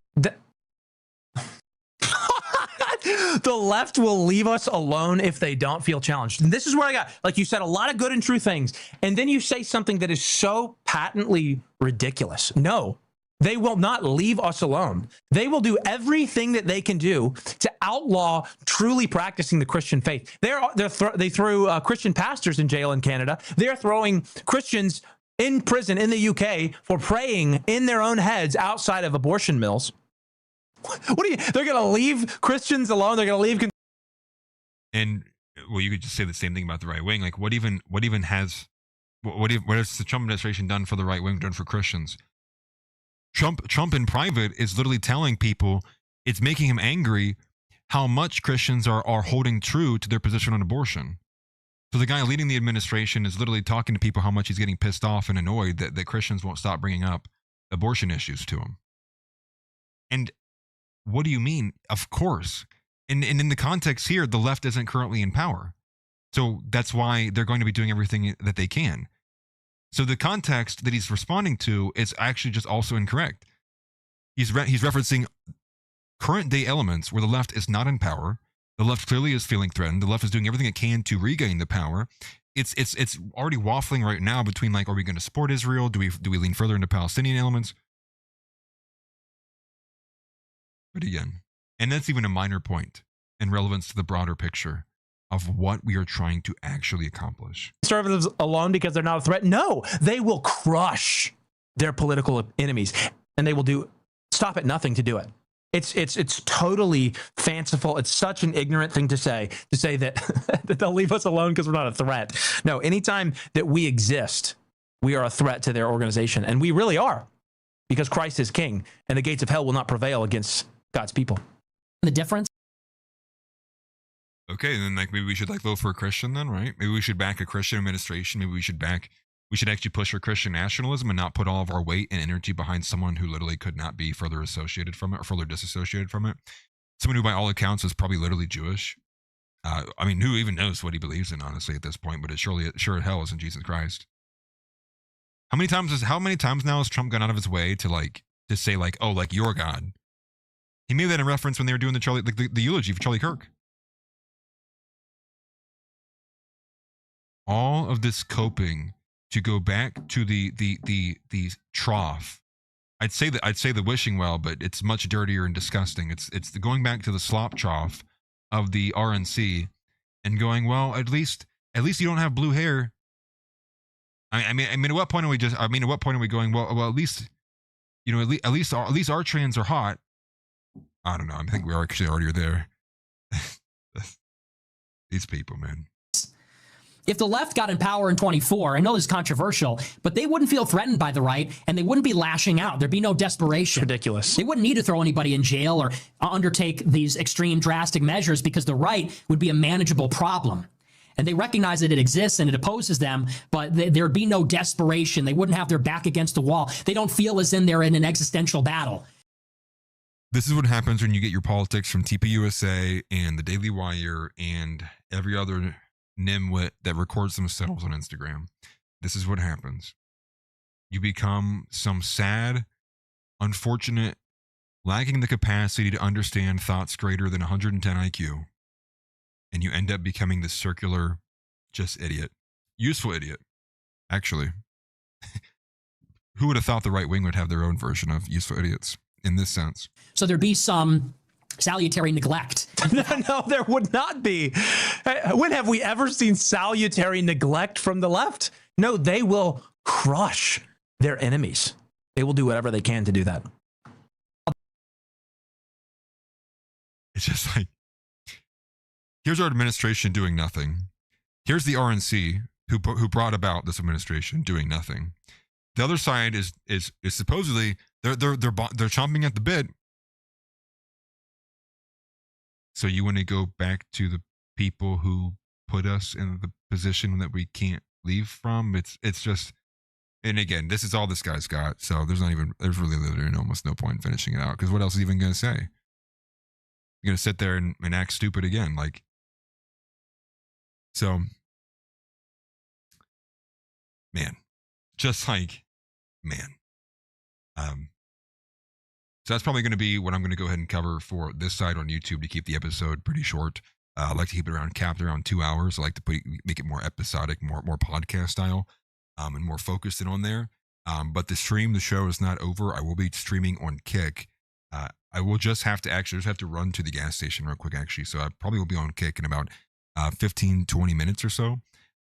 The left will leave us alone if they don't feel challenged. And this is where I got, like you said, a lot of good and true things. And then you say something that is so patently ridiculous. No, They will not leave us alone. They will do everything that they can do to outlaw truly practicing the Christian faith. They threw Christian pastors in jail in Canada. They're throwing Christians in prison in the UK for praying in their own heads outside of abortion mills. They're going to leave Christians alone. They're going to leave. And well, you could just say the same thing about the right wing. Like what has the Trump administration done for the right wing, done for Christians? Trump in private is literally telling people, it's making him angry how much Christians are holding true to their position on abortion. So the guy leading the administration is literally talking to people how much he's getting pissed off and annoyed that Christians won't stop bringing up abortion issues to him. And what do you mean? Of course. And in the context here, the left isn't currently in power. So that's why they're going to be doing everything that they can. So the context that he's responding to is actually just also incorrect. He's referencing current day elements where the left is not in power. The left clearly is feeling threatened. The left is doing everything it can to regain the power. It's already waffling right now between like, are we going to support Israel? Do we lean further into Palestinian elements? But again, and that's even a minor point in relevance to the broader picture of what we are trying to actually accomplish. Conservatives alone because they're not a threat? No, they will crush their political enemies, and they will stop at nothing to do it. It's totally fanciful. It's such an ignorant thing to say that, that they'll leave us alone because we're not a threat. No, anytime that we exist, we are a threat to their organization, and we really are, because Christ is king, and the gates of hell will not prevail against God's people. The difference? Okay, then like maybe we should like vote for a Christian then, right? Maybe we should back a Christian administration. Maybe we should actually push for Christian nationalism and not put all of our weight and energy behind someone who literally could not be further associated from it or further disassociated from it. Someone who by all accounts is probably literally Jewish. I mean, who even knows what he believes in, honestly, at this point, but it sure as hell isn't Jesus Christ. How many times now has Trump gone out of his way to say like, oh, like you're God? He made that in reference when they were doing the eulogy for Charlie Kirk. All of this coping to go back to the trough. I'd say the wishing well, but it's much dirtier and disgusting. It's the going back to the slop trough of the RNC and going, well, at least you don't have blue hair. I mean, at what point are we going, well, at least, you know, at least our trans are hot. I don't know. I think we're actually already there. These people, man. If the left got in power in 24, I know this is controversial, but they wouldn't feel threatened by the right, and they wouldn't be lashing out. There'd be no desperation. Ridiculous. They wouldn't need to throw anybody in jail or undertake these extreme, drastic measures because the right would be a manageable problem. And they recognize that it exists and it opposes them, but there'd be no desperation. They wouldn't have their back against the wall. They don't feel as in they're in an existential battle. This is what happens when you get your politics from TPUSA and the Daily Wire and every other nimwit that records themselves on Instagram. This is what happens. You become some sad, unfortunate, lacking the capacity to understand thoughts greater than 110 IQ. And you end up becoming this circular, just idiot. Useful idiot, actually. Who would have thought the right wing would have their own version of useful idiots in this sense? So there'd be some salutary neglect. No, there would not be. When have we ever seen salutary neglect from the left? No, they will crush their enemies. They will do whatever they can to do that. It's just like, here's our administration doing nothing. Here's the RNC who brought about this administration doing nothing. The other side is supposedly they're chomping at the bit. So you want to go back to the people who put us in the position that we can't leave from? It's just, and again, this is all this guy's got. So there's really literally almost no point in finishing it out, because what else is he even going to say? You're going to sit there and act stupid again, like. So, man, just like, man. So that's probably going to be what I'm going to go ahead and cover for this side on YouTube to keep the episode pretty short. I like to keep it capped around 2 hours. I like to make it more episodic, more podcast style, and more focused in on there. But the show is not over. I will be streaming on Kick. I will just have to run to the gas station real quick, actually. So I probably will be on Kick in about 15, 20 minutes or so.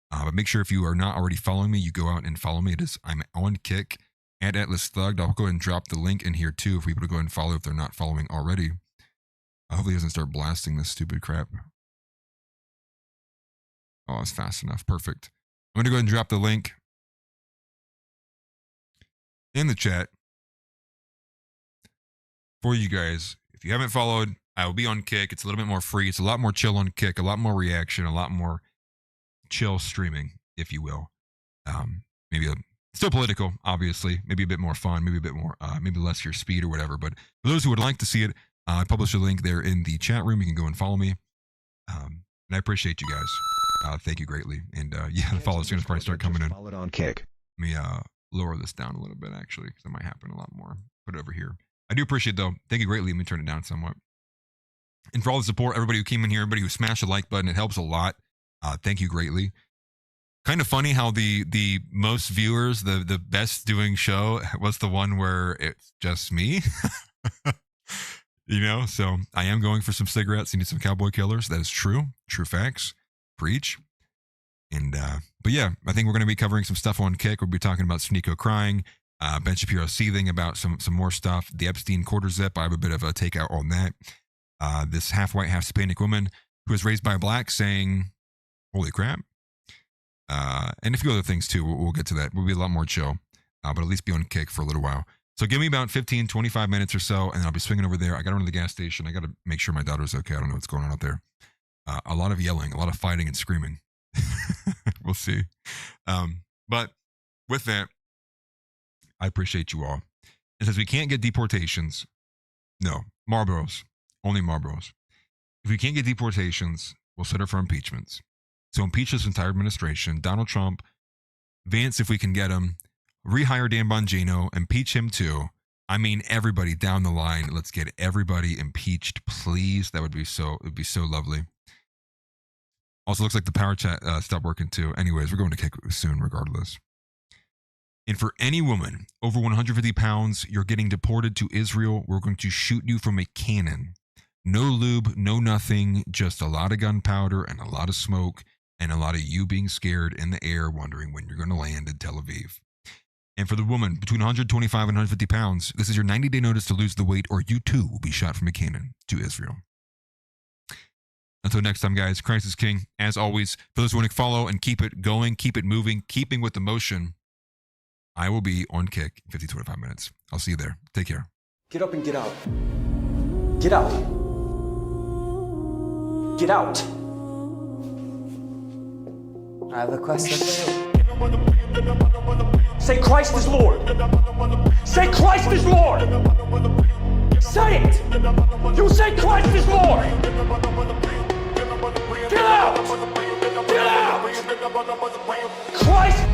But make sure if you are not already following me, you go out and follow me. I'm on Kick at Atlas Thugged. I'll go ahead and drop the link in here too for people to go ahead and follow if they're not following already. Hopefully it doesn't start blasting this stupid crap. Oh, it's fast enough. Perfect. I'm going to go ahead and drop the link in the chat for you guys. If you haven't followed, I will be on Kick. It's a little bit more free. It's a lot more chill on Kick, a lot more reaction, a lot more chill streaming, if you will. Still political, obviously. Maybe a bit more fun, maybe a bit more, maybe less your speed or whatever. But for those who would like to see it, I published a link there in the chat room. You can go and follow me. And I appreciate you guys. Thank you greatly. And yeah, the follow soon as probably start coming in. Follow on Kick. Let me lower this down a little bit, actually, because that might happen a lot more. Put it over here. I do appreciate it, though. Thank you greatly. Let me turn it down somewhat. And for all the support, everybody who came in here, everybody who smashed the like button, it helps a lot. Thank you greatly. Kind of funny how the most viewers, the best doing show was the one where it's just me. You know, so I am going for some cigarettes. You need some cowboy killers. That is true. True facts. Preach. And, but yeah, I think we're going to be covering some stuff on Kick. We'll be talking about Sneeko crying, Ben Shapiro seething about some more stuff. The Epstein quarter zip. I have a bit of a takeout on that. This half white, half Hispanic woman who was raised by a black saying, holy crap. And a few other things too. We'll get to that. We'll be a lot more chill, but at least be on Kick for a little while. So give me about 15, 25 minutes or so, and then I'll be swinging over there. I got to run to the gas station. I got to make sure my daughter's okay. I don't know what's going on out there. A lot of yelling, a lot of fighting and screaming. We'll see. But with that, I appreciate you all. And since we can't get deportations, no, Marlboros, only Marlboros. If we can't get deportations, we'll set her for impeachments. So impeach this entire administration, Donald Trump, Vance if we can get him, rehire Dan Bongino, impeach him too. I mean, everybody down the line. Let's get everybody impeached, please. That would be so. It would be so lovely. Also, looks like the power chat stopped working too. Anyways, we're going to Kick soon, regardless. And for any woman over 150 pounds, you're getting deported to Israel. We're going to shoot you from a cannon. No lube, no nothing. Just a lot of gunpowder and a lot of smoke and a lot of you being scared in the air, wondering when you're going to land in Tel Aviv. And for the woman between 125 and 150 pounds, this is your 90-day notice to lose the weight, or you too will be shot from a cannon to Israel. Until next time, guys, Christ is King. As always, for those who want to follow and keep it going, keep it moving, keeping with the motion, I will be on Kick in 50 to 25 minutes. I'll see you there. Take care. Get up and get out. Get out. Get out. I have a question for you. Say Christ is Lord. Say Christ is Lord. Say it. You say Christ is Lord. Get out. Get out. Christ